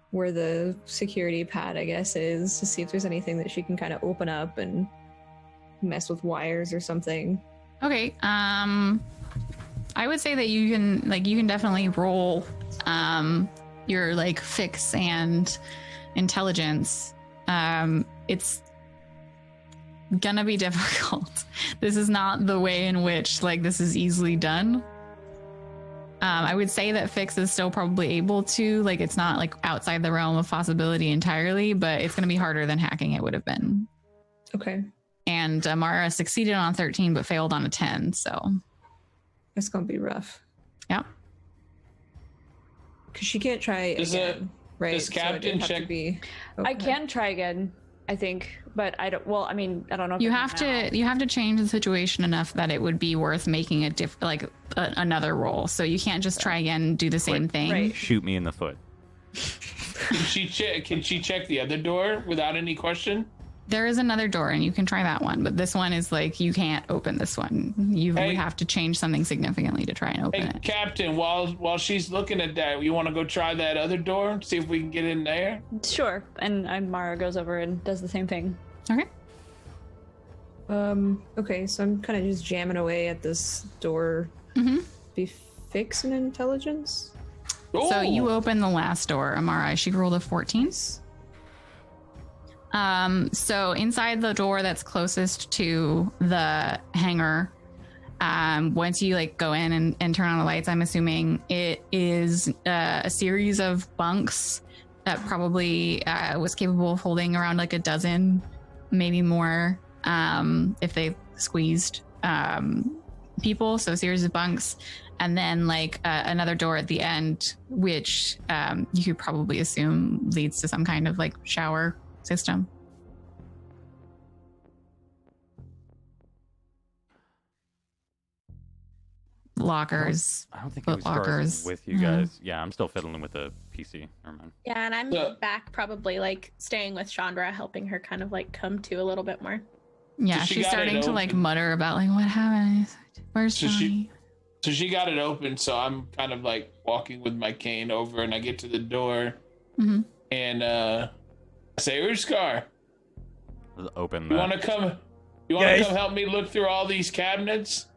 where the security pad, I guess, is, to see if there's anything that she can kind of open up and mess with wires or something. Okay. I would say that you can definitely roll your like fix and intelligence. It's gonna be difficult. This is not the way in which like this is easily done. I would say that fix is still probably able to, like, it's not like outside the realm of possibility entirely, but it's gonna be harder than hacking it would have been. Okay. And Mara succeeded on 13 but failed on a 10, so That's gonna be rough. yeah. Because she can't try Does again, right? does So it'd Captain have to check- be... Oh, I go ahead. can try again, I think, but I don't. Well, I mean, I don't know. If You I have can now. to change the situation enough that it would be worth making another roll. So you can't just try again and do the same thing. Right. Shoot me in the foot. Can she check the other door without any question? There is another door and you can try that one, but this one is like you can't open this one. You Hey. would have to change something significantly to try and open Hey, it. Captain, while she's looking at that, you want to go try that other door? See if we can get in there? Sure. And Mara goes over and does the same thing. Okay. Okay, so I'm kind of just jamming away at this door. Mm-hmm. Be fix and intelligence? So you Ooh. open the last door, Amara. She rolled a 14. So inside the door that's closest to the hangar, once you like go in and turn on the lights, I'm assuming it is a series of bunks that probably was capable of holding around like a dozen, maybe more, if they squeezed people. So a series of bunks. And then like another door at the end, which you could probably assume leads to some kind of like shower system. Lockers. I don't think Foot it was starting lockers. with you guys. Yeah, I'm still fiddling with the PC. Never mind. Yeah, and I'm So- back probably like staying with Chandra, helping her kind of like come to a little bit more. Yeah, So she she's got it starting to like open. mutter about like what happened. Where's So Johnny? So she got it open, so I'm kind of like walking with my cane over, and I get to the door, Mhm. and I say, "Uskar, Open you the. want to come? You want to Yes. come help me look through all these cabinets?"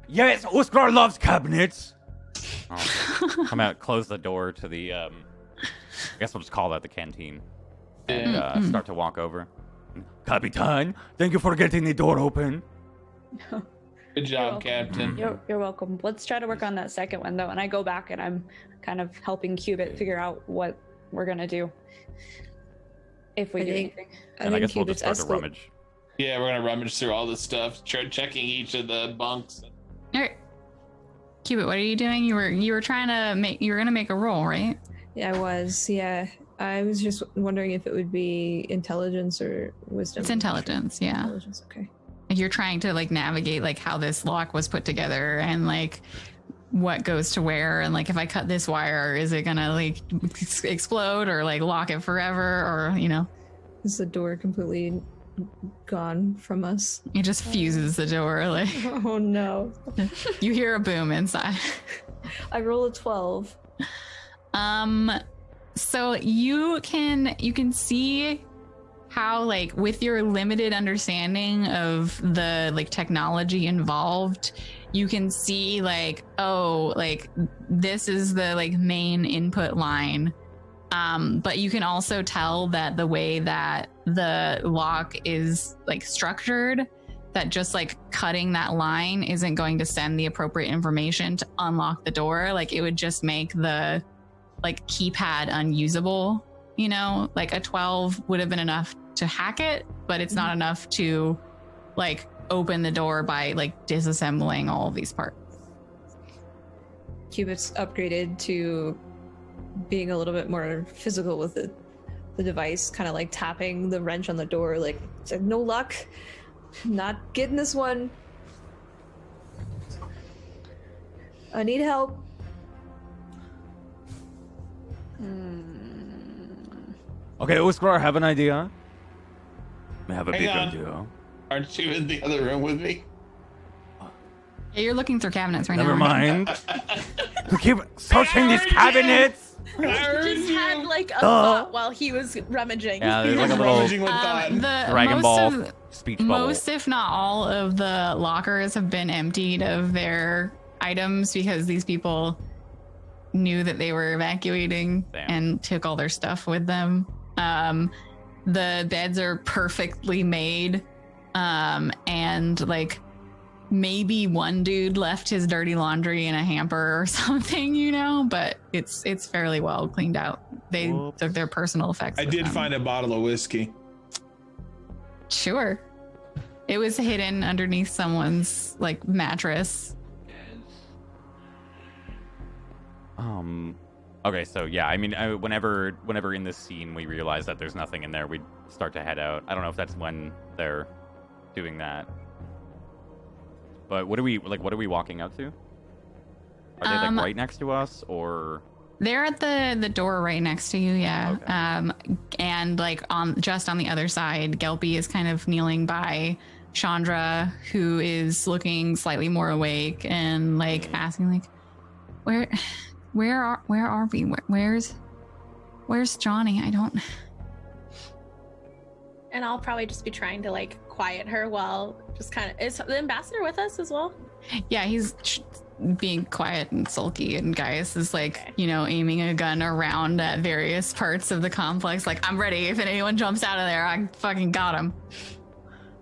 Yes, Uskar loves cabinets. Come out, close the door to the. I guess we'll just call that the canteen. And start to walk over. Capitan, thank you for getting the door open. Good job, welcome. Captain. You're welcome. Let's try to work on that second one though. And I go back and I'm kind of helping Cubit figure out what we're gonna do. If we I do think- anything. And I guess we'll just start to escal- rummage. Yeah, we're gonna rummage through all the stuff, checking each of the bunks. All right. Cubit, what are you doing? You were trying to make, you were gonna make a roll, right? Yeah, I was. Yeah. I was just wondering if it would be intelligence or wisdom. It's intelligence, yeah. Intelligence, okay. You're trying to like navigate like how this lock was put together and like what goes to where, and like if I cut this wire, is it gonna like explode or like lock it forever, or you know, Is the door completely gone from us? it just fuses the door. Like Oh no. you hear a boom inside. I roll a 12. So you can see how like with your limited understanding of the like technology involved, you can see like, oh, like this is the like main input line. But you can also tell that the way that the lock is like structured, that just like cutting that line isn't going to send the appropriate information to unlock the door. Like it would just make the like keypad unusable, you know, like a 12 would have been enough to hack it, but it's not enough to like open the door by like disassembling all of these parts. Cubit's upgraded to being a little bit more physical with the device, kind of like tapping the wrench on the door, like, it's like no luck, not getting this one. I need help. Okay, Uskar, I have an idea. I have a Hang big on. idea. Aren't you in the other room with me? Yeah, you're looking through cabinets right Never now. mind. To keep searching these cabinets. He just had like a thought while he was rummaging. Yeah, there's like a little Rummaging with thought. The Dragon most Ball of- speech bubble. Most, if not all, of the lockers have been emptied of their items because these people knew that they were evacuating Damn. and took all their stuff with them. The beds are perfectly made, and like maybe one dude left his dirty laundry in a hamper or something, you know, but it's fairly well cleaned out. They Whoops. took their personal effects. I with did them. find a bottle of whiskey. Sure. It was hidden underneath someone's like mattress. Okay, so yeah, I mean, whenever in this scene we realize that there's nothing in there, we start to head out. I don't know if that's when they're doing that. But what are we walking out to? Are they like right next to us, or? They're at the door right next to you, yeah. Okay. And like just on the other side, Gelpy is kind of kneeling by Chandra, who is looking slightly more awake and like asking like, where are we? Where's Johnny? I don't. And I'll probably just be trying to like quiet her while just kind of. Is the ambassador with us as well? Yeah, he's being quiet and sulky, and Gaius is like, you know, aiming a gun around at various parts of the complex. Like, I'm ready. If anyone jumps out of there, I fucking got him.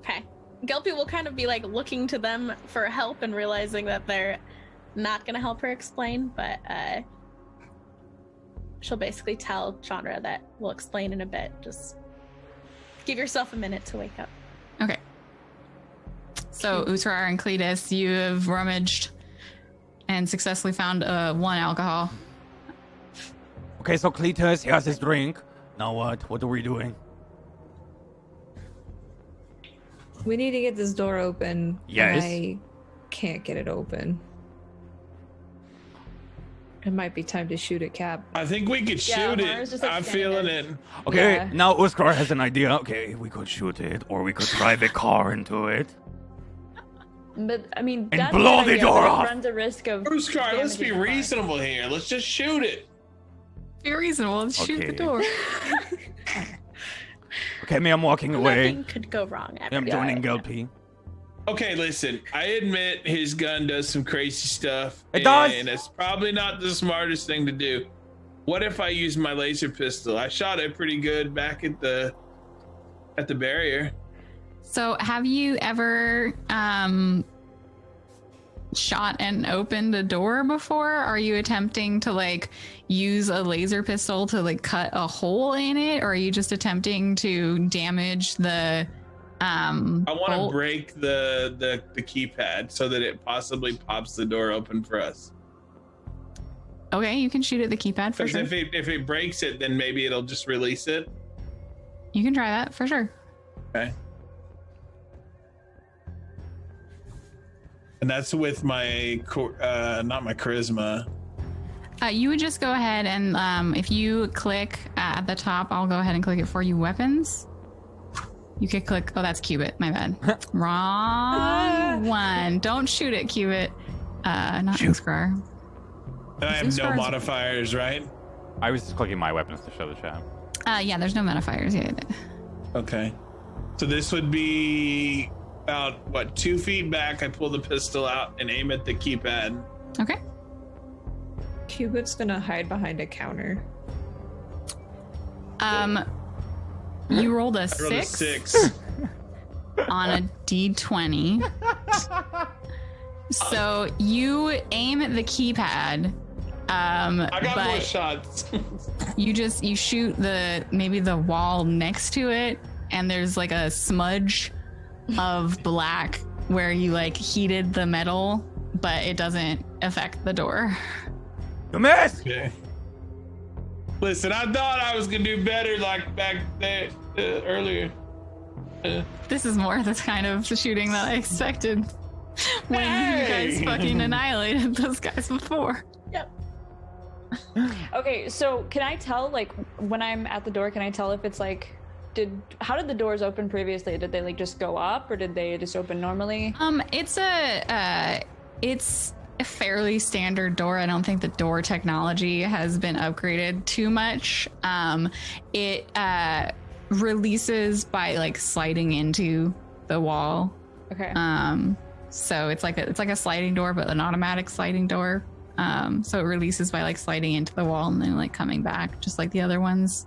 Okay. Gelpy will kind of be like looking to them for help and realizing that they're not going to help her explain, but she'll basically tell Chandra that we'll explain in a bit. Just give yourself a minute to wake up. Okay. So, Usrar and Cletus, you have rummaged and successfully found one alcohol. Okay, so Cletus, he has his drink. Now what? What are we doing? We need to get this door open. Yes. And I can't get it open. It might be time to shoot at Cap. I think we could Yeah, shoot Mara's it. just, like, I'm standing feeling there. it. Okay, Yeah. now Uskar has an idea. Okay, we could shoot it, or we could drive a car into it. But I mean, And that's blow a good the idea, door but it off. runs a risk of. Bruce Carr, let's be damaging the car. reasonable here. Let's just shoot it. Be reasonable. Let's shoot the Okay. door. Okay, me, I'm walking away. Nothing could go wrong. I'm joining Gelpy. Okay, listen. I admit his gun does some crazy stuff. It does. And it's probably not the smartest thing to do. What if I use my laser pistol? I shot it pretty good back at the barrier. So, have you ever shot and opened a door before? Are you attempting to like use a laser pistol to like cut a hole in it, or are you just attempting to damage the I want to bolt? break the keypad so that it possibly pops the door open for us. Okay, you can shoot at the keypad for Because sure. if it breaks it, then maybe it'll just release it. You can try that for sure. Okay. And that's with my not my charisma. You would just go ahead and if you click at the top, I'll go ahead and click it for you. Weapons. You could click. Oh, that's Cubit. My bad. Wrong one. Don't shoot it, Cubit. Not Uskar. And I have no Uskar is- modifiers, right? I was just clicking my weapons to show the chat. Yeah, there's no modifiers yet. Okay. So this would be about, what, 2 feet back. I pull the pistol out and aim at the keypad. Okay. Cubit's gonna hide behind a counter. You rolled a I rolled a 6 6. on a d20. So you aim at the keypad. I got more but shots. you shoot maybe the wall next to it, and there's like a smudge of black where you like heated the metal, but it doesn't affect the door. You missed! Okay. Listen, I thought I was gonna do better like back there earlier. This is more the kind of shooting that I expected when you guys Hey! fucking annihilated those guys before. Okay, so can I tell, like, when I'm at the door, can I tell if it's like, how did the doors open previously? Did they like just go up, or did they just open normally? It's a fairly standard door. I don't think the door technology has been upgraded too much. It releases by like sliding into the wall. Okay. So it's like a sliding door, but an automatic sliding door. So it releases by like sliding into the wall and then like coming back, just like the other ones.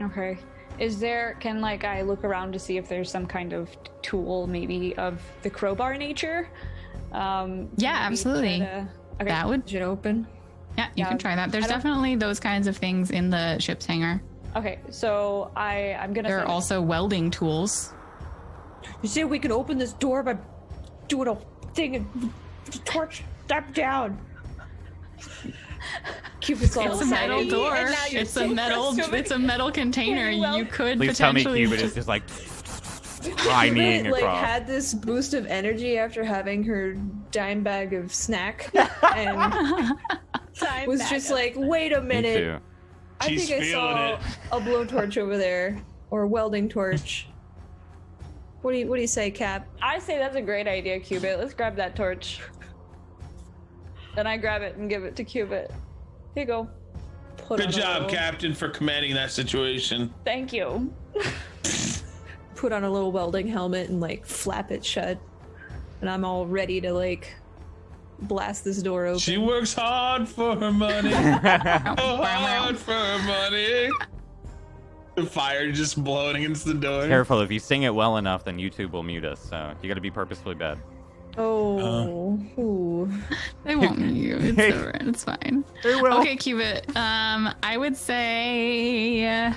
Okay. Can like I look around to see if there's some kind of tool, maybe of the crowbar nature? Yeah, maybe absolutely. okay. That would, Is it open? yeah, you Yeah, can try that. There's I don't- definitely those kinds of things in the ship's hangar. Okay, so I'm gonna. There are send- also welding tools. You say we can open this door by doing a thing and torch step down. Cupid's all It's a metal excited. door. and now you're It's a so metal. frustrated. It's a metal container. Well, You could Please tell me potentially. Cupid is just like high kneeing Cupid, like, across. had this boost of energy after having her dime bag of snack and was just like, wait a Me minute. too. I She's think I feeling saw it. a blowtorch over there, or a welding torch. What do you say, Cap? I say that's a great idea, Cubit. Let's grab that torch. Then I grab it and give it to Cubit. Here you go. Put on Good a job, little- Captain, for commanding that situation. Thank you. Put on a little welding helmet and like flap it shut, and I'm all ready to like blast this door open. She works hard for her money. Hard for her money. The fire just blowing against the door. Careful, if you sing it well enough, then YouTube will mute us. So you got to be purposefully bad. Oh, ooh. They won't mute you. It's over. It's fine. They will. Okay, Cubit. I would say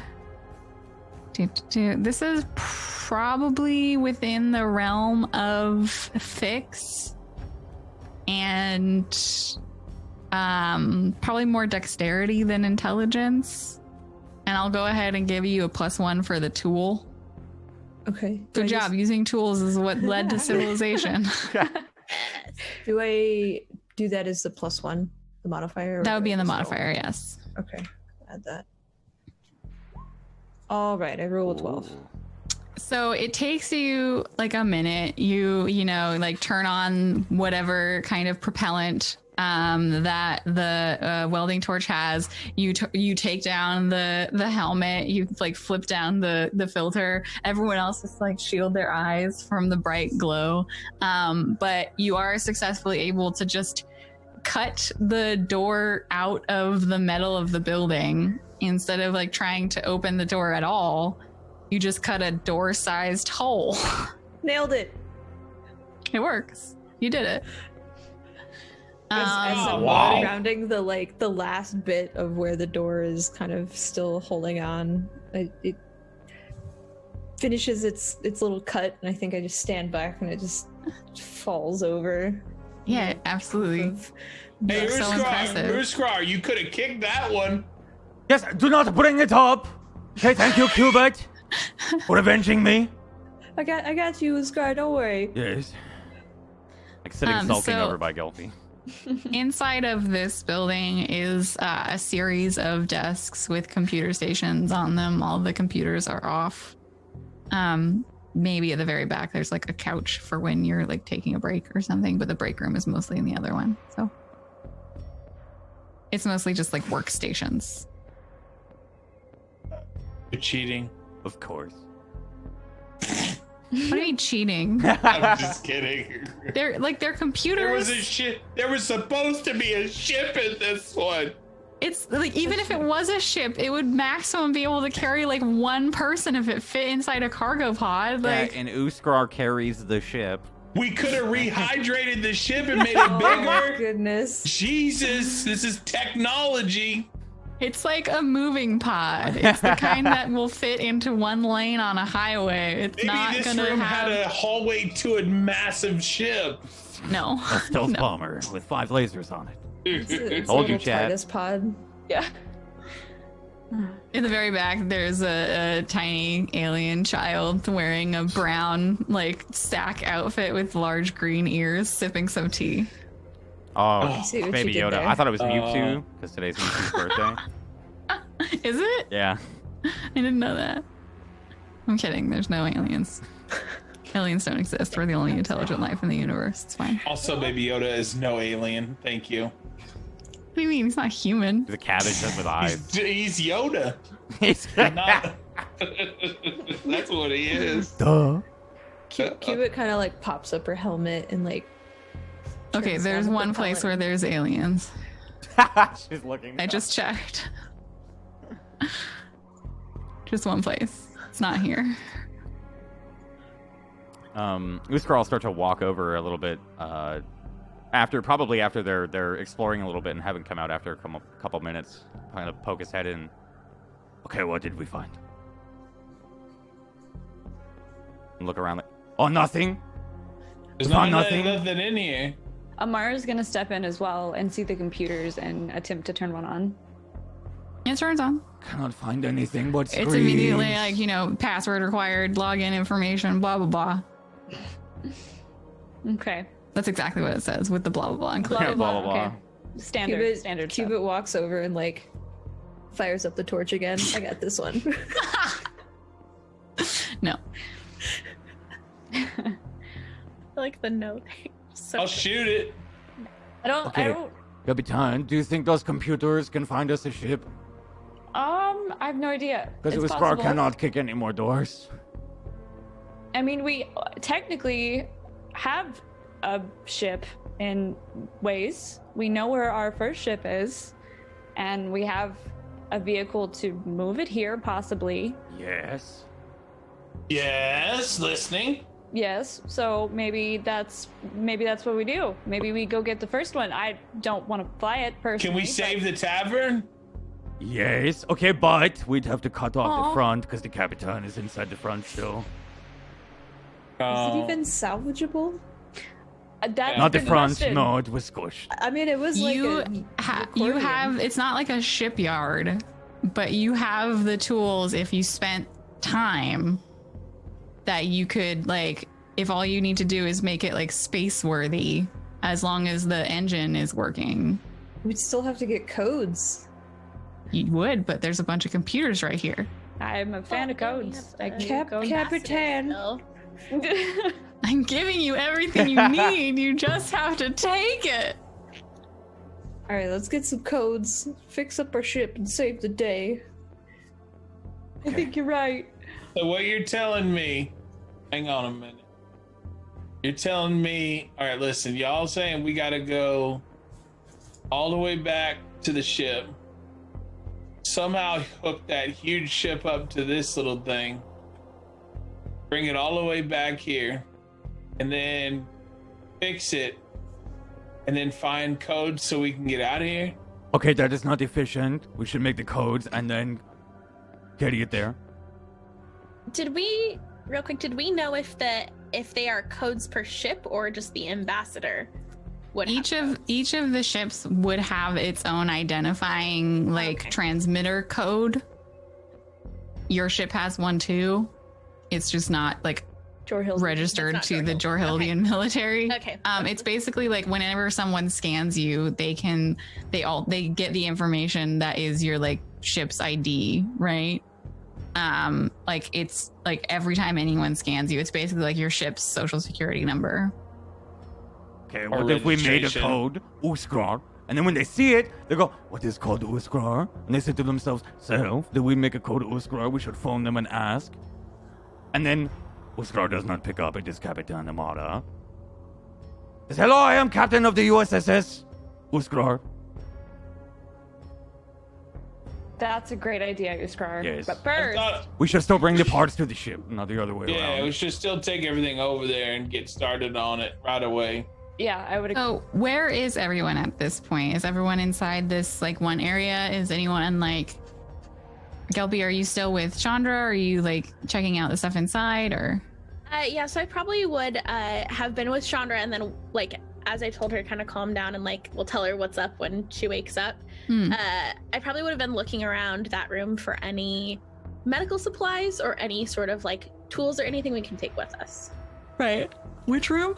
this is probably within the realm of fix and probably more dexterity than intelligence. And I'll go ahead and give you a +1 for the tool. Okay. Good Do I job. Using tools is what led to civilization. Do I do that as the +1, the modifier? or That would do be I in the just roll? modifier, yes. Okay, add that. All right, I roll a 12. So it takes you like a minute. You know, like turn on whatever kind of propellant that the welding torch has. You take down the helmet. You like flip down the filter. Everyone else just like shield their eyes from the bright glow. But you are successfully able to just cut the door out of the metal of the building instead of like trying to open the door at all. You just cut a door-sized hole. Nailed it. It works. You did it. As I'm wow. rounding the last bit of where the door is kind of still holding on, it finishes its little cut, and I think I just stand back and it just falls over. Yeah, absolutely. Hey, So impressive. Urskar, you could have kicked that one. Yes, do not bring it up. Okay, thank you, Cubit, for avenging me. I got you, Scar. Don't worry. Yes. Like sitting sulking so- over by Gelfie. Inside of this building is a series of desks with computer stations on them. All the computers are off. Maybe at the very back there's like a couch for when you're like taking a break or something, but the break room is mostly in the other one. So it's mostly just like workstations. You're cheating. Of course. What are you cheating? I'm just kidding. They're computers. There was a ship. There was supposed to be a ship in this one. It's like, even if it was a ship, it would maximum be able to carry like one person if it fit inside a cargo pod. Like, Yeah, and Uskar carries the ship. We could have rehydrated the ship and made it Oh my bigger. goodness. Jesus, this is technology. it's like a moving pod. It's the kind that will fit into one lane on a highway. It's Maybe not this gonna room have had a hallway to a massive ship. no. A stealth No. bomber with 5 lasers on it. It's a Told you, little Chad. TARDIS pod. Yeah. In the very back, there's a tiny alien child wearing a brown like sack outfit with large green ears, sipping some tea. Oh, see what Baby you did Yoda. there. I thought it was Mewtwo because today's Mewtwo's birthday. Is it? Yeah. I didn't know that. I'm kidding. There's no aliens. Aliens don't exist. We're the only intelligent life in the universe. It's fine. Also, Baby Yoda is no alien. Thank you. What do you mean? He's not human. The cabbage just with eyes. He's Yoda. He's Not. That's what he is. Duh. Cubit kind of like pops up her helmet and like. Okay, turns there's down the one place propellant. where there's aliens. She's looking. I just checked. Just one place. It's not here. Uskar will start to walk over a little bit probably after they're exploring a little bit and haven't come out after a couple minutes. Kind of poke his head in. Okay, what did we find? And look around. Like, Oh, nothing. There's Found nothing nothing. in here. Amara's gonna step in as well and see the computers and attempt to turn one on. It turns on. Cannot find anything but screens. It's immediately like, password required, login information, blah, blah, blah. Okay. That's exactly what it says with the blah, blah, blah included. blah, blah, blah. Okay. Standard stuff. Cubit walks over and like fires up the torch again. I got this one. No. I like the no thing. So I'll shoot it. I don't. Okay. Capitan, do you think those computers can find us a ship? I have no idea. Because It's Uskar possible. cannot kick any more doors. I mean, we technically have a ship in ways. We know where our first ship is, and we have a vehicle to move it here, possibly. Yes. Yes, listening. Yes. So maybe that's what we do. Maybe we go get the first one. I don't want to fly it personally. Can we save the tavern? Yes. Okay, but we'd have to cut off Aw. the front because the Capitan is inside the front still. Is Oh. it even salvageable? That's Not the good front. question. No, it was squished. I mean, it was like You accordion. have, it's not like a shipyard, but you have the tools if you spent time that you could, like, if all you need to do is make it like space worthy, as long as the engine is working. We'd still have to get codes. You would, but there's a bunch of computers right here. I'm a fan of codes. I can go. Capitan. I'm giving you everything you need. You just have to take it. All right, let's get some codes, fix up our ship, and save the day. I think you're right. So what you're telling me? Hang on a minute. You're telling me? All right, listen. Y'all saying we gotta go all the way back to the ship. Somehow hook that huge ship up to this little thing. Bring it all the way back here, and then fix it, and then find codes so we can get out of here. Okay, that is not efficient. We should make the codes and then carry it there. did we know if they are codes per ship or just the ambassador would have codes? Each of the ships would have its own identifying like Okay. transmitter code. Your ship has one too. It's just not like Jorhil's registered That's to not the Jorhil. Jorhildian military. Okay. It's basically like whenever someone scans you, they get the information that is your like ship's ID, right? Like it's like every time anyone scans you, it's basically like your ship's social security number. Okay, Or what if we made a registration. code, Uskar, And then when they see it, they go, what is code Uskar? And they say to themselves, so, did we make a code Uskar? We should phone them and ask. And then Uskar does not pick up. It is Capitan Amara. Says, hello, I am captain of the USSS Uskar. That's a great idea, Uskar. Yes. But first, We should still bring the parts to the ship, not the other way Yeah, around. we should still take everything over there and get started on it right away. yeah, I would. So where is everyone at this point? Is everyone inside this like one area? Is anyone like Gelby, are you still with Chandra? Are you like checking out the stuff inside or? Yeah, so I probably would have been with Chandra, and then like as I told her, kind of calm down and like we'll tell her what's up when she wakes up. I probably would have been looking around that room for any medical supplies or any sort of like tools or anything we can take with us. Right. Which room?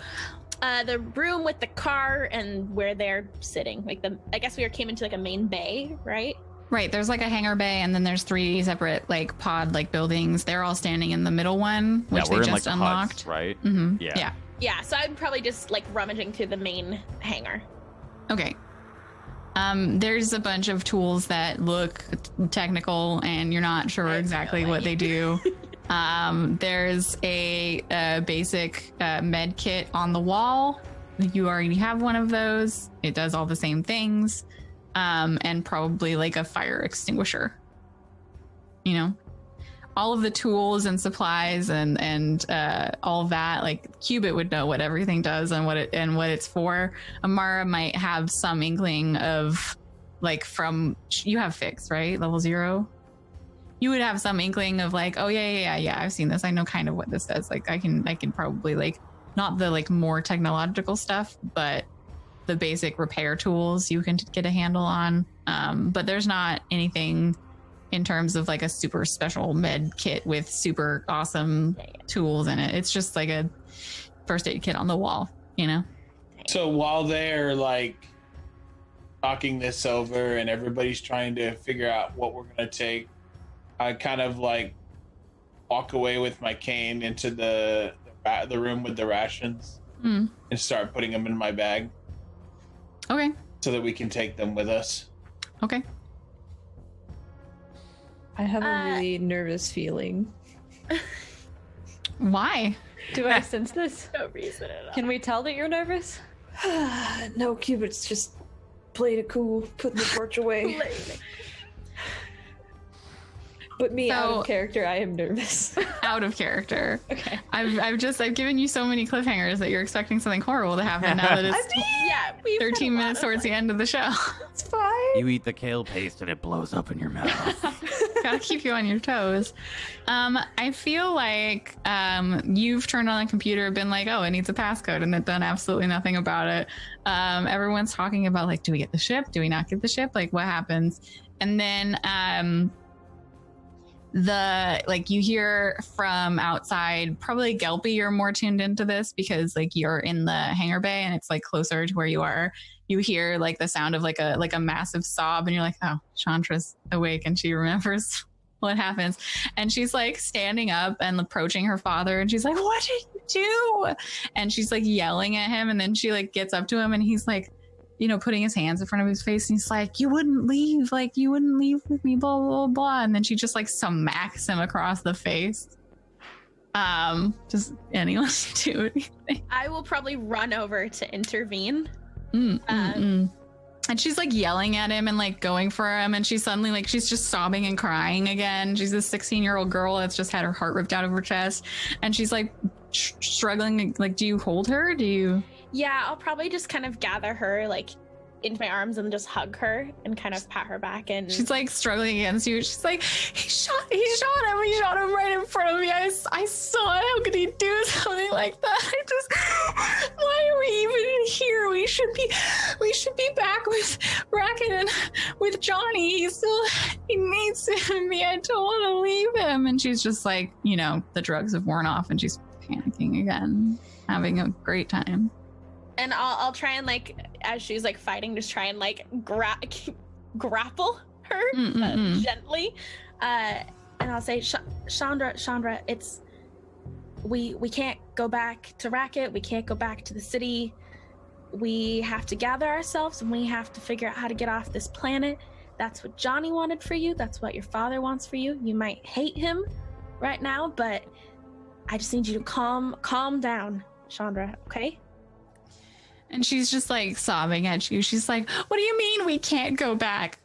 The room with the car and where they're sitting. Like I guess we came into like a main bay, right? Right. There's like a hangar bay, and then there's 3 separate like pod like buildings. They're all standing in the middle one, which we're they in just like unlocked. huts, right? Mm-hmm. Yeah. Yeah, so I'm probably just like rummaging through the main hangar. Okay. There's a bunch of tools that look technical, and you're not sure exactly what they do. There's a basic med kit on the wall. You already have one of those. It does all the same things. And probably like a fire extinguisher. You know, all of the tools and supplies and all that. Like Cubit would know what everything does and what it's for. Amara might have some inkling of like from you have Fix, right? Level 0. You would have some inkling of like, oh yeah, I've seen this. I know kind of what this does. Like I can probably like not the like more technological stuff, but the basic repair tools you can get a handle on. But there's not anything in terms of like a super special med kit with super awesome tools in it. It's just like a first aid kit on the wall, you know? So while they're like talking this over and everybody's trying to figure out what we're gonna take, I kind of like walk away with my cane into the room with the rations and start putting them in my bag. Okay. So that we can take them with us. Okay. I have a really nervous feeling. Why? Do I sense this? No reason at all. Can we tell that you're nervous? No, Cubit's just played it cool, putting the torch away. But me out So- of character, I am nervous. Out of character. Okay. I've given you so many cliffhangers that you're expecting something horrible to happen now that it's Yeah, we've had a 13 lot minutes of, towards the end of the show. It's fine. You eat the kale paste and it blows up in your mouth. Gotta keep you on your toes. I feel like you've turned on the computer, been like, oh, it needs a passcode, and then done absolutely nothing about it. Everyone's talking about like, do we get the ship? Do we not get the ship? Like, what happens? And then you hear from outside, probably Gelpy, you're more tuned into this because like you're in the hangar bay and it's like closer to where you are. You hear like the sound of like a massive sob, and you're like, oh, Chandra's awake and she remembers what happens. And she's like standing up and approaching her father, and she's like, what did you do? And she's like yelling at him, and then she like gets up to him, and he's like, you know, putting his hands in front of his face, and he's like, you wouldn't leave with me, blah, blah, blah. And then she just like smacks him across the face. Does anyone do anything? I will probably run over to intervene. And she's like yelling at him and like going for him, and she's suddenly like, she's just sobbing and crying again. She's this 16-year-old girl that's just had her heart ripped out of her chest, and she's like struggling. Like, do you hold her? Do you? Yeah, I'll probably just kind of gather her like into my arms and just hug her and kind of pat her back. And She's like struggling against you. She's like, he shot him. He shot him right in front of me. I saw it. How could he do something like that? Why are we even here? We should be back with Racket and with Johnny. He needs me. I don't want to leave him. And she's just like, you know, the drugs have worn off, and she's panicking again, having a great time. And I'll try and like, as she's like fighting, just try and like grapple her gently, and I'll say, Chandra, we can't go back to Racket. We can't go back to the city. we have to gather ourselves and we have to figure out how to get off this planet. That's what Johnny wanted for you. That's what your father wants for you. You might hate him right now, but I just need you to calm down, Chandra, okay? And she's just like sobbing at you. She's like, what do you mean we can't go back?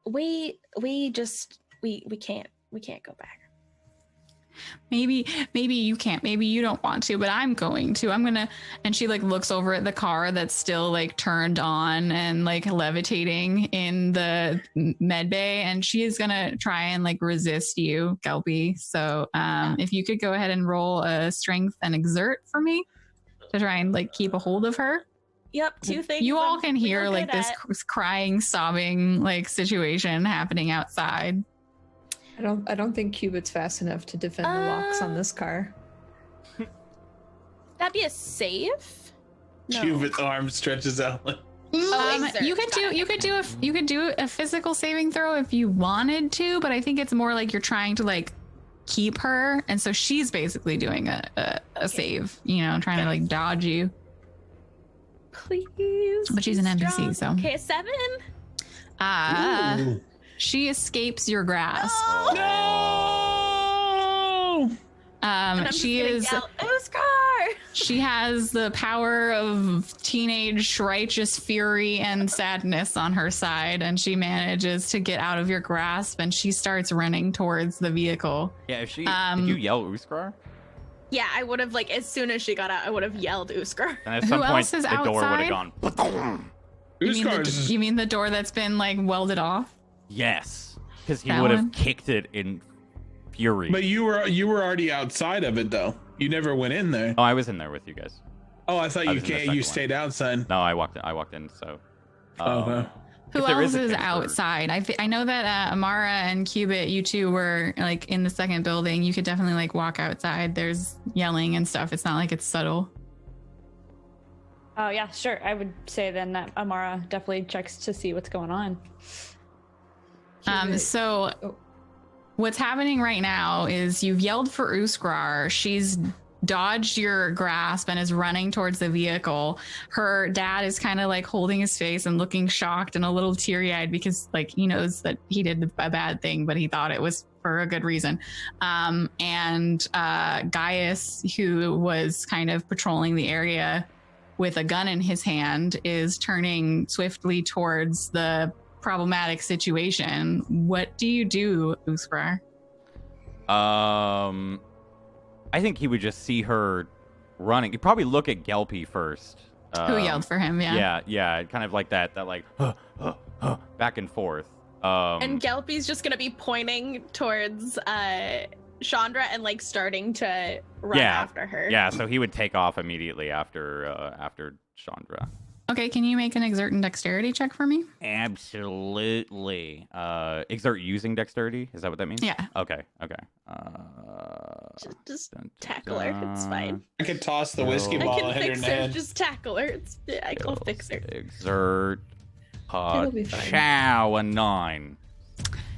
We can't go back. Maybe you can't. Maybe you don't want to, but I'm going to. And she like looks over at the car that's still like turned on and like levitating in the med bay, and she is gonna try and like resist you, Gelby. So if you could go ahead and roll a strength and exert for me to try and like keep a hold of her. Yep, 2 things. You all I'm can hear real like good this at. crying, sobbing like situation happening outside. I don't think Cubit's fast enough to defend the locks on this car. That'd be a save? No. Cubit's arm stretches out. Like, exert. You could do a physical saving throw if you wanted to, but I think it's more like you're trying to like keep her, and so she's basically doing a save, you know, trying to like dodge you. Please. But she's an be NPC, strong. so. Okay, 7. Ooh. She escapes your grasp. No! And I'm She just is. gonna yell, Uskar! She has the power of teenage righteous fury and sadness on her side, and she manages to get out of your grasp, and she starts running towards the vehicle. Yeah, if you yell Uskar, Yeah, I would have, like, as soon as she got out, I would have yelled Uskar. then at some Who point else is the door would outside? have gone. "Ba-dum." Uskar's You mean the door that's been like welded off? Yes, because he That would have one? kicked it in fury. But you were already outside of it though. You never went in there. Oh, I was in there with you guys. Oh, I thought I you was in the can't. second You one. stayed outside. No, I walked in. So. Okay. Who If there else a is thing for- outside? I know that Amara and Cubit, you two were like in the second building. You could definitely like walk outside. There's yelling and stuff. It's not like it's subtle. Oh yeah, sure. I would say then that Amara definitely checks to see what's going on. So Oh. what's happening right now is you've yelled for Uskar. She's dodged your grasp and is running towards the vehicle. Her dad is kind of like holding his face and looking shocked and a little teary-eyed because like he knows that he did a bad thing, but he thought it was for a good reason. And Gaius, who was kind of patrolling the area with a gun in his hand, is turning swiftly towards the problematic situation. What do you do, Uskar? I think he would just see her running. He'd probably look at Gelpy first. Who yelled for him? Yeah, kind of like that like back and forth. And Gelpy's just gonna be pointing towards Chandra and like starting to run after her. Yeah, so he would take off immediately after Chandra. Okay, can you make an exert and dexterity check for me? Absolutely. Exert using dexterity? Is that what that means? Yeah. Okay. Just tackle her. It's fine. I could toss the whiskey I I ball can and hit her in fix the her. head. Just tackle her. I'll fix her. Exert. It'll be fine. Chow, a 9.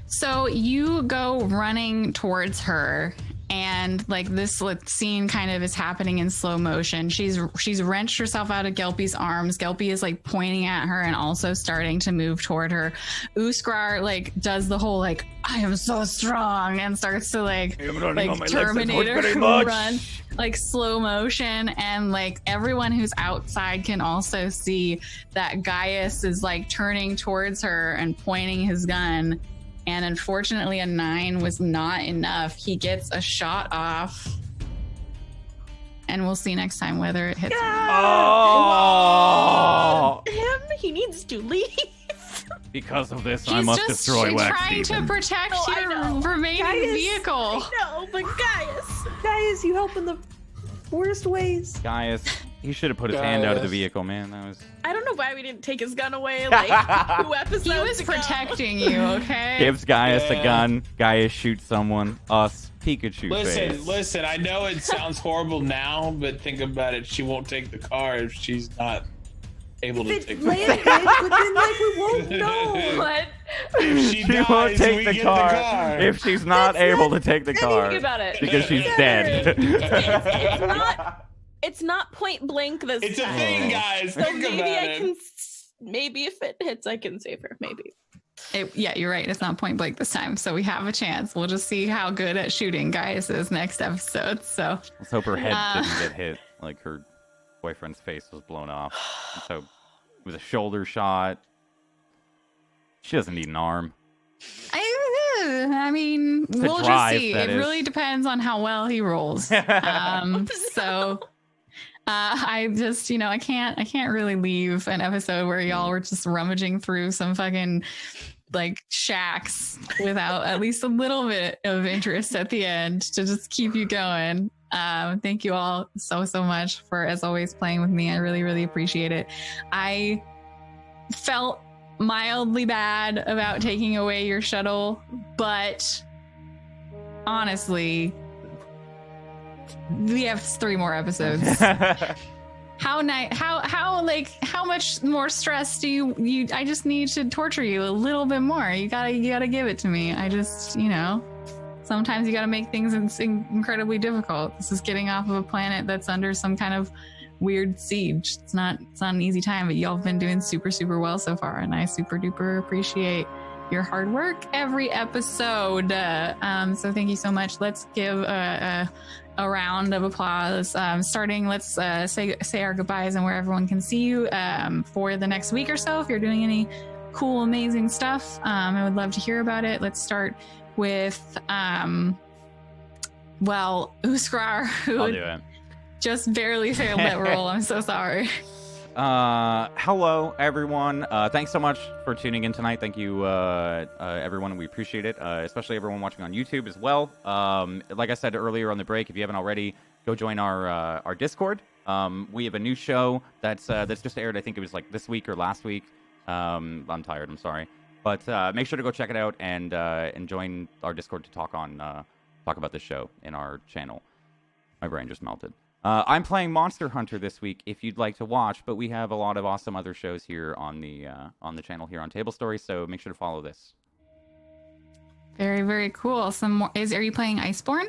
So you go running towards her, and like this scene kind of is happening in slow motion. She's wrenched herself out of Gelpy's arms. Gelpy is like pointing at her and also starting to move toward her. Uskar like does the whole like I am so strong and starts to like Terminator run like slow motion, and like everyone who's outside can also see that Gaius is like turning towards her and pointing his gun. And unfortunately, a 9 was not enough. He gets a shot off. And we'll see next time whether it hits or not. Oh! He needs to leave. Because of this, I He's must just destroy Wax trying to Demon. protect Oh, I your know. remaining Gaius. vehicle. No, but Gaius. Guys, you help in the worst ways. Gaius, he should have put his hand out of the Gaius. vehicle, man. That was. I don't know why we didn't take his gun away like 2 episodes He was ago. protecting you, okay? Gives Gaius a Yeah. gun. Gaius shoots someone. Us. Pikachu face. Listen, I know it sounds horrible now, but think about it. She won't take the car if she's not able to If take it the car. landed, but then like we won't know. What? If she She dies, won't take we the get car, the car. if she's not That's able not to take the Think car about it. because she's dead. It's not. It's not point blank this It's a time. thing, guys. So Think maybe about I it. can. Maybe if it hits, I can save her. Maybe. Yeah, you're right. It's not point blank this time, so we have a chance. We'll just see how good at shooting Gaius is next episode. So Let's hope her head didn't get hit. Like her boyfriend's face was blown off. So it was a shoulder shot. She doesn't need an arm. I mean, It's a we'll drive, just see. that It is. really depends on how well he rolls. I just, I can't really leave an episode where y'all were just rummaging through some fucking like shacks without at least a little bit of interest at the end to just keep you going. Thank you all so much for, as always, playing with me. I really, really appreciate it. I felt mildly bad about taking away your shuttle, but honestly, we have 3 more episodes. How much more stress do you I just need to torture you a little bit more. You gotta give it to me. I just, sometimes you gotta make things incredibly difficult. This is getting off of a planet that's under some kind of weird siege. It's not an easy time, but y'all have been doing super, super well so far, and I super duper appreciate your hard work every episode. So thank you so much. Let's give a round of applause. Starting, let's say our goodbyes and where everyone can see you for the next week or so. If you're doing any cool, amazing stuff, I would love to hear about it. Let's start with Uskar, who I'll do it. just barely failed that roll. I'm so sorry. Hello everyone. Thanks so much for tuning in tonight. Thank you, everyone. We appreciate it, especially everyone watching on YouTube as well. Like I said earlier on the break, if you haven't already, go join our Discord. We have a new show that's just aired. I think it was like this week or last week. I'm tired. I'm sorry, but make sure to go check it out and join our Discord to talk about this show in our channel. My brain just melted. I'm playing Monster Hunter this week if you'd like to watch, but we have a lot of awesome other shows here on the channel here on Tablestory, so make sure to follow this. Very, very cool. Some more. Are you playing Iceborne?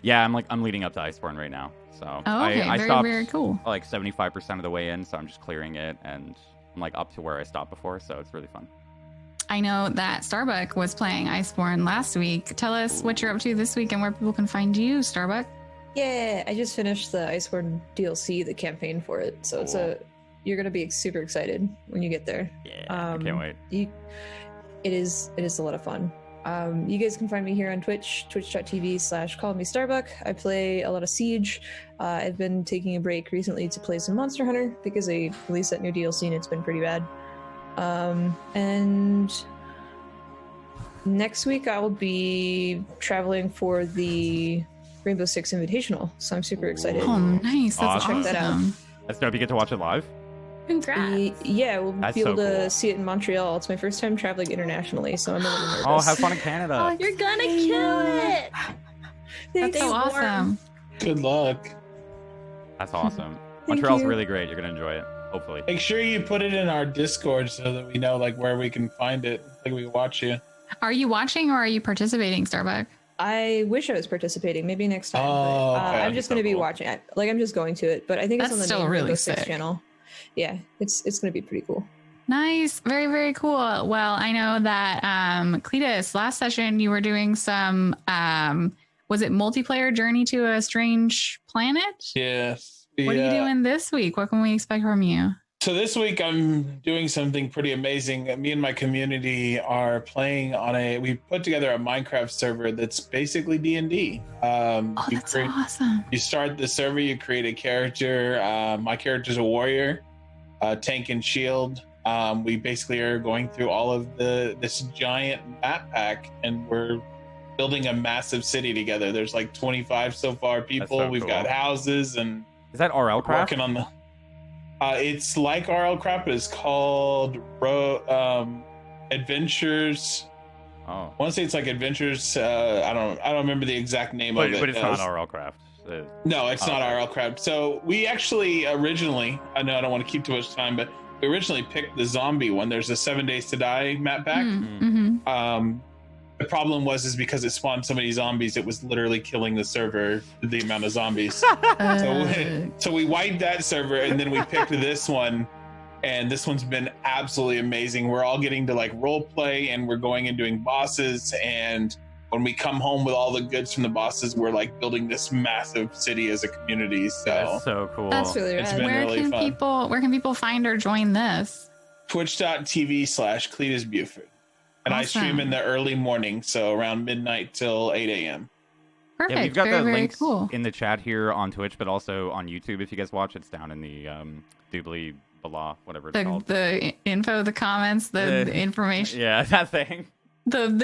Yeah, I'm leading up to Iceborne right now. So Oh, okay. I Very, stopped very cool. like 75% of the way in, so I'm just clearing it, and I'm like up to where I stopped before, so it's really fun. I know that Starbuck was playing Iceborne last week. Tell us what you're up to this week and where people can find you, Starbuck. Yeah, I just finished the Iceborne DLC, the campaign for it. So you're gonna be super excited when you get there. Yeah, I can't wait. It is a lot of fun. You guys can find me here on Twitch, twitch.tv/callmestarbuck. I play a lot of Siege. I've been taking a break recently to play some Monster Hunter because they released that new DLC and it's been pretty bad. And next week I will be traveling for the Rainbow Six Invitational, so I'm super excited. Oh, nice. That's Awesome. awesome. Check that out. Let's know if you get to watch it live. Congrats. Yeah, we'll That's be able so to cool. see it in Montreal. It's my first time traveling internationally, so I'm a little nervous. Oh, have fun in Canada. Oh, you're gonna kill it. That's so Stay warm. awesome. Good luck. That's awesome. Thank Montreal's you. really great. You're gonna enjoy it. Hopefully. Make sure you put it in our Discord so that we know like where we can find it. Like we can watch you. Are you watching or are you participating, Starbuck? I wish I was participating. Maybe next time. Oh, but, okay. I'm just So going to be cool. watching it. Like I'm just going to it, but I think it's That's on the still main really Rainbow Six sick. channel. Yeah, it's going to be pretty cool. Nice. Very, very cool. Well, I know that Cletus, last session you were doing some was it multiplayer Journey to a Strange Planet? Yes. What are you doing this week? What can we expect from you? So this week I'm doing something pretty amazing. Me and my community are playing on we put together a Minecraft server that's basically D&D. Oh, that's awesome. You start the server, you create a character. My character's a warrior, tank and shield. We basically are going through all of this giant map pack, and we're building a massive city together. There's like 25 so far people. so We've cool. got houses and Is that RL Craft? working on the. It's like RL Crap, but it's called Adventures. Oh, I want to say it's like Adventures. I don't remember the exact name of it. but it's not RL Craft. No, it's not okay. RL Crab. So we actually originally, I know I don't want to keep too much time, but we originally picked the zombie one. There's a 7 Days to Die map pack. Mm-hmm. The problem is because it spawned so many zombies, it was literally killing the server, the amount of zombies. So we wiped that server, and then we picked this one, and this one's been absolutely amazing. We're all getting to like role play, and we're going and doing bosses, and when we come home with all the goods from the bosses, we're like building this massive city as a community. So That's so cool. That's really it's rad. been really fun. Where can people find or join this? Twitch.tv/Cletus Buford. And I stream in the early morning, so around midnight till 8 a.m. Perfect. Yeah, we've got very, the very links cool. in the chat here on Twitch, but also on YouTube. If you guys watch, it's down in the doobly blah, whatever it's called. The info, the comments, the information. Yeah, that thing. And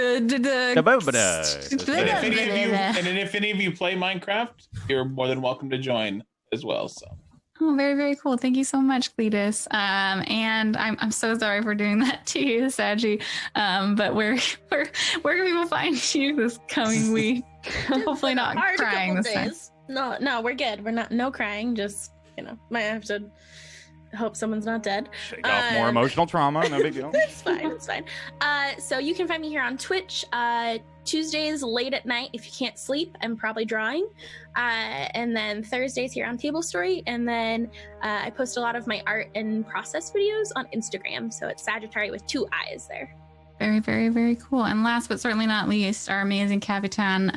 if any of you play Minecraft, you're more than welcome to join as well. So. Oh, very, very cool. Thank you so much, Cletus. And I'm so sorry for doing that to you, Saji. But where can people find you this coming week? Hopefully not crying this time. No, we're good. We're no crying. Just might have to hope someone's not dead. Shake off more emotional trauma. No big deal. It's fine. So you can find me here on Twitch Tuesdays late at night if you can't sleep. I'm probably drawing. And then Thursdays here on Tablestory. And then I post a lot of my art and process videos on Instagram. So it's Sagittarius with 2 eyes there. Very, very, very cool. And last but certainly not least, our amazing Capitan.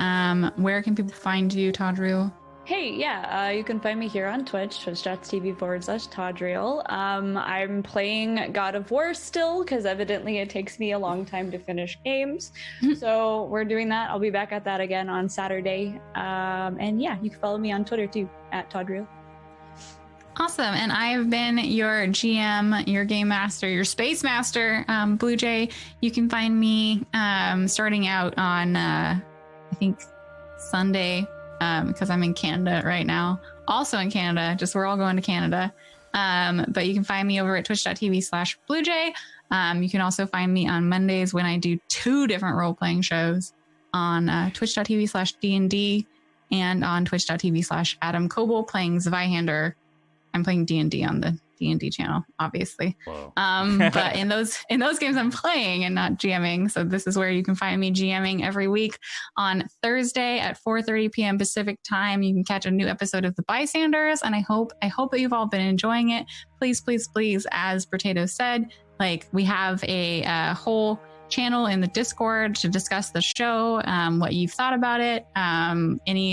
Where can people find you, Tadriel? Hey, yeah, you can find me here on Twitch, twitch.tv/Tadriel. I'm playing God of War still, because evidently it takes me a long time to finish games. So we're doing that. I'll be back at that again on Saturday. And yeah, you can follow me on Twitter too, @Tadriel. Awesome. And I've been your GM, your game master, your space master, Blue Jay. You can find me starting out on, I think, Sunday, because I'm in Canada right now. Also in Canada, just we're all going to Canada. But you can find me over at twitch.tv/BlueJay. You can also find me on Mondays when I do 2 different role-playing shows on twitch.tv/D&D and on twitch.tv/Adam Coble playing Zweihander. I'm playing D&D on the D&D channel, obviously. But in those games I'm playing and not GMing. So this is where you can find me GMing every week on Thursday at 4:30 p.m. Pacific time. You can catch a new episode of the Bystanders, and I hope that you've all been enjoying it. Please, please, please, as Potato said, we have a whole channel in the Discord to discuss the show, what you've thought about it, any